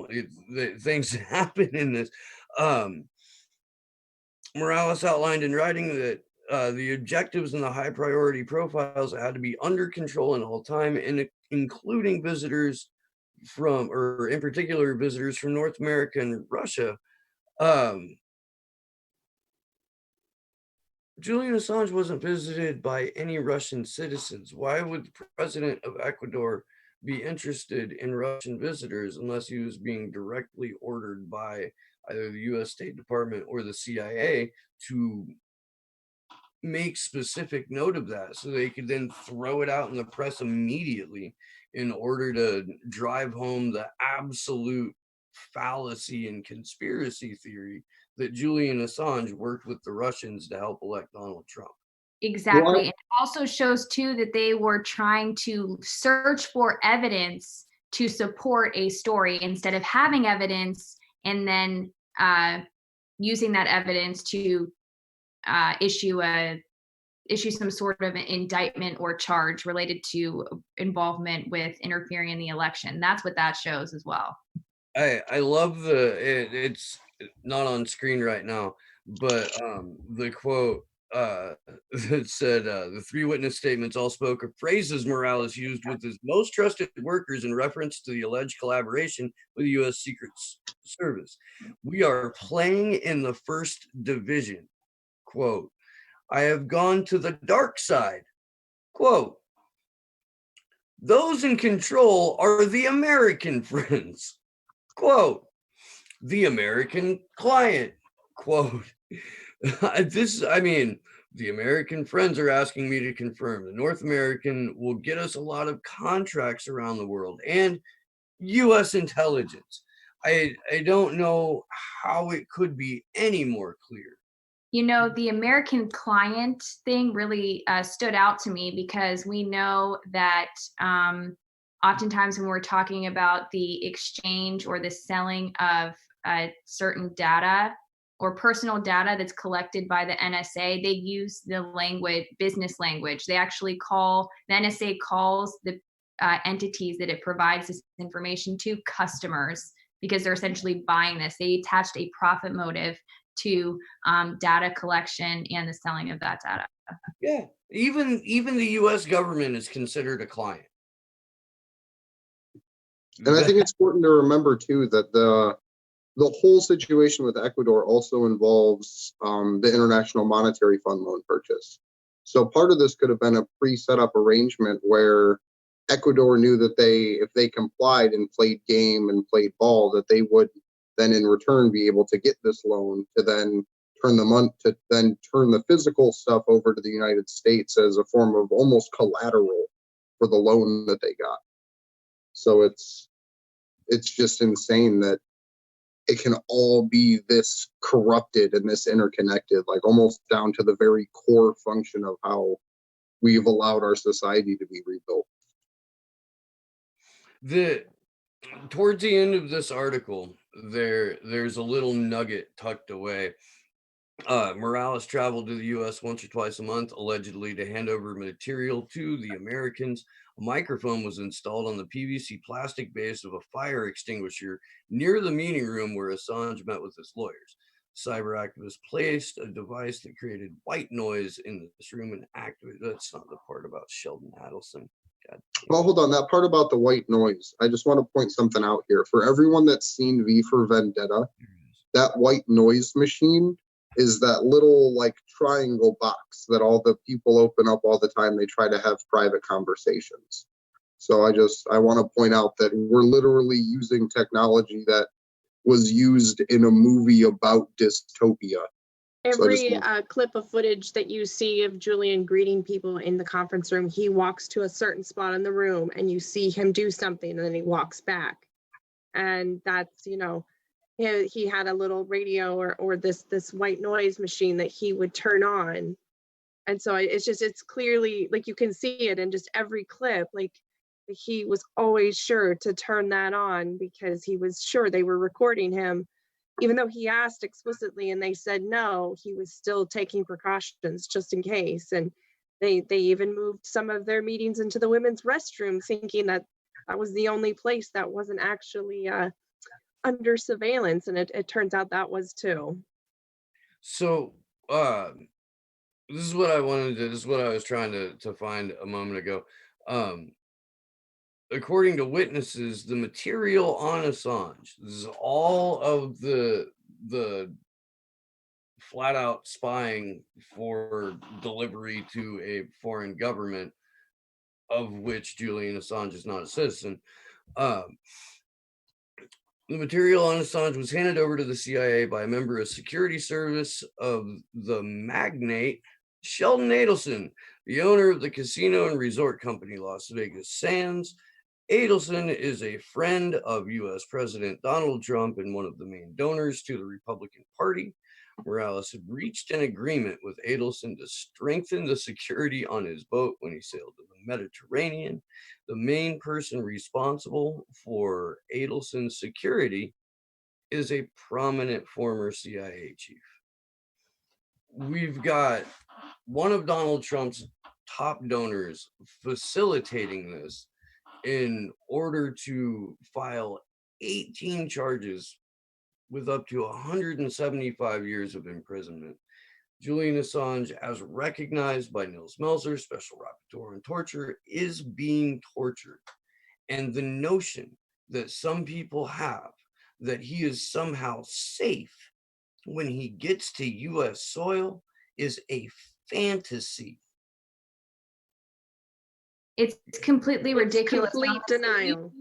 things that happen in this. Morales outlined in writing that the objectives and the high priority profiles had to be under control in all time, and including visitors from, or in particular, visitors from North America and Russia. Julian Assange wasn't visited by any Russian citizens. Why would the president of Ecuador be interested in Russian visitors unless he was being directly ordered by either the US State Department or the CIA to make specific note of that, so they could then throw it out in the press immediately in order to drive home the absolute fallacy and conspiracy theory that Julian Assange worked with the Russians to help elect Donald Trump. Exactly. Well, it also shows too that they were trying to search for evidence to support a story instead of having evidence and then using that evidence to issue some sort of an indictment or charge related to involvement with interfering in the election. That's what that shows as well. I love it's not on screen right now, but the quote that said, the 3 witness statements all spoke of phrases Morales used with his most trusted workers in reference to the alleged collaboration with the U.S. Secret Service. We are playing in the first division. Quote, I have gone to the dark side. Quote, those in control are the American friends. Quote, the American client. Quote, the American friends are asking me to confirm the North American will get us a lot of contracts around the world and U.S. intelligence. I don't know how it could be any more clear. You know, the American client thing really stood out to me because we know that oftentimes when we're talking about the exchange or the selling of certain data or personal data that's collected by the NSA, they use the language, business language. They actually the NSA calls the entities that it provides this information to customers, because they're essentially buying this. They attached a profit motive to data collection and the selling of that data. Yeah, even the U.S. government is considered a client. And I think it's important to remember too that the whole situation with Ecuador also involves the International Monetary Fund loan purchase. So part of this could have been a pre-set up arrangement where Ecuador knew that if they complied and played game and played ball, that they would then in return be able to get this loan to then turn the physical stuff over to the United States as a form of almost collateral for the loan that they got. So it's just insane that it can all be this corrupted and this interconnected, like almost down to the very core function of how we've allowed our society to be rebuilt. Towards the end of this article, there's a little nugget tucked away. Morales traveled to the U.S. once or twice a month, allegedly to hand over material to the Americans. A microphone was installed on the PVC plastic base of a fire extinguisher near the meeting room where Assange met with his lawyers. Cyber activists placed a device that created white noise in this room and activated. That's not the part about Sheldon Adelson. Well, hold on. That part about the white noise, I just want to point something out here. For everyone that's seen V for Vendetta, that white noise machine is that little like triangle box that all the people open up all the time. They try to have private conversations. So I want to point out that we're literally using technology that was used in a movie about dystopia. Every clip of footage that you see of Julian greeting people in the conference room, he walks to a certain spot in the room and you see him do something and then he walks back. And that's, he had a little radio or this white noise machine that he would turn on. And so it's clearly like you can see it in just every clip, like he was always sure to turn that on because he was sure they were recording him. Even though he asked explicitly and they said no, he was still taking precautions just in case. And they even moved some of their meetings into the women's restroom, thinking that was the only place that wasn't actually under surveillance. And it turns out that was too. So this is what I was trying to find a moment ago. According to witnesses, the material on Assange, this is all of the flat out spying for delivery to a foreign government, of which Julian Assange is not a citizen. The material on Assange was handed over to the CIA by a member of security service of the magnate Sheldon Adelson, the owner of the casino and resort company Las Vegas Sands. Adelson is a friend of U.S. President Donald Trump and one of the main donors to the Republican Party. Morales had reached an agreement with Adelson to strengthen the security on his boat when he sailed to the Mediterranean. The main person responsible for Adelson's security is a prominent former CIA chief. We've got one of Donald Trump's top donors facilitating this in order to file 18 charges with up to 175 years of imprisonment. Julian Assange, as recognized by Nils Melzer, Special Rapporteur on Torture, is being tortured. And the notion that some people have that he is somehow safe when he gets to U.S. soil is a fantasy. It's completely ridiculous. Complete denial.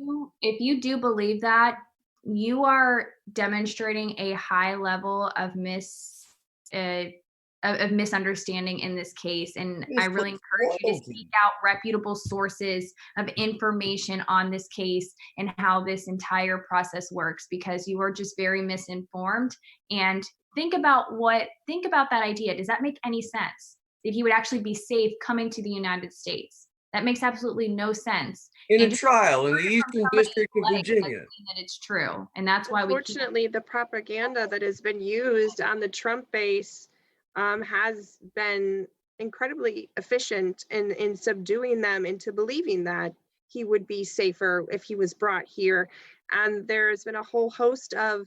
If you do believe that, you are demonstrating a high level of misunderstanding in this case. And I really encourage you to seek out reputable sources of information on this case and how this entire process works, because you are just very misinformed. And think about that idea. Does that make any sense? That he would actually be safe coming to the United States? That makes absolutely no sense. In a trial in the Eastern District of Virginia. That it's true. And that's why unfortunately, the propaganda that has been used on the Trump base has been incredibly efficient in subduing them into believing that he would be safer if he was brought here. And there's been a whole host of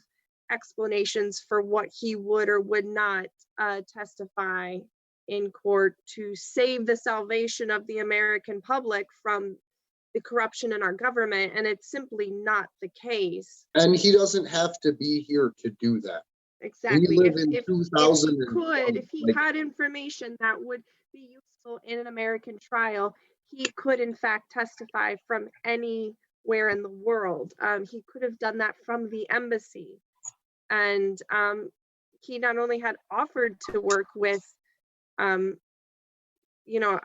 explanations for what he would or would not testify in court to save the salvation of the American public from the corruption in our government, and it's simply not the case. And he doesn't have to be here to do that. Exactly. We live in 2000. If he had information that would be useful in an American trial, he could in fact testify from anywhere in the world. He could have done that from the embassy. And he not only had offered to work with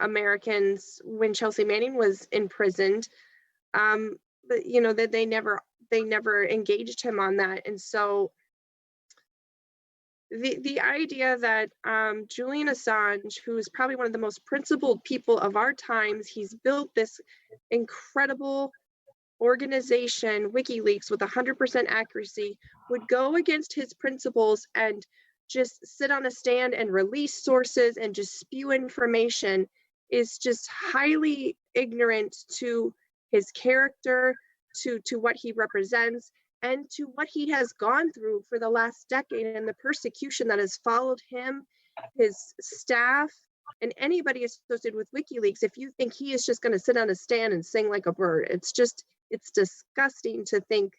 Americans when Chelsea Manning was imprisoned, but that they never engaged him on that. And so the idea that Julian Assange, who is probably one of the most principled people of our times, he's built this incredible organization, WikiLeaks, with 100% accuracy, would go against his principles and just sit on a stand and release sources and just spew information is just highly ignorant to his character, to what he represents, and to what he has gone through for the last decade and the persecution that has followed him, his staff, and anybody associated with WikiLeaks. If you think he is just going to sit on a stand and sing like a bird, it's disgusting to think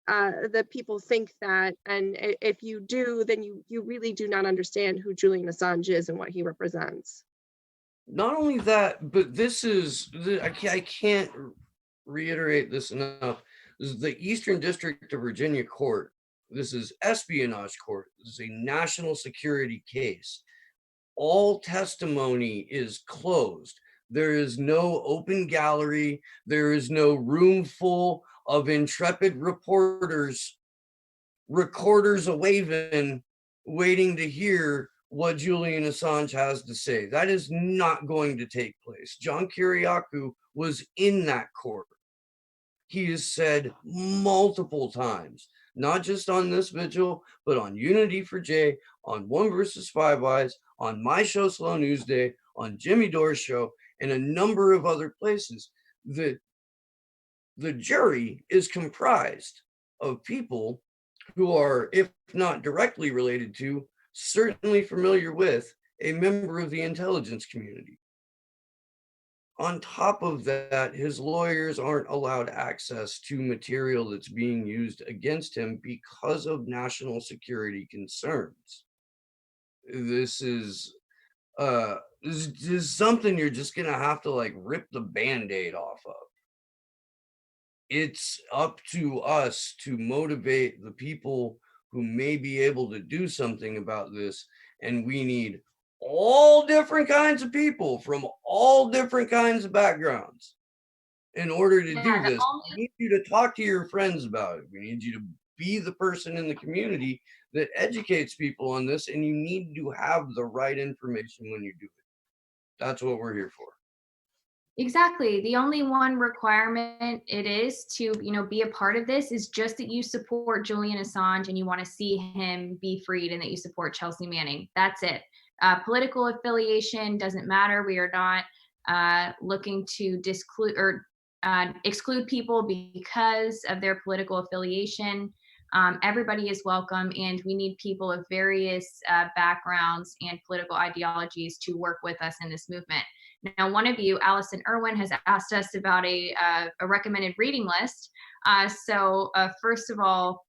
that people think that. And if you do, then you really do not understand who Julian Assange is and what he represents. Not only that, but I can't reiterate this enough. This is the Eastern District of Virginia court. This is espionage court. This is a national security case. All testimony is closed. There is no open gallery. There is no room full of intrepid reporters, recorders a-waving, waiting to hear what Julian Assange has to say. That is not going to take place. John Kiriakou was in that court. He has said multiple times, not just on this vigil, but on Unity for Jay, on One versus Five Eyes, on my show Slow News Day, on Jimmy Dore's show, and a number of other places, that the jury is comprised of people who are, if not directly related to, certainly familiar with a member of the intelligence community. On top of that, his lawyers aren't allowed access to material that's being used against him because of national security concerns. This is something you're just gonna have to rip the Band-Aid off of. It's up to us to motivate the people who may be able to do something about this, and we need all different kinds of people from all different kinds of backgrounds in order to do this. We need you to talk to your friends about it. We need you to be the person in the community that educates people on this, and you need to have the right information when you do it. That's what we're here for. Exactly. The only one requirement it is to, be a part of this is just that you support Julian Assange and you want to see him be freed, and that you support Chelsea Manning. That's it. Political affiliation doesn't matter. We are not looking to exclude people because of their political affiliation. Everybody is welcome, and we need people of various backgrounds and political ideologies to work with us in this movement. Now, one of you, Allison Irwin, has asked us about a recommended reading list. So first of all,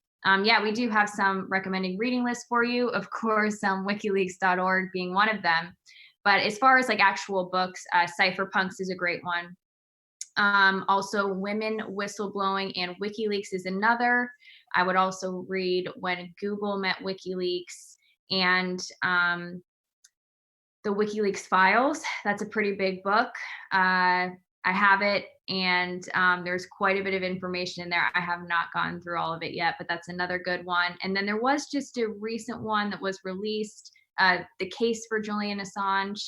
we do have some recommended reading lists for you. Of course, wikileaks.org being one of them. But as far as actual books, Cypherpunks is a great one. Also, Women, Whistleblowing, and WikiLeaks is another. I would also read When Google Met WikiLeaks and the WikiLeaks Files. That's a pretty big book. I have it, and there's quite a bit of information in there. I have not gone through all of it yet, but that's another good one. And then there was just a recent one that was released, The Case for Julian Assange.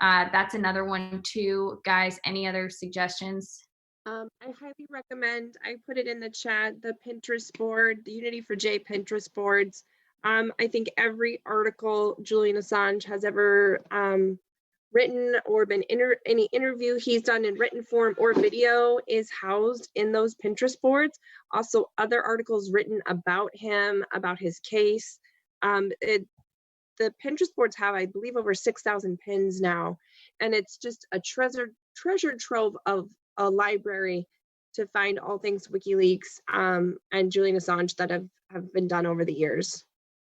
That's another one too. Guys, any other suggestions? I highly recommend, I put it in the chat, the Pinterest board, the Unity for J Pinterest boards. I think every article Julian Assange has ever written or been any interview he's done in written form or video is housed in those Pinterest boards. Also, other articles written about him, about his case. The Pinterest boards have, I believe, over 6,000 pins now, and it's just a treasure trove of a library to find all things WikiLeaks and Julian Assange that have been done over the years.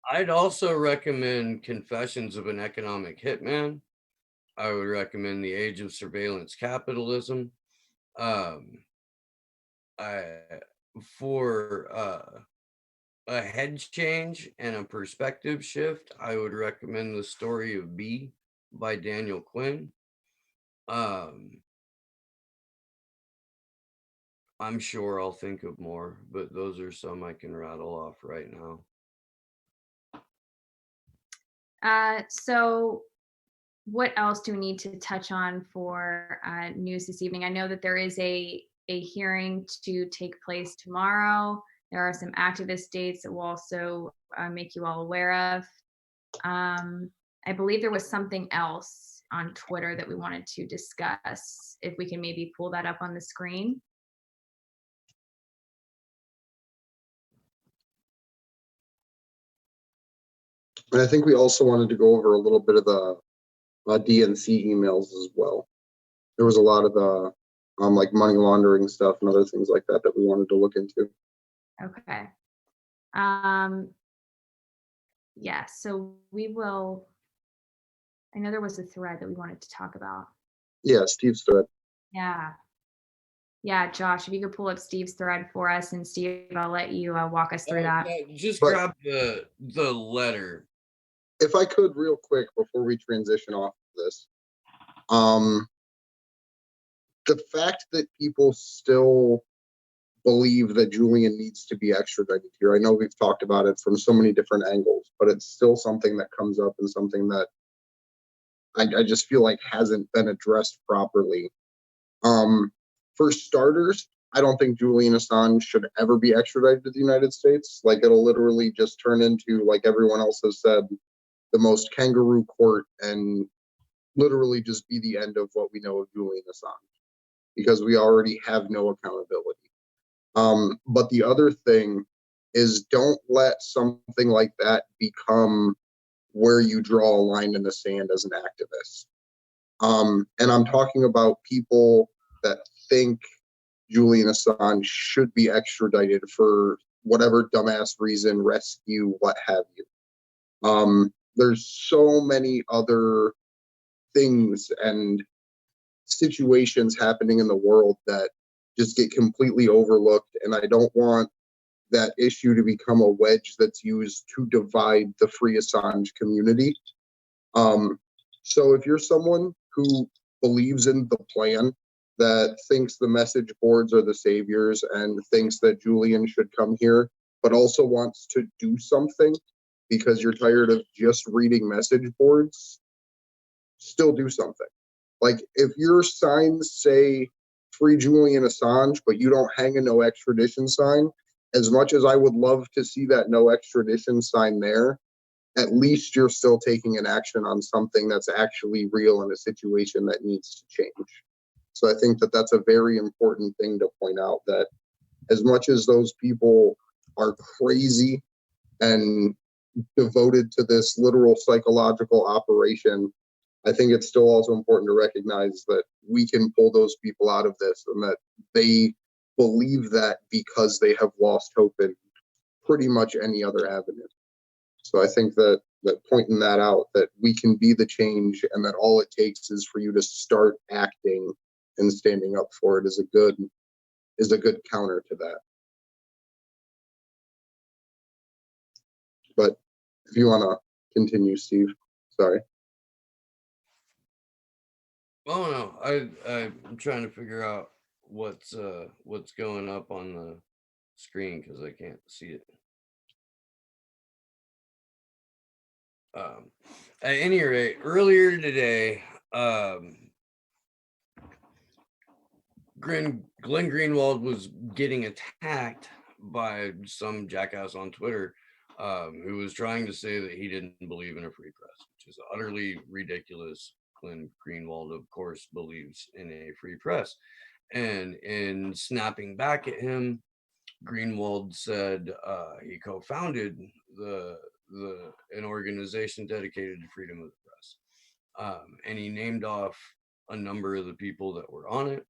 I'd also recommend Confessions of an Economic Hitman. I would recommend The Age of Surveillance Capitalism. For a head change and a perspective shift, I would recommend The Story of Abbi by Daniel Quinn. I'm sure I'll think of more, but those are some I can rattle off right now. So what else do we need to touch on for news this evening? I know that there is a hearing to take place tomorrow. There are some activist dates that we'll also make you all aware of. I believe there was something else on Twitter that we wanted to discuss. If we can maybe pull that up on the screen. And I think we also wanted to go over a little bit of the DNC emails as well. There was a lot of the like money laundering stuff and other things like that that we wanted to look into. Okay. Yeah, so we will, I know there was a thread that we wanted to talk about. Yeah, Steve's thread. Yeah, Josh, if you could pull up Steve's thread for us, and Steve, I'll let you walk us through that. Just grab the letter. If I could, real quick, before we transition off of this, the fact that people still believe that Julian needs to be extradited here, I know we've talked about it from so many different angles, but it's still something that comes up and something that I just feel like hasn't been addressed properly. For starters, I don't think Julian Assange should ever be extradited to the United States. Like, it'll literally just turn into, like everyone else has said, the most kangaroo court and literally just be the end of what we know of Julian Assange, because we already have no accountability. But the other thing is, don't let something like that become where you draw a line in the sand as an activist. And I'm talking about people that think Julian Assange should be extradited for whatever dumbass reason, rescue, what have you. There's so many other things and situations happening in the world that just get completely overlooked, and I don't want that issue to become a wedge that's used to divide the free Assange community. So if you're someone who believes in the plan, that thinks the message boards are the saviors and thinks that Julian should come here, but also wants to do something because you're tired of just reading message boards, still do something. Like, if your signs say free Julian Assange, but you don't hang a no extradition sign, as much as I would love to see that no extradition sign there, at least you're still taking an action on something that's actually real in a situation that needs to change. So I think that that's a very important thing to point out, that as much as those people are crazy and devoted to this literal psychological operation, I think it's still also important to recognize that we can pull those people out of this, and that they believe that because they have lost hope in pretty much any other avenue. So I think that pointing that out, that we can be the change, and that all it takes is for you to start acting and standing up for it, is a good counter to that. But if you want to continue, Steve, sorry. Oh no, I'm trying to figure out what's going up on the screen because I can't see it. At any rate, earlier today, Glenn Greenwald was getting attacked by some jackass on Twitter who was trying to say that he didn't believe in a free press, which is utterly ridiculous. Glenn Greenwald, of course, believes in a free press. And in snapping back at him, Greenwald said he co-founded an organization dedicated to freedom of the press. And he named off a number of the people that were on it.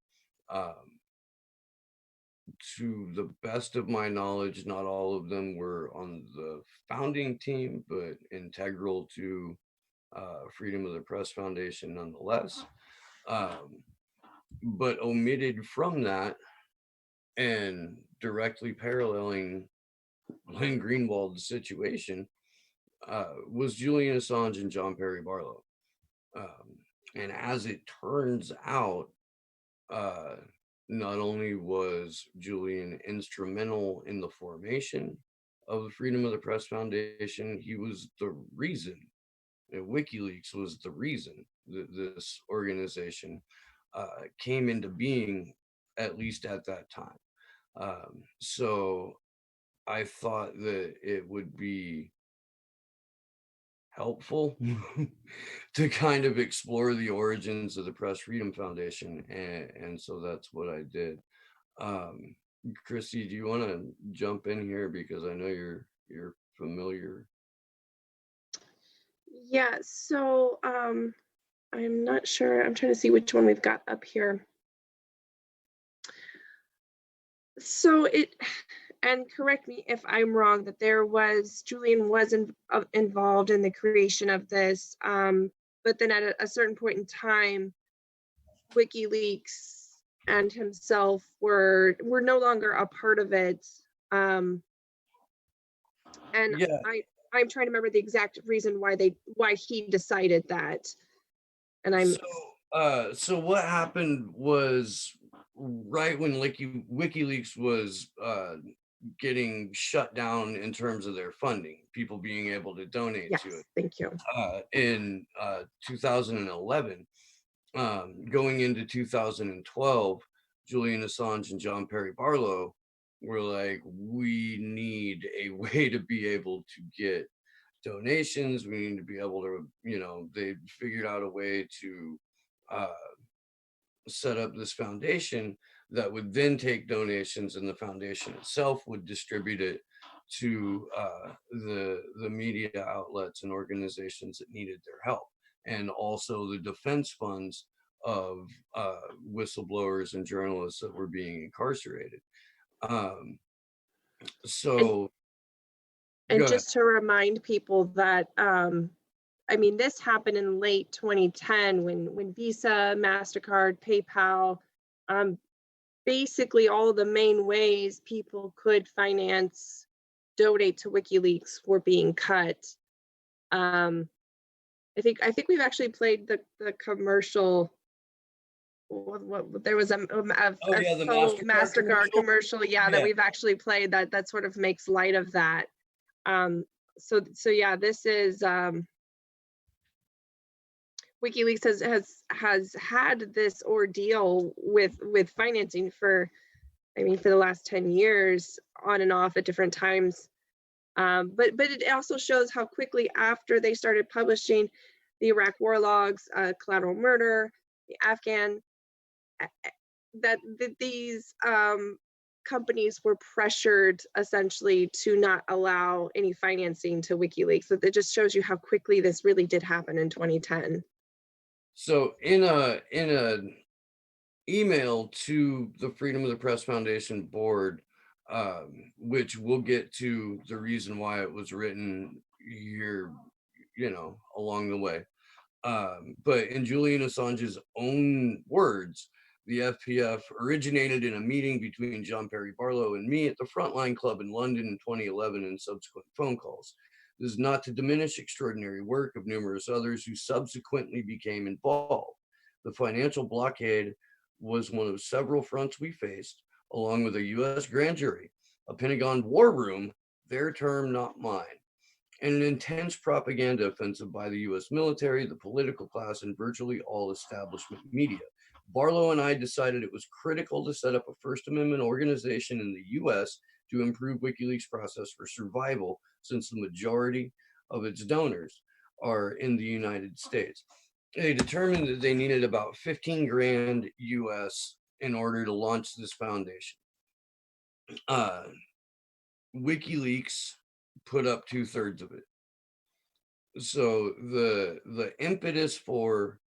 To the best of my knowledge, not all of them were on the founding team, but integral to Freedom of the Press Foundation nonetheless. But omitted from that and directly paralleling Glenn Greenwald's situation was Julian Assange and John Perry Barlow. And as it turns out, not only was Julian instrumental in the formation of the Freedom of the Press Foundation, he was the reason, WikiLeaks was the reason that this organization came into being, at least at that time. So I thought that it would be helpful to kind of explore the origins of the Press Freedom Foundation, and so that's what I did. Christy, do you want to jump in here, because I know you're familiar? Yeah, so I'm not sure. I'm trying to see which one we've got up here. So and correct me if I'm wrong, that Julian was involved in the creation of this, but then at a certain point in time, WikiLeaks and himself were no longer a part of it. And yeah. I'm trying to remember the exact reason why he decided that. And so what happened was, right when WikiLeaks was getting shut down in terms of their funding, people being able to donate to it. Thank you. In 2011, going into 2012, Julian Assange and John Perry Barlow were like, we need a way to be able to get donations. We need to be able to, they figured out a way to set up this foundation that would then take donations, and the foundation itself would distribute it to the media outlets and organizations that needed their help, and also the defense funds of whistleblowers and journalists that were being incarcerated. And just to remind people that, this happened in late 2010 when Visa, MasterCard, PayPal, basically all the main ways people could donate to WikiLeaks were being cut. I think we've actually played the commercial. There was a MasterCard commercial, that we've actually played that sort of makes light of that. So yeah, this is WikiLeaks has had this ordeal with financing for the last 10 years, on and off at different times. But it also shows how quickly after they started publishing the Iraq war logs, collateral murder, the Afghan, that these companies were pressured essentially to not allow any financing to WikiLeaks. So it just shows you how quickly this really did happen in 2010. So in a email to the Freedom of the Press Foundation board, which we'll get to the reason why it was written here, along the way. But in Julian Assange's own words, the FPF originated in a meeting between John Perry Barlow and me at the Frontline Club in London in 2011 and subsequent phone calls. This is not to diminish extraordinary work of numerous others who subsequently became involved. The financial blockade was one of several fronts we faced, along with a U.S. grand jury, a Pentagon war room, their term, not mine, and an intense propaganda offensive by the US military, the political class, and virtually all establishment media. Barlow and I decided it was critical to set up a First Amendment organization in the US to improve WikiLeaks process for survival, since the majority of its donors are in the United States. They determined that they needed about 15 grand US in order to launch this foundation. WikiLeaks put up 2/3 of it. So the impetus for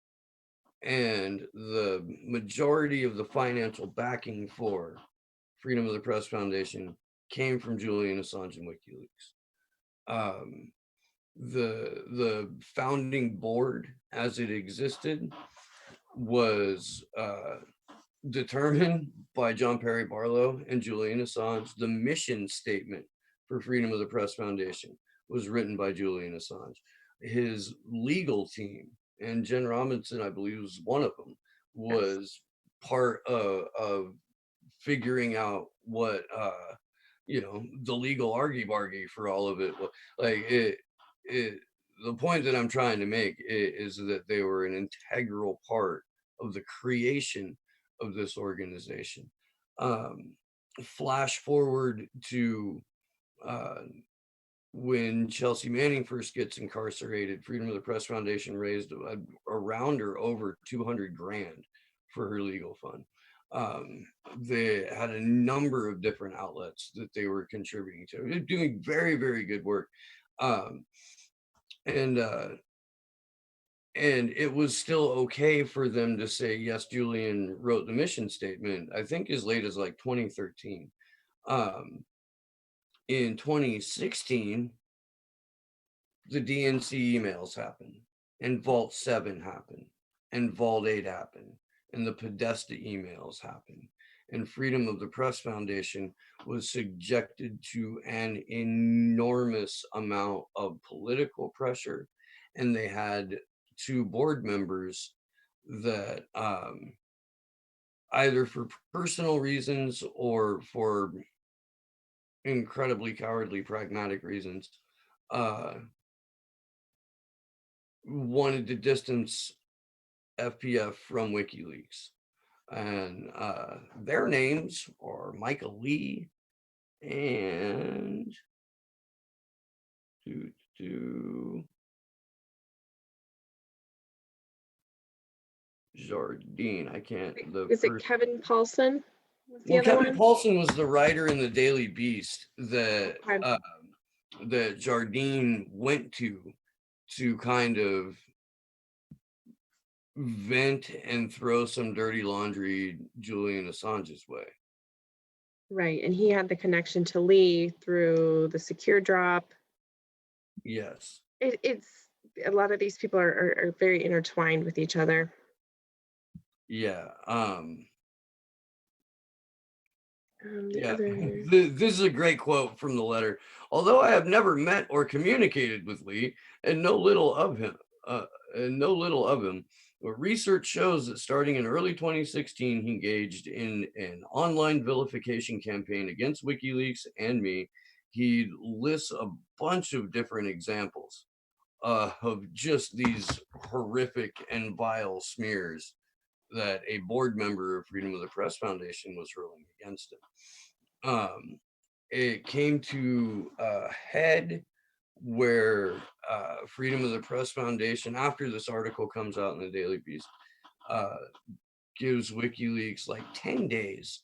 and the majority of the financial backing for Freedom of the Press Foundation came from Julian Assange and WikiLeaks. The founding board, as it existed, was determined by John Perry Barlow and Julian Assange. The mission statement for Freedom of the Press Foundation was written by Julian Assange. His legal team, and Jen Robinson, I believe, was one of them, was part of figuring out what the legal argy-bargy for all of it. Like the point that I'm trying to make is that they were an integral part of the creation of this organization. Flash forward to when Chelsea Manning first gets incarcerated, Freedom of the Press Foundation raised around or over 200 grand for her legal fund. They had a number of different outlets that they were contributing to. They're doing very, very good work. And it was still okay for them to say, yes, Julian wrote the mission statement, I think as late as like 2013. In 2016, the DNC emails happened, and Vault 7 happened, and Vault 8 happened, and the Podesta emails happened, and Freedom of the Press Foundation was subjected to an enormous amount of political pressure, and they had 2 board members that either for personal reasons or for incredibly cowardly pragmatic reasons wanted to distance FPF from WikiLeaks, and their names are Michael Lee and Jardine. I can't. Is it Kevin Paulson? Kevin Paulson was the writer in the Daily Beast that that Jardine went to kind of vent and throw some dirty laundry Julian Assange's way. Right, and he had the connection to Lee through the secure drop. Yes. It's a lot of these people are very intertwined with each other. Yeah. This is a great quote from the letter. Although I have never met or communicated with Lee, and know little of him, but research shows that starting in early 2016, he engaged in an online vilification campaign against WikiLeaks and me. He lists a bunch of different examples of just these horrific and vile smears that a board member of Freedom of the Press Foundation was hurling against him. It came to a head where Freedom of the Press Foundation, after this article comes out in the Daily Beast, gives WikiLeaks like 10 days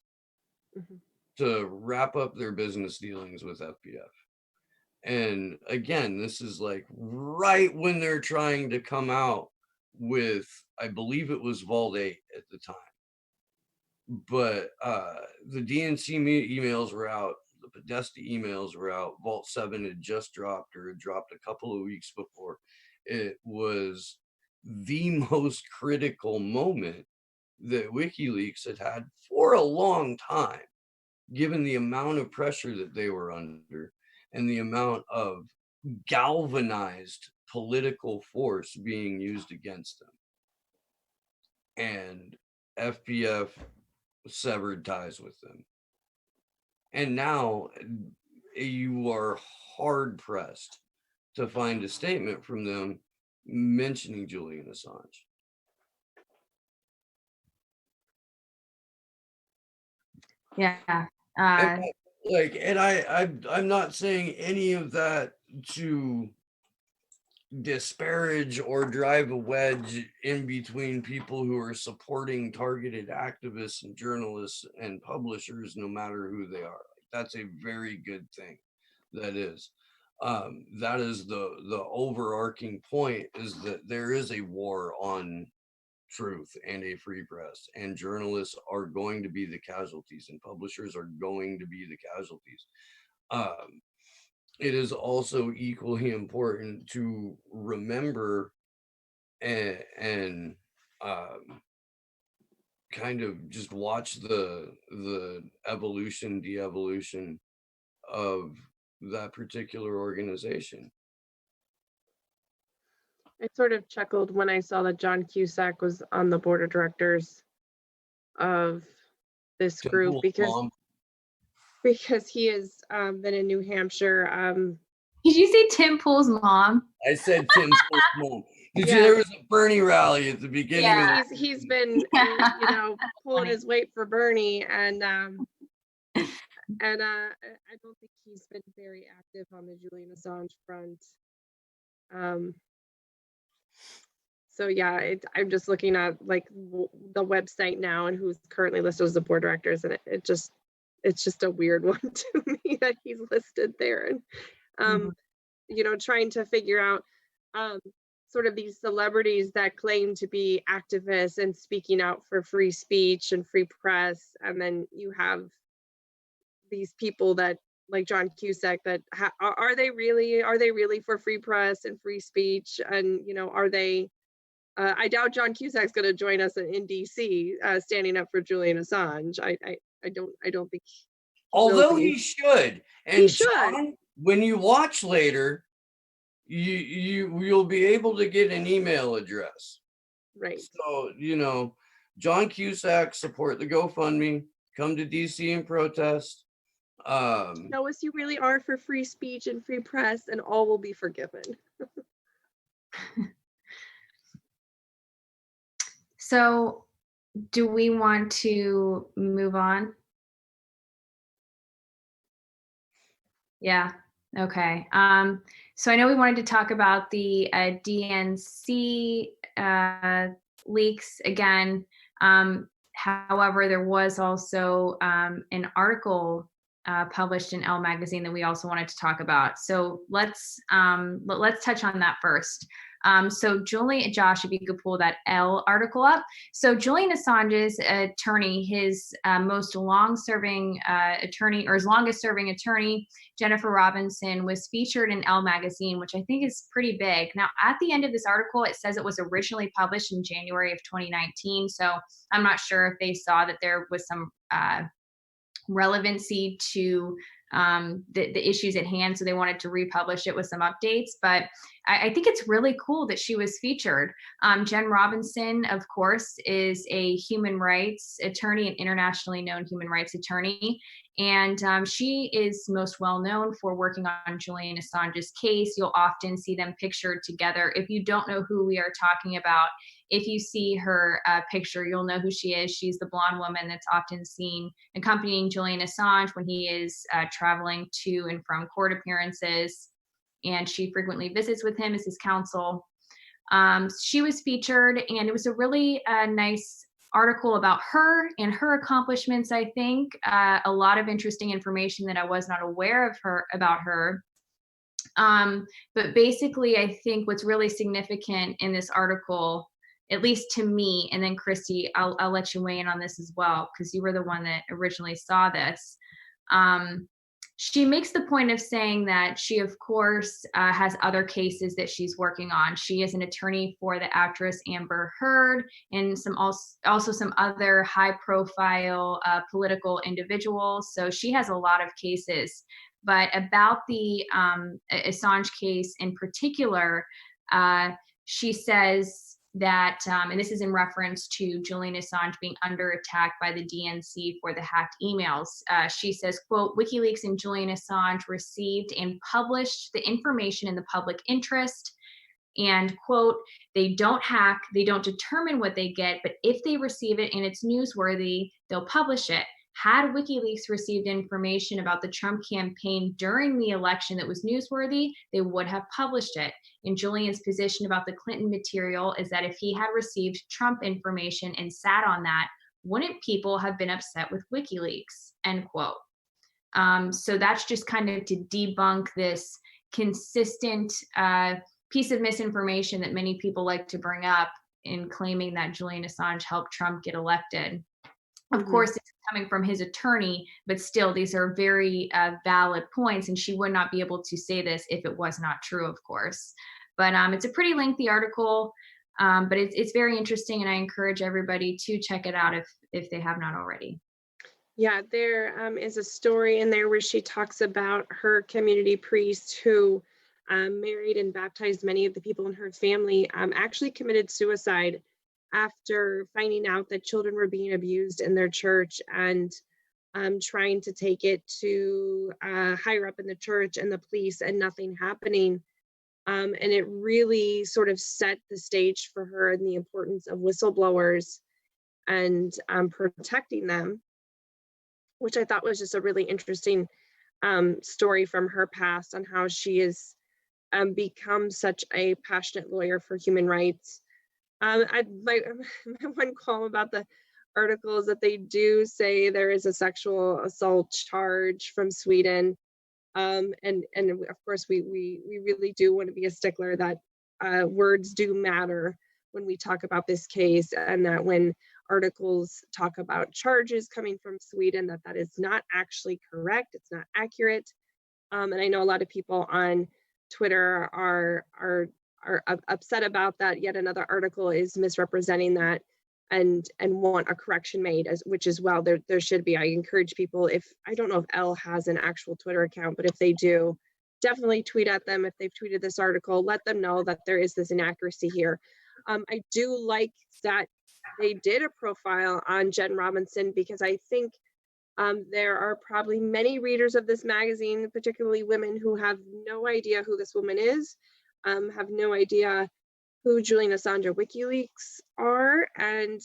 to wrap up their business dealings with FPF. And again, this is like right when they're trying to come out with, I believe it was Vault 8 at the time. But the DNC emails were out, the Podesta emails were out, Vault 7 had just dropped, or had dropped a couple of weeks before. It was the most critical moment that WikiLeaks had for a long time, given the amount of pressure that they were under and the amount of galvanized political force being used against them. And FPF severed ties with them. And now you are hard pressed to find a statement from them mentioning Julian Assange. Yeah. I'm not saying any of that to disparage or drive a wedge in between people who are supporting targeted activists and journalists and publishers, no matter who they are. That's a very good thing. That is the overarching point, is that there is a war on truth and a free press, and journalists are going to be the casualties and publishers are going to be the casualties. It is also equally important to remember and kind of just watch the evolution, de-evolution of that particular organization. I sort of chuckled when I saw that John Cusack was on the board of directors of this group, because he has been in New Hampshire. Did you say Tim Pool's mom? I said Tim Pool's mom. There was a Bernie rally at the beginning. Yeah, he's been pulling his weight for Bernie, and I don't think he's been very active on the Julian Assange front. So yeah, I'm just looking at like the website now and who's currently listed as the board directors, and it's just a weird one to me that he's listed there, and trying to figure out sort of these celebrities that claim to be activists and speaking out for free speech and free press, and then you have these people that, like John Cusack, that are they really for free press and free speech? And are they? I doubt John Cusack's going to join us in DC standing up for Julian Assange. I don't think. Although he should, and he should. John, when you watch later, you'll be able to get an email address. Right. So John Cusack, support the GoFundMe. Come to DC and protest. Know us, you really are for free speech and free press, and all will be forgiven. So do we want to move on? Yeah. Okay. So I know we wanted to talk about the DNC leaks again. However, there was also an article published in Elle magazine that we also wanted to talk about. So let's touch on that first. So Josh, if you could pull that Elle article up. So Julian Assange's attorney, his most long-serving attorney, or his longest-serving attorney, Jennifer Robinson, was featured in Elle magazine, which I think is pretty big. Now, at the end of this article, it says it was originally published in January of 2019. So I'm not sure if they saw that there was some relevancy to the issues at hand, so they wanted to republish it with some updates. But I think it's really cool that she was featured. Jen Robinson, of course, is a human rights attorney, an internationally known human rights attorney, and she is most well known for working on Julian Assange's case. You'll often see them pictured together. If you don't know who we are talking about, if you see her picture, you'll know who she is. She's the blonde woman that's often seen accompanying Julian Assange when he is traveling to and from court appearances, and she frequently visits with him as his counsel. She was featured, and it was a really nice article about her and her accomplishments, I think. A lot of interesting information that I was not aware of about her. But basically, I think what's really significant in this article, at least to me, and then Christy, I'll let you weigh in on this as well, because you were the one that originally saw this. She makes the point of saying that she, of course, has other cases that she's working on. She is an attorney for the actress Amber Heard and also some other high-profile political individuals. So she has a lot of cases. But about the Assange case in particular, she says that, and this is in reference to Julian Assange being under attack by the DNC for the hacked emails. She says, quote, WikiLeaks and Julian Assange received and published the information in the public interest. And quote, they don't hack, they don't determine what they get, but if they receive it and it's newsworthy, they'll publish it. Had WikiLeaks received information about the Trump campaign during the election that was newsworthy, they would have published it. And Julian's position about the Clinton material is that if he had received Trump information and sat on that, wouldn't people have been upset with WikiLeaks, end quote. So that's just kind of to debunk this consistent piece of misinformation that many people like to bring up in claiming that Julian Assange helped Trump get elected. Of course, it's coming from his attorney, but still, these are very valid points, and she would not be able to say this if it was not true, of course. But it's a pretty lengthy article, but it's very interesting, and I encourage everybody to check it out if they have not already. Yeah, there is a story in there where she talks about her community priest who married and baptized many of the people in her family, actually committed suicide after finding out that children were being abused in their church, and trying to take it to higher up in the church and the police, and nothing happening. And it really sort of set the stage for her and the importance of whistleblowers and protecting them, which I thought was just a really interesting story from her past on how she has become such a passionate lawyer for human rights. My one qualm about the article is that they do say there is a sexual assault charge from Sweden. And of course, we really do want to be a stickler that words do matter when we talk about this case, and that when articles talk about charges coming from Sweden, that is not actually correct. It's not accurate. And I know a lot of people on Twitter are upset about that. Yet another article is misrepresenting that and want a correction made, which as well there should be. I encourage people, if I don't know if Elle has an actual Twitter account, but if they do, definitely tweet at them. If they've tweeted this article, let them know that there is this inaccuracy here. I do like that they did a profile on Jen Robinson, because I think there are probably many readers of this magazine, particularly women, who have no idea who this woman is, have no idea who Julian Assange or WikiLeaks are. And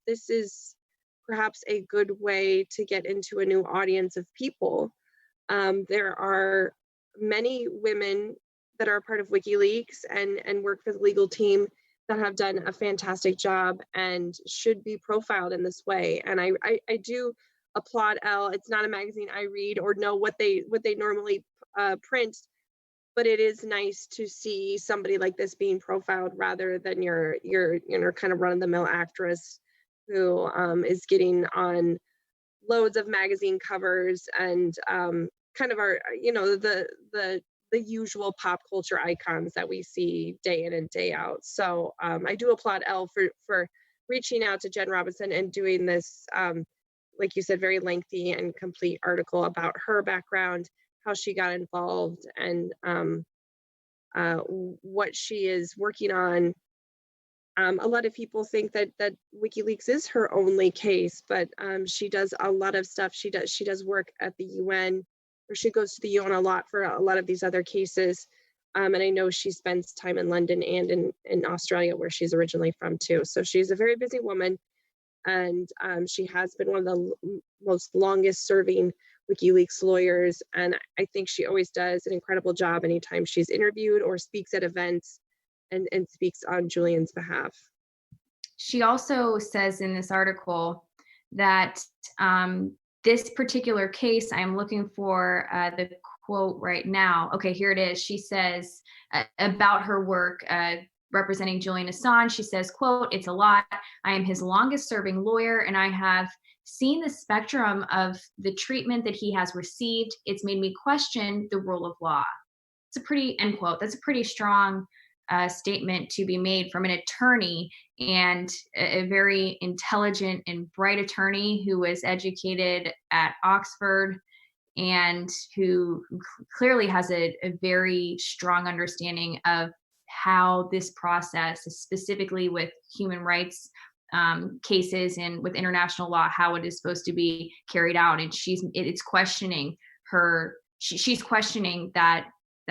this is perhaps a good way to get into a new audience of people. There are many women that are part of WikiLeaks and work for the legal team that have done a fantastic job and should be profiled in this way. And I do applaud Elle. It's not a magazine I read or know what they normally print, but it is nice to see somebody like this being profiled rather than your kind of run-of-the-mill actress who is getting on loads of magazine covers and kind of our the usual pop culture icons that we see day in and day out. So I do applaud Elle for reaching out to Jen Robinson and doing this, like you said, very lengthy and complete article about her background, how she got involved, and what she is working on. A lot of people think that WikiLeaks is her only case, but she does a lot of stuff. She does work at the UN, or she goes to the UN a lot for a lot of these other cases. And I know she spends time in London and in Australia, where she's originally from too. So she's a very busy woman, and she has been one of the most longest serving WikiLeaks lawyers. And I think she always does an incredible job anytime she's interviewed or speaks at events and speaks on Julian's behalf. She also says in this article that this particular case, I'm looking for the quote right now. Okay, here it is. She says about her work representing Julian Assange, she says, quote, "It's a lot. I am his longest serving lawyer, and I have seen the spectrum of the treatment that he has received. It's made me question the rule of law." It's a pretty, end quote. That's a pretty strong statement to be made from an attorney, and a very intelligent and bright attorney who was educated at Oxford and who clearly has a very strong understanding of how this process, specifically with human rights cases and with international law, how it is supposed to be carried out. And it's questioning her. She's questioning that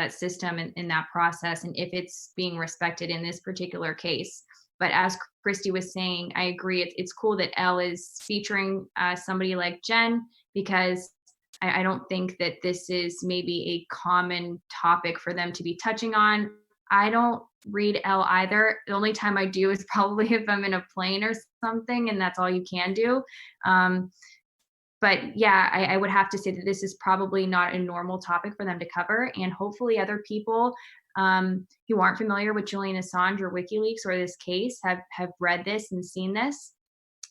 system and that process, and if it's being respected in this particular case. But as Christy was saying, I agree. It's cool that Elle is featuring somebody like Jen, because I don't think that this is maybe a common topic for them to be touching on. I don't read Elle either. The only time I do is probably if I'm in a plane or something, and that's all you can do. But yeah, I would have to say that this is probably not a normal topic for them to cover. And hopefully other people who aren't familiar with Julian Assange or WikiLeaks or this case have read this and seen this.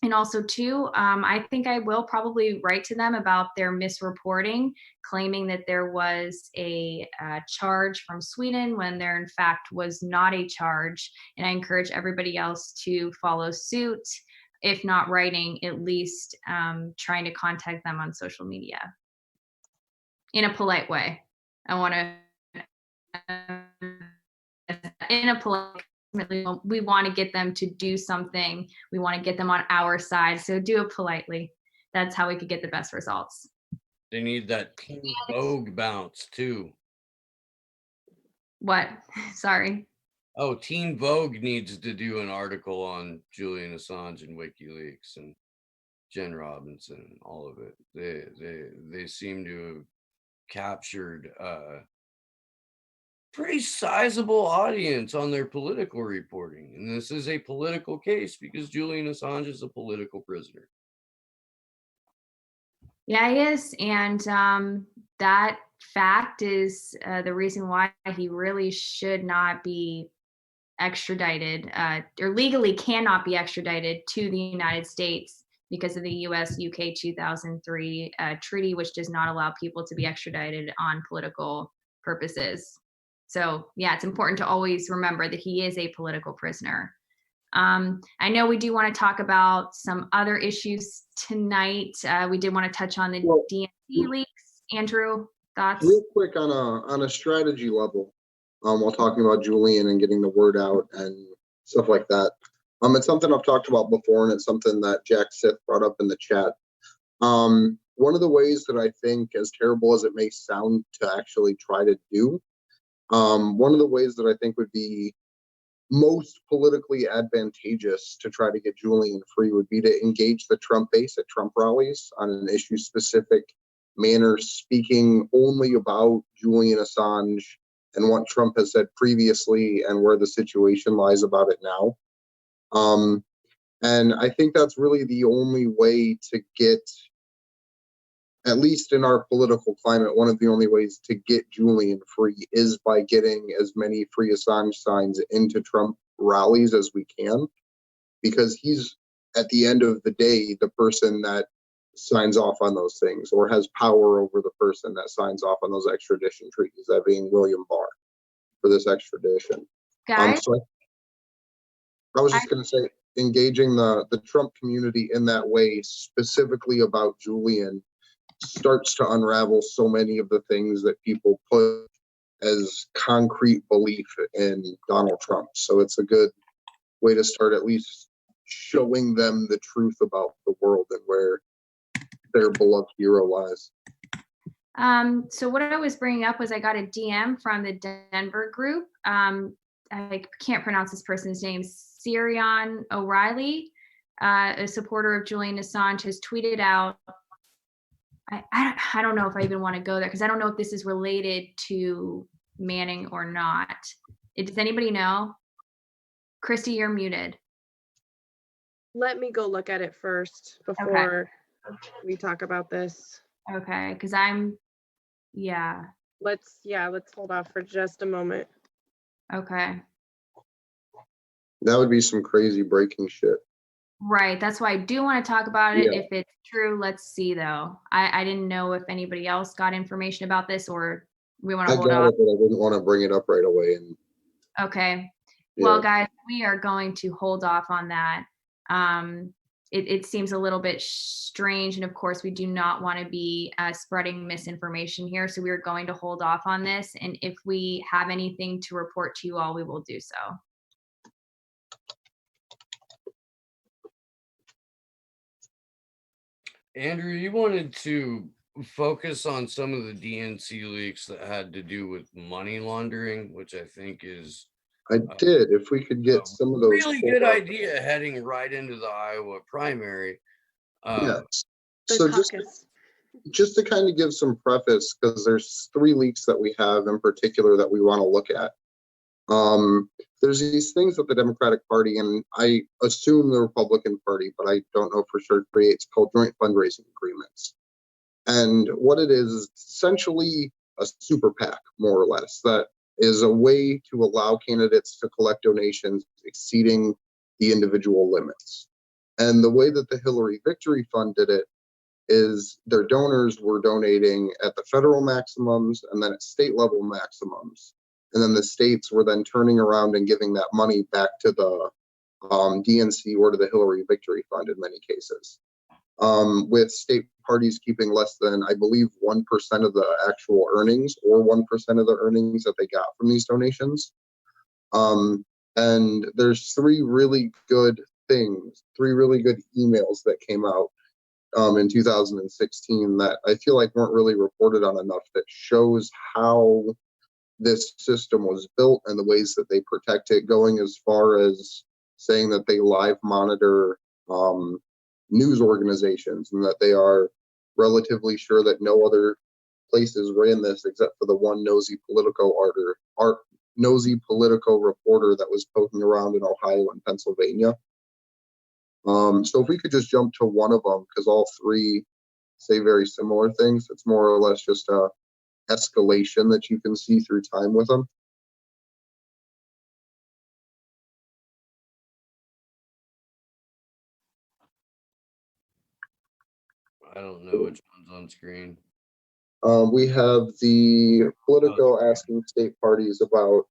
And also too, I think I will probably write to them about their misreporting, claiming that there was a charge from Sweden when there in fact was not a charge. And I encourage everybody else to follow suit, if not writing, at least trying to contact them on social media in a polite way. I want to, in a polite, we want to get them to do something. We want to get them on our side. So do it politely. That's how we could get the best results. They need that Teen Vogue bounce too. What? Sorry. Oh, Teen Vogue needs to do an article on Julian Assange and WikiLeaks and Jen Robinson and all of it. They seem to have captured pretty sizable audience on their political reporting. And this is a political case because Julian Assange is a political prisoner. Yeah, he is. And that fact is the reason why he really should not be extradited or legally cannot be extradited to the United States because of the US-UK 2003 treaty, which does not allow people to be extradited on political purposes. So yeah, it's important to always remember that he is a political prisoner. I know we do want to talk about some other issues tonight. We did want to touch on the DNC leaks. Andrew, thoughts? Real quick on a strategy level, while talking about Julian and getting the word out and stuff like that. It's something I've talked about before, and it's something that Jack Sith brought up in the chat. One of the ways that I think, as terrible as it may sound to actually try to do, one of the ways that I think would be most politically advantageous to try to get Julian free would be to engage the Trump base at Trump rallies on an issue-specific manner, speaking only about Julian Assange and what Trump has said previously and where the situation lies about it now. And I think that's really the only way to get, at least in our political climate, one of the only ways to get Julian free is by getting as many free Assange signs into Trump rallies as we can, because he's, at the end of the day, the person that signs off on those things or has power over the person that signs off on those extradition treaties, that being William Barr for this extradition. Guys? So I was just going to say, engaging the Trump community in that way, specifically about Julian, starts to unravel so many of the things that people put as concrete belief in Donald Trump. So it's a good way to start at least showing them the truth about the world and where their beloved hero lies. So what I was bringing up was I got a DM from the Denver group. I can't pronounce this person's name. Sirion O'Reilly, a supporter of Julian Assange, has tweeted out, I don't know if I even want to go there because I don't know if this is related to Manning or not. Does anybody know? Christy, you're muted. Let me go look at it first before we talk about this. Okay, because Let's hold off for just a moment. Okay. That would be some crazy breaking shit. Right. That's why I do want to talk about it. Yeah. If it's true, let's see though. I didn't know if anybody else got information about this or we want to hold off. But I didn't want to bring it up right away. Okay. Yeah. Well, guys, we are going to hold off on that. it seems a little bit strange. And of course, we do not want to be spreading misinformation here. So we're going to hold off on this. And if we have anything to report to you all, we will do so. Andrew, you wanted to focus on some of the DNC leaks that had to do with money laundering, which I think is I did. If we could get some of those. Really good idea heading right into the Iowa primary. Yes. So just to kind of give some preface, because there's 3 leaks that we have in particular that we want to look at. There's these things that the Democratic Party, and I assume the Republican Party, but I don't know for sure, creates, called joint fundraising agreements. And what it is essentially a super PAC, more or less, that is a way to allow candidates to collect donations exceeding the individual limits. And the way that the Hillary Victory Fund did it is their donors were donating at the federal maximums and then at state level maximums. And then the states were then turning around and giving that money back to the DNC or to the Hillary Victory Fund in many cases. With state parties keeping less than, I believe, 1% of the actual earnings or 1% of the earnings that they got from these donations. And there's 3 really good things, 3 really good emails that came out in 2016 that I feel like weren't really reported on enough, that shows how this system was built and the ways that they protect it, going as far as saying that they live monitor news organizations and that they are relatively sure that no other places ran this except for the one nosy Politico reporter that was poking around in Ohio and Pennsylvania. So if we could just jump to one of them, because all 3 say very similar things. It's more or less just a escalation that you can see through time with them. I don't know which one's on screen. We have the Politico asking state parties about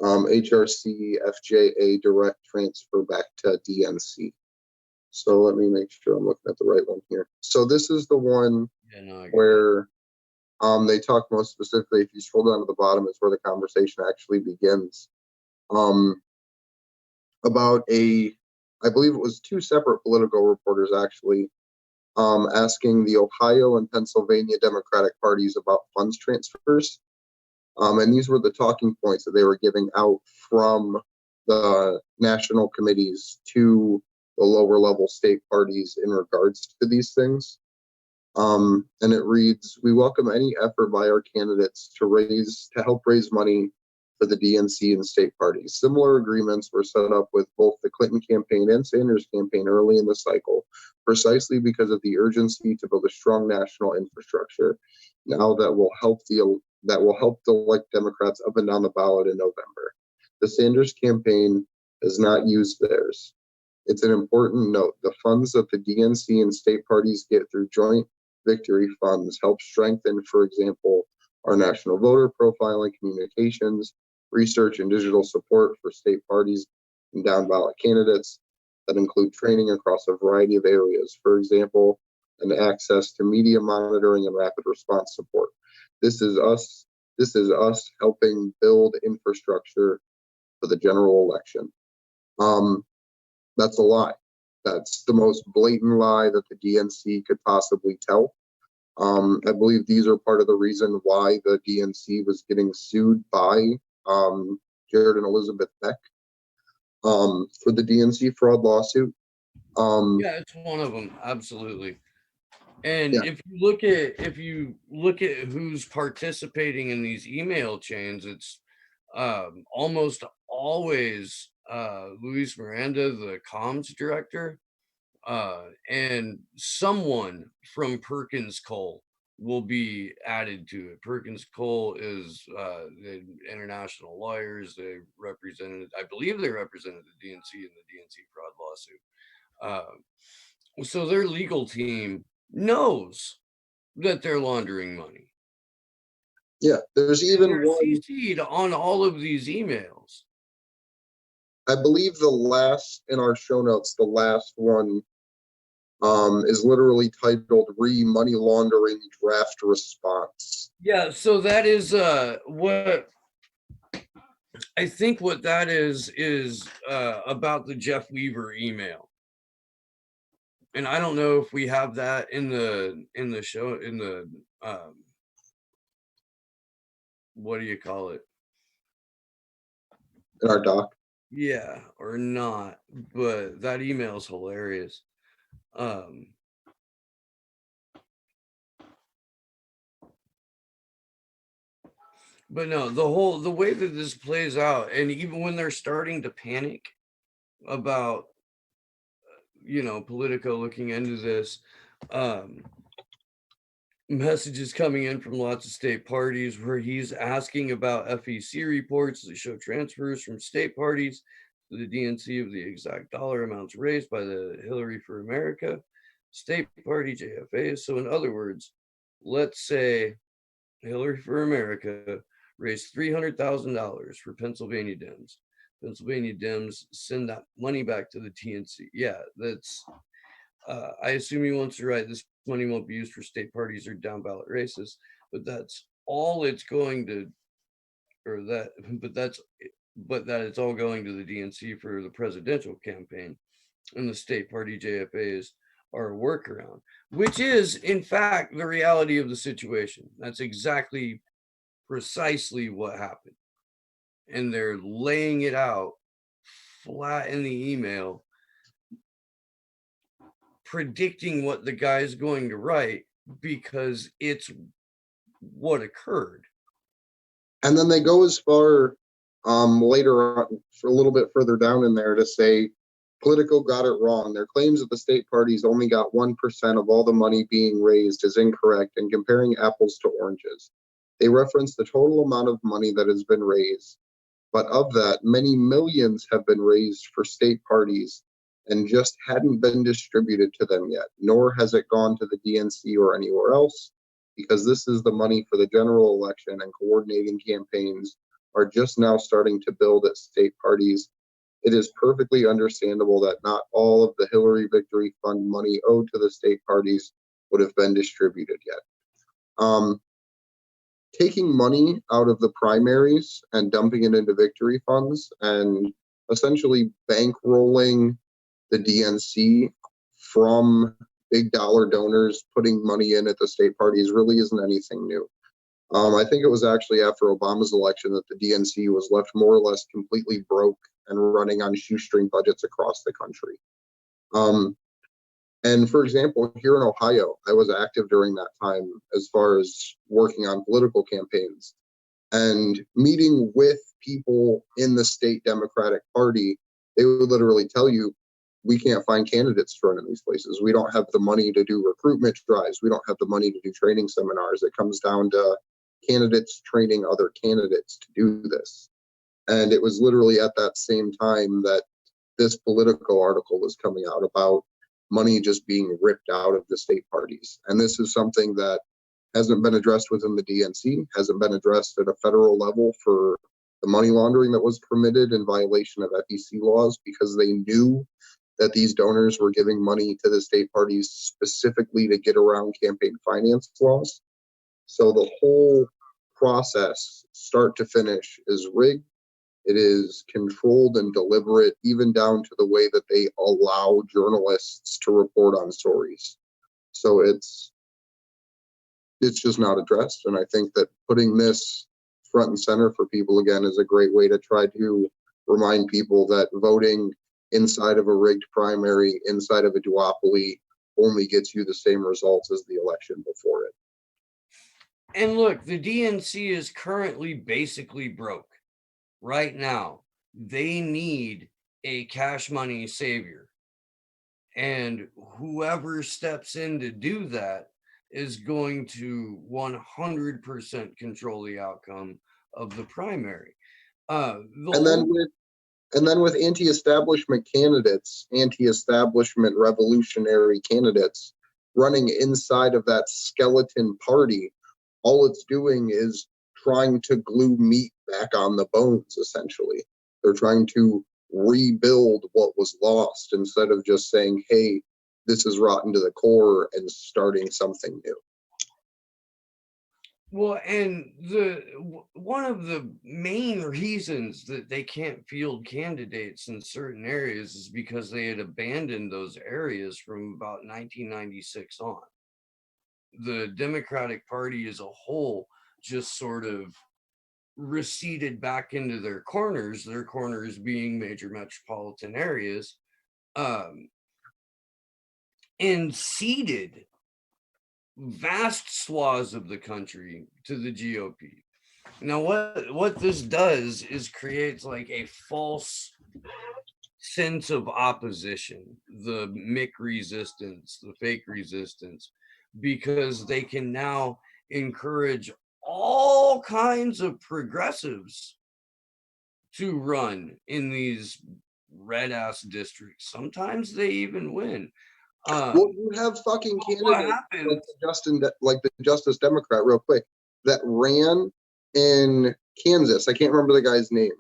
HRC FJA direct transfer back to DNC. So let me make sure I'm looking at the right one here. So this is the one where they talk most specifically, if you scroll down to the bottom, is where the conversation actually begins. About I believe it was 2 separate Politico reporters actually, asking the Ohio and Pennsylvania Democratic parties about funds transfers. And these were the talking points that they were giving out from the national committees to the lower level state parties in regards to these things. And it reads, "We welcome any effort by our candidates to help raise money for the DNC and state parties. Similar agreements were set up with both the Clinton campaign and Sanders campaign early in the cycle, precisely because of the urgency to build a strong national infrastructure. Now that will help elect Democrats up and down the ballot in November. The Sanders campaign has not used theirs. It's an important note. The funds that the DNC and state parties get through joint victory funds help strengthen, for example, our national voter profiling, communications, research, and digital support for state parties and down ballot candidates that include training across a variety of areas, for example, and access to media monitoring and rapid response support. This is us helping build infrastructure for the general election." That's a lie. That's the most blatant lie that the DNC could possibly tell. I believe these are part of the reason why the DNC was getting sued by Jared and Elizabeth Beck for the DNC fraud lawsuit. Yeah, it's one of them, absolutely. And if you look at who's participating in these email chains, it's almost always Luis Miranda, the comms director, and someone from Perkins Coie will be added to it. Perkins Coie is the international lawyers. I believe they represented the DNC in the DNC fraud lawsuit. So their legal team knows that they're laundering money. Yeah, there's even one CC'd on all of these emails. I believe in our show notes, the last one is literally titled "Money Laundering Draft Response." Yeah, so that is what I think what that is about the Jeff Weaver email. And I don't know if we have that in the show, in the what do you call it? In our doc. Yeah, or not, but that email is hilarious. But no, the way that this plays out, and even when they're starting to panic about, Politico looking into this, messages coming in from lots of state parties where he's asking about FEC reports that show transfers from state parties to the DNC of the exact dollar amounts raised by the Hillary for America state party JFAs. So in other words, let's say Hillary for America raised $300,000 for Pennsylvania Dems. Pennsylvania Dems send that money back to the DNC. Yeah, that's, I assume he wants to write this money won't be used for state parties or down ballot races, but that's all it's going to, but that it's all going to the DNC for the presidential campaign, and the state party JFAs are a workaround, which is in fact the reality of the situation. That's exactly precisely what happened. And they're laying it out flat in the email, predicting what the guy's going to write because it's what occurred. And then they go as far later on, a little bit further down in there, to say Politico got it wrong. Their claims that the state parties only got 1% of all the money being raised is incorrect and comparing apples to oranges. They reference the total amount of money that has been raised, but of that, many millions have been raised for state parties and just hadn't been distributed to them yet, nor has it gone to the DNC or anywhere else, because this is the money for the general election, and coordinating campaigns are just now starting to build at state parties. It is perfectly understandable that not all of the Hillary Victory Fund money owed to the state parties would have been distributed yet. Taking money out of the primaries and dumping it into victory funds and essentially bankrolling the DNC from big dollar donors putting money in at the state parties really isn't anything new. I think it was actually after Obama's election that the DNC was left more or less completely broke and running on shoestring budgets across the country. And for example, here in Ohio, I was active during that time as far as working on political campaigns and meeting with people in the state Democratic Party. They would literally tell you, we can't find candidates to run in these places. We don't have the money to do recruitment drives. We don't have the money to do training seminars. It comes down to candidates training other candidates to do this. And it was literally at that same time that this Politico article was coming out about money just being ripped out of the state parties. And this is something that hasn't been addressed within the DNC, hasn't been addressed at a federal level for the money laundering that was permitted in violation of FEC laws, because they knew that these donors were giving money to the state parties specifically to get around campaign finance laws. So the whole process, start to finish, is rigged. It is controlled and deliberate, even down to the way that they allow journalists to report on stories. So it's just not addressed. And I think that putting this front and center for people again is a great way to try to remind people that voting inside of a rigged primary, inside of a duopoly, only gets you the same results as the election before it. And look, the DNC is currently basically broke. Right now, they need a cash money savior. And whoever steps in to do that is going to 100% control the outcome of the primary. And then with anti-establishment candidates, anti-establishment revolutionary candidates running inside of that skeleton party, all it's doing is trying to glue meat back on the bones, essentially. They're trying to rebuild what was lost instead of just saying, hey, this is rotten to the core and starting something new. Well, and one of the main reasons that they can't field candidates in certain areas is because they had abandoned those areas from about 1996 on. The Democratic Party as a whole just sort of receded back into their corners being major metropolitan areas, and ceded vast swaths of the country to the GOP. Now, what this does is creates like a false sense of opposition, the Mick resistance, the fake resistance, because they can now encourage all kinds of progressives to run in these red ass districts. Sometimes they even win. Well, you have fucking candidates like the Justice Democrat, real quick, that ran in Kansas. I can't remember the guy's name,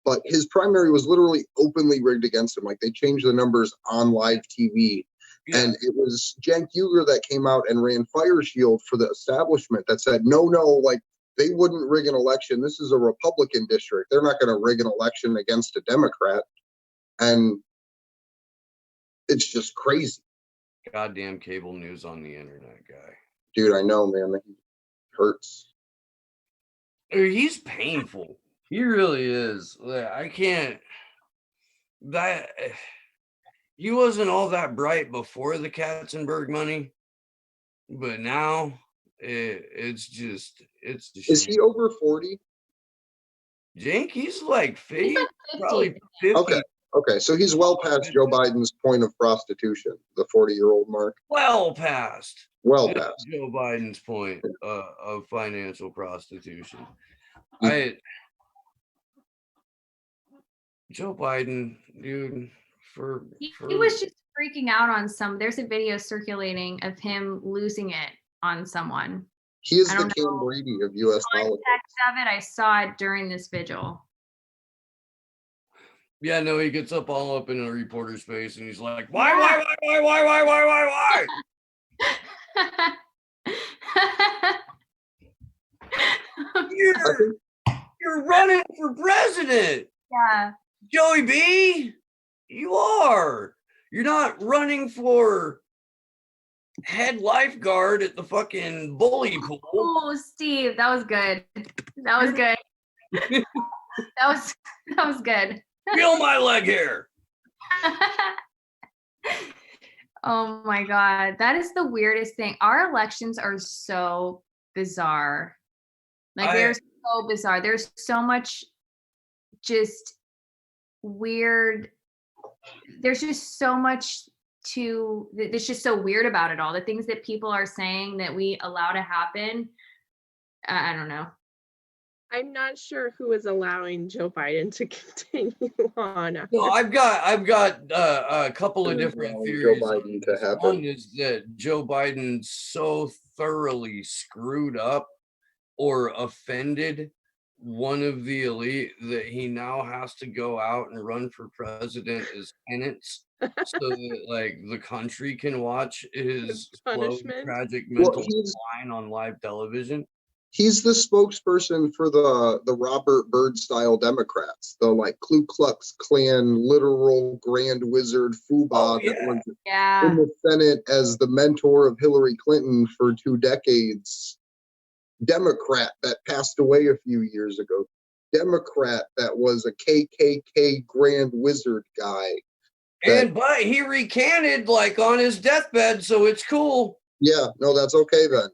but his primary was literally openly rigged against him. Like, they changed the numbers on live TV. Yeah. And it was Cenk Uygur that came out and ran Fire Shield for the establishment that said, no, like, they wouldn't rig an election. This is a Republican district. They're not going to rig an election against a Democrat. And it's just crazy. Goddamn cable news on the internet guy. Dude, I know, man. It hurts. He's painful. He really is. I can't. He wasn't all that bright before the Katzenberg money, but now it's just. Is he over 40? Cenk, he's like 50. Probably 50. Okay, so he's well past Joe Biden's point of prostitution, the 40-year-old mark. Well past Joe Biden's point of financial prostitution. Joe Biden, dude, he was just freaking out on there's a video circulating of him losing it on someone. He is the Cam Brady of U.S. politics. I saw it during this vigil. Yeah, no, he gets all up in a reporter's face and he's like, why? You're running for president. Yeah. Joey B, you are. You're not running for head lifeguard at the fucking bully pool. Oh, Steve, that was good. That was good. that was good. Feel my leg hair. Oh my God. That is the weirdest thing. Our elections are so bizarre. Like, they're so bizarre. There's so much just weird. There's just so much it's just so weird about it all. The things that people are saying that we allow to happen. I don't know. I'm not sure who is allowing Joe Biden to continue on. No, I've got a couple of different theories. Joe Biden to happen. One is that Joe Biden so thoroughly screwed up or offended one of the elite that he now has to go out and run for president as penance, so that like the country can watch his slow, tragic mental decline on live television. He's the spokesperson for the Robert Byrd style Democrats, the like Ku Klux Klan literal grand wizard Fuba that was in the Senate as the mentor of Hillary Clinton for 2 decades. Democrat that passed away a few years ago. Democrat that was a KKK grand wizard guy. But he recanted like on his deathbed, so it's cool. Yeah, no, that's okay then.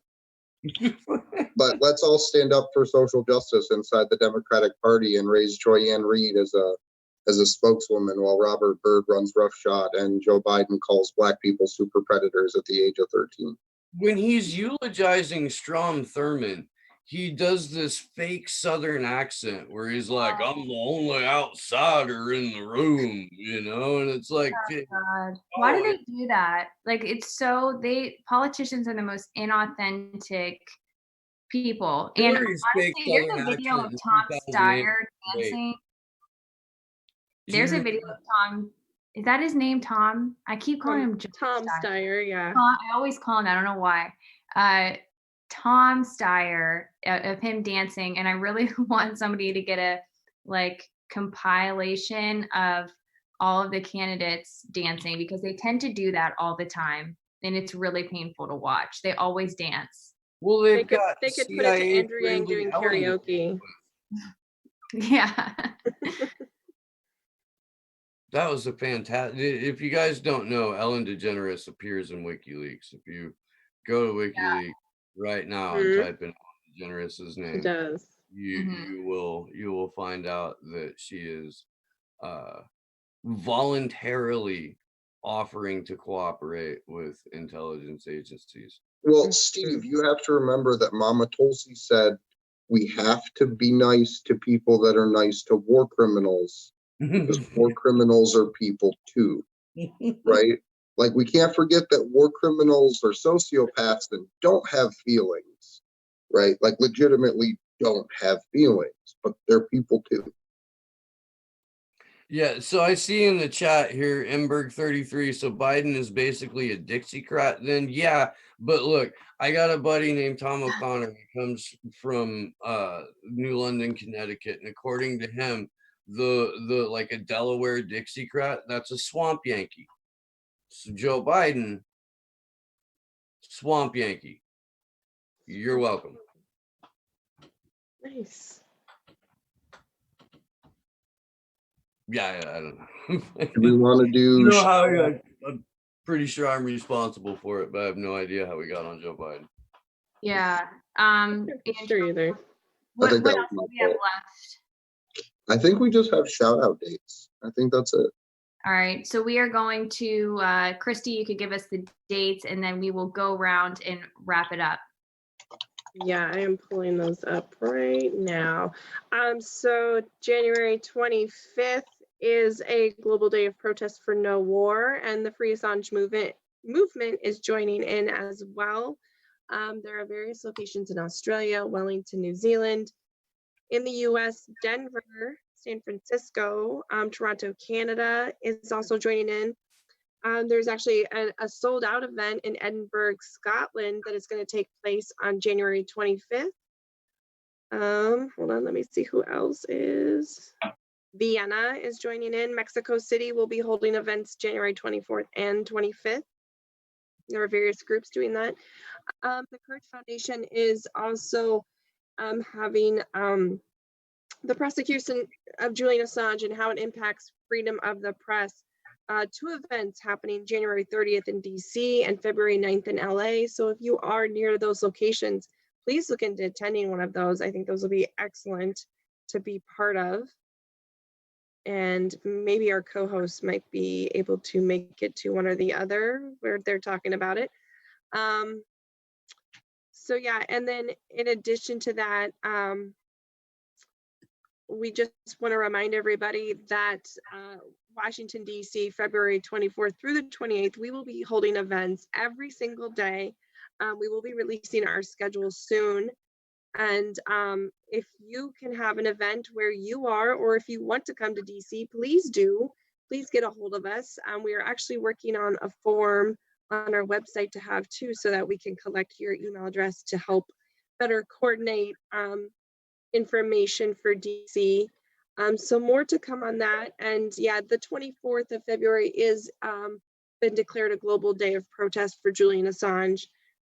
But let's all stand up for social justice inside the Democratic Party and raise Joy-Ann Reid as a spokeswoman while Robert Byrd runs roughshod and Joe Biden calls black people super predators at the age of 13. When he's eulogizing Strom Thurmond, he does this fake Southern accent where he's like, I'm the only outsider in the room, and it's like, God. Why do they do that? Like, it's so, politicians are the most inauthentic people. And honestly, there's a video of Tom Steyer dancing. There's a video of Tom Is that his name, Tom? I keep calling him Tom Steyer, yeah. I always call him, I don't know why. Tom Steyer, of him dancing, and I really want somebody to get a compilation of all of the candidates dancing, because they tend to do that all the time, and it's really painful to watch. They always dance. Well, they could put it to Andrew Yang doing karaoke. Yeah. That was a fantastic. If you guys don't know, Ellen DeGeneres appears in WikiLeaks. If you go to WikiLeaks right now and type in DeGeneres' name, it does. You will find out that she is voluntarily offering to cooperate with intelligence agencies. Well, Steve, you have to remember that Mama Tulsi said we have to be nice to people that are nice to war criminals, because war criminals are people too, right? Like, we can't forget that war criminals are sociopaths and don't have feelings, right? Like, legitimately don't have feelings, but they're people too. Yeah, so I see in the chat here, Emberg33, so Biden is basically a Dixiecrat then? Yeah, but look, I got a buddy named Tom O'Connor who comes from New London, Connecticut, and according to him, the like a Delaware Dixiecrat, that's a swamp Yankee. So Joe Biden, swamp Yankee. You're welcome. Nice. Yeah, I don't know. Do we want to do? I'm pretty sure I'm responsible for it, but I have no idea how we got on Joe Biden. Yeah. Sure either. What else do we have left? I think we just have shout out dates. I think that's it. All right. So we are going to, Christy, you could give us the dates, and then we will go around and wrap it up. Yeah, I am pulling those up right now. So January 25th is a global day of protest for no war, and the Free Assange movement is joining in as well. There are various locations in Australia, Wellington, New Zealand, in the US, Denver, San Francisco, Toronto, Canada is also joining in. There's actually a sold out event in Edinburgh, Scotland that is going to take place on January 25th. Hold on, let me see who else is. Vienna is joining in. Mexico City will be holding events January 24th and 25th. There are various groups doing that. The Courage Foundation is also having the prosecution of Julian Assange and how it impacts freedom of the press. 2 events happening January 30th in DC and February 9th in LA. So if you are near those locations, please look into attending one of those. I think those will be excellent to be part of. And maybe our co-hosts might be able to make it to one or the other where they're talking about it. So yeah, and then in addition to that, we just want to remind everybody that Washington, D.C., February 24th through the 28th, we will be holding events every single day. We will be releasing our schedule soon. And if you can have an event where you are, or if you want to come to DC, please do. Please get a hold of us. We are actually working on a form on our website to have too, so that we can collect your email address to help better coordinate information for DC. So more to come on that. And yeah, the 24th of February is been declared a global day of protest for Julian Assange.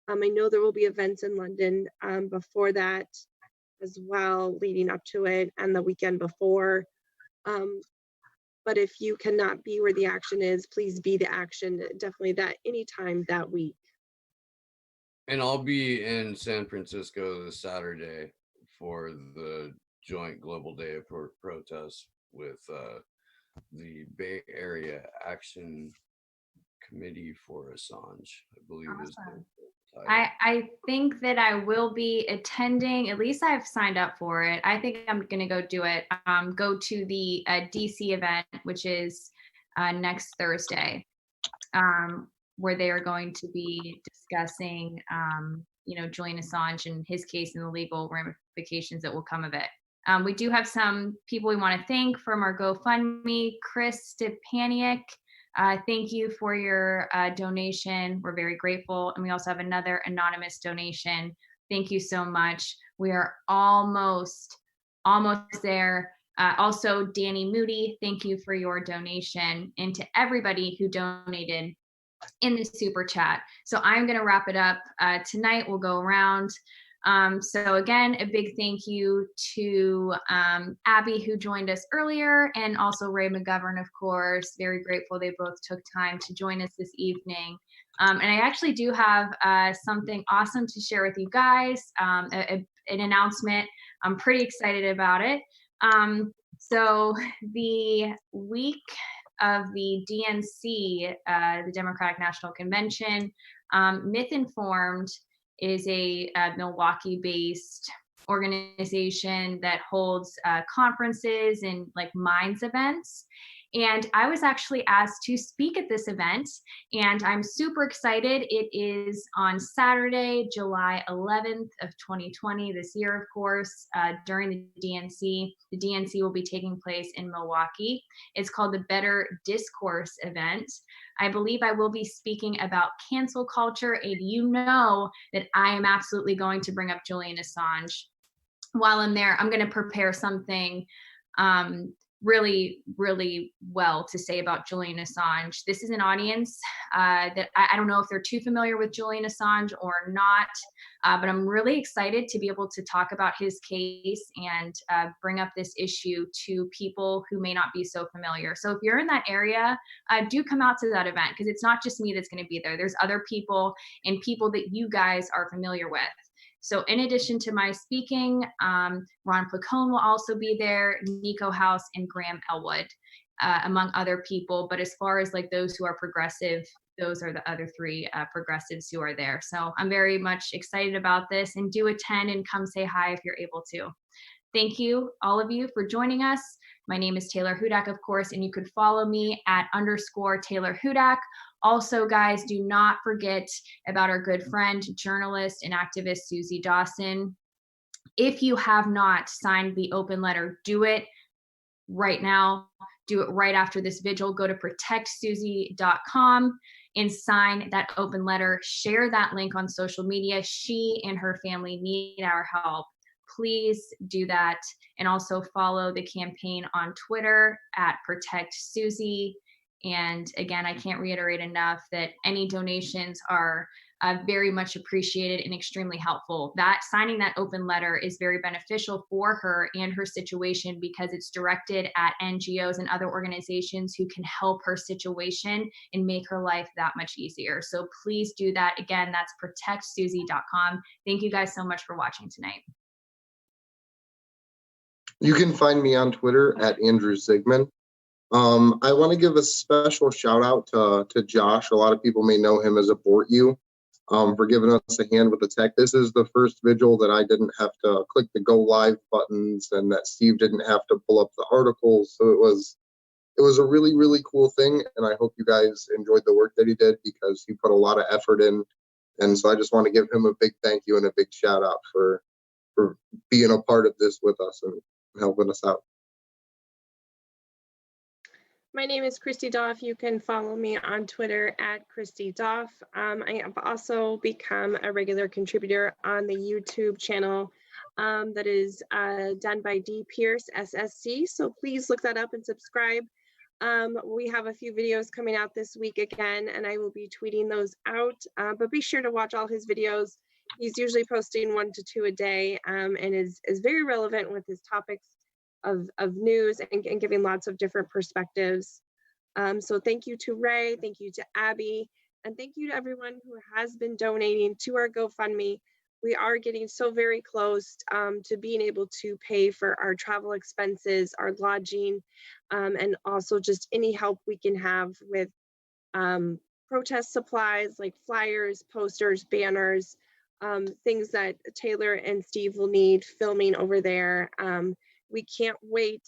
I know there will be events in London before that as well, leading up to it, and the weekend before. But if you cannot be where the action is, please be the action, definitely that anytime that week. And I'll be in San Francisco this Saturday for the joint global day of protest with the Bay Area Action Committee for Assange, I believe. Awesome. Is the title. I think that I will be attending, at least I've signed up for it. I think I'm going to go do it. Go to the DC event, which is next Thursday, where they are going to be discussing, Julian Assange and his case and the legal ramifications that will come of it. We do have some people we want to thank from our GoFundMe. Chris Stepaniak Thank you for your donation. We're very grateful. And we also have another anonymous donation. Thank you so much. We are almost there. Also, Danny Moody, thank you for your donation, and to everybody who donated in the super chat. So I'm going to wrap it up. Tonight we'll go around. So again, a big thank you to Abbi, who joined us earlier, and also Ray McGovern, of course. Very grateful they both took time to join us this evening. And I actually do have something awesome to share with you guys, an announcement. I'm pretty excited about it. So the week of the DNC, the Democratic National Convention, Myth Informed is a Milwaukee-based organization that holds conferences and like Moines events. And I was actually asked to speak at this event, and I'm super excited. It is on Saturday, July 11th of 2020, this year, of course, during the DNC. The DNC will be taking place in Milwaukee. It's called the Better Discourse event. I believe I will be speaking about cancel culture, and you know that I am absolutely going to bring up Julian Assange. While I'm there, I'm going to prepare something really, really well to say about Julian Assange. This is an audience that I don't know if they're too familiar with Julian Assange or not, but I'm really excited to be able to talk about his case and bring up this issue to people who may not be so familiar. So if you're in that area, do come out to that event, because it's not just me that's going to be there. There's other people and people that you guys are familiar with. So in addition to my speaking, Ron Placone will also be there, Nico House, and Graham Elwood, among other people. But as far as like those who are progressive, those are the other three progressives who are there. So I'm very much excited about this, and do attend and come say hi if you're able to. Thank you, all of you, for joining us. My name is Taylor Hudak, of course, and you could follow me at _Taylor Hudak. Also, guys, do not forget about our good friend, journalist and activist Susie Dawson. If you have not signed the open letter, do it right now. Do it right after this vigil. Go to protectsusie.com and sign that open letter. Share that link on social media. She and her family need our help. Please do that. And also follow the campaign on Twitter at protectsusie. And again, I can't reiterate enough that any donations are very much appreciated and extremely helpful. That signing that open letter is very beneficial for her and her situation, because it's directed at NGOs and other organizations who can help her situation and make her life that much easier. So please do that. Again, that's protectsusie.com. Thank you guys so much for watching tonight. You can find me on Twitter at Andrew Zigman. I want to give a special shout out to Josh. A lot of people may know him as Abort You, for giving us a hand with the tech. This is the first vigil that I didn't have to click the go live buttons, and that Steve didn't have to pull up the articles. So it was a really, really cool thing. And I hope you guys enjoyed the work that he did, because he put a lot of effort in. And so I just want to give him a big thank you and a big shout out for being a part of this with us and helping us out. My name is Christy Doff. You can follow me on Twitter at Christy Doff. I have also become a regular contributor on the YouTube channel that is done by D. Pierce SSC. So please look that up and subscribe. We have a few videos coming out this week again, and I will be tweeting those out. But be sure to watch all his videos. He's usually posting 1 to 2 a day, and is very relevant with his topics of news and giving lots of different perspectives. So thank you to Ray, thank you to Abbi, and thank you to everyone who has been donating to our GoFundMe. We are getting so very close to being able to pay for our travel expenses, our lodging, and also just any help we can have with protest supplies like flyers, posters, banners, things that Taylor and Steve will need filming over there. We can't wait.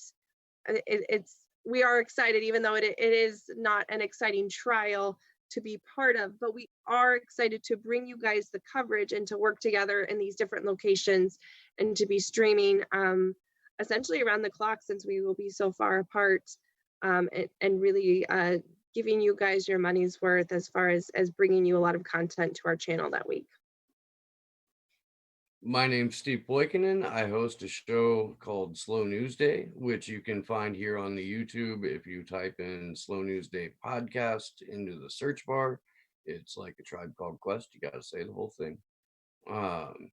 We are excited, even though it is not an exciting trial to be part of, but we are excited to bring you guys the coverage and to work together in these different locations and to be streaming essentially around the clock, since we will be so far apart, and really giving you guys your money's worth as far as bringing you a lot of content to our channel that week. My name's Steve Poikinen. I host a show called Slow News Day, which you can find here on the YouTube. If you type in Slow News Day podcast into the search bar, it's like a Tribe Called Quest. You got to say the whole thing. I'm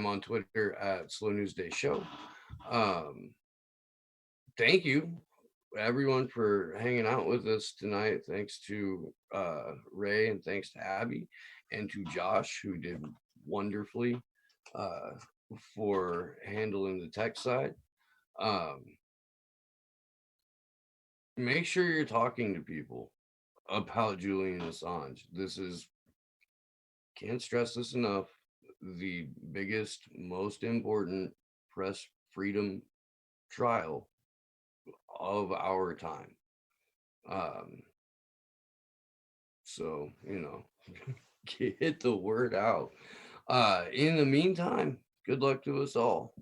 on Twitter at Slow News Day Show. Thank you, everyone, for hanging out with us tonight. Thanks to Ray, and thanks to Abby, and to Josh, who did wonderfully for handling the tech side. Make sure you're talking to people about Julian Assange. Can't stress this enough, the biggest, most important press freedom trial of our time. So, get the word out. In the meantime, good luck to us all.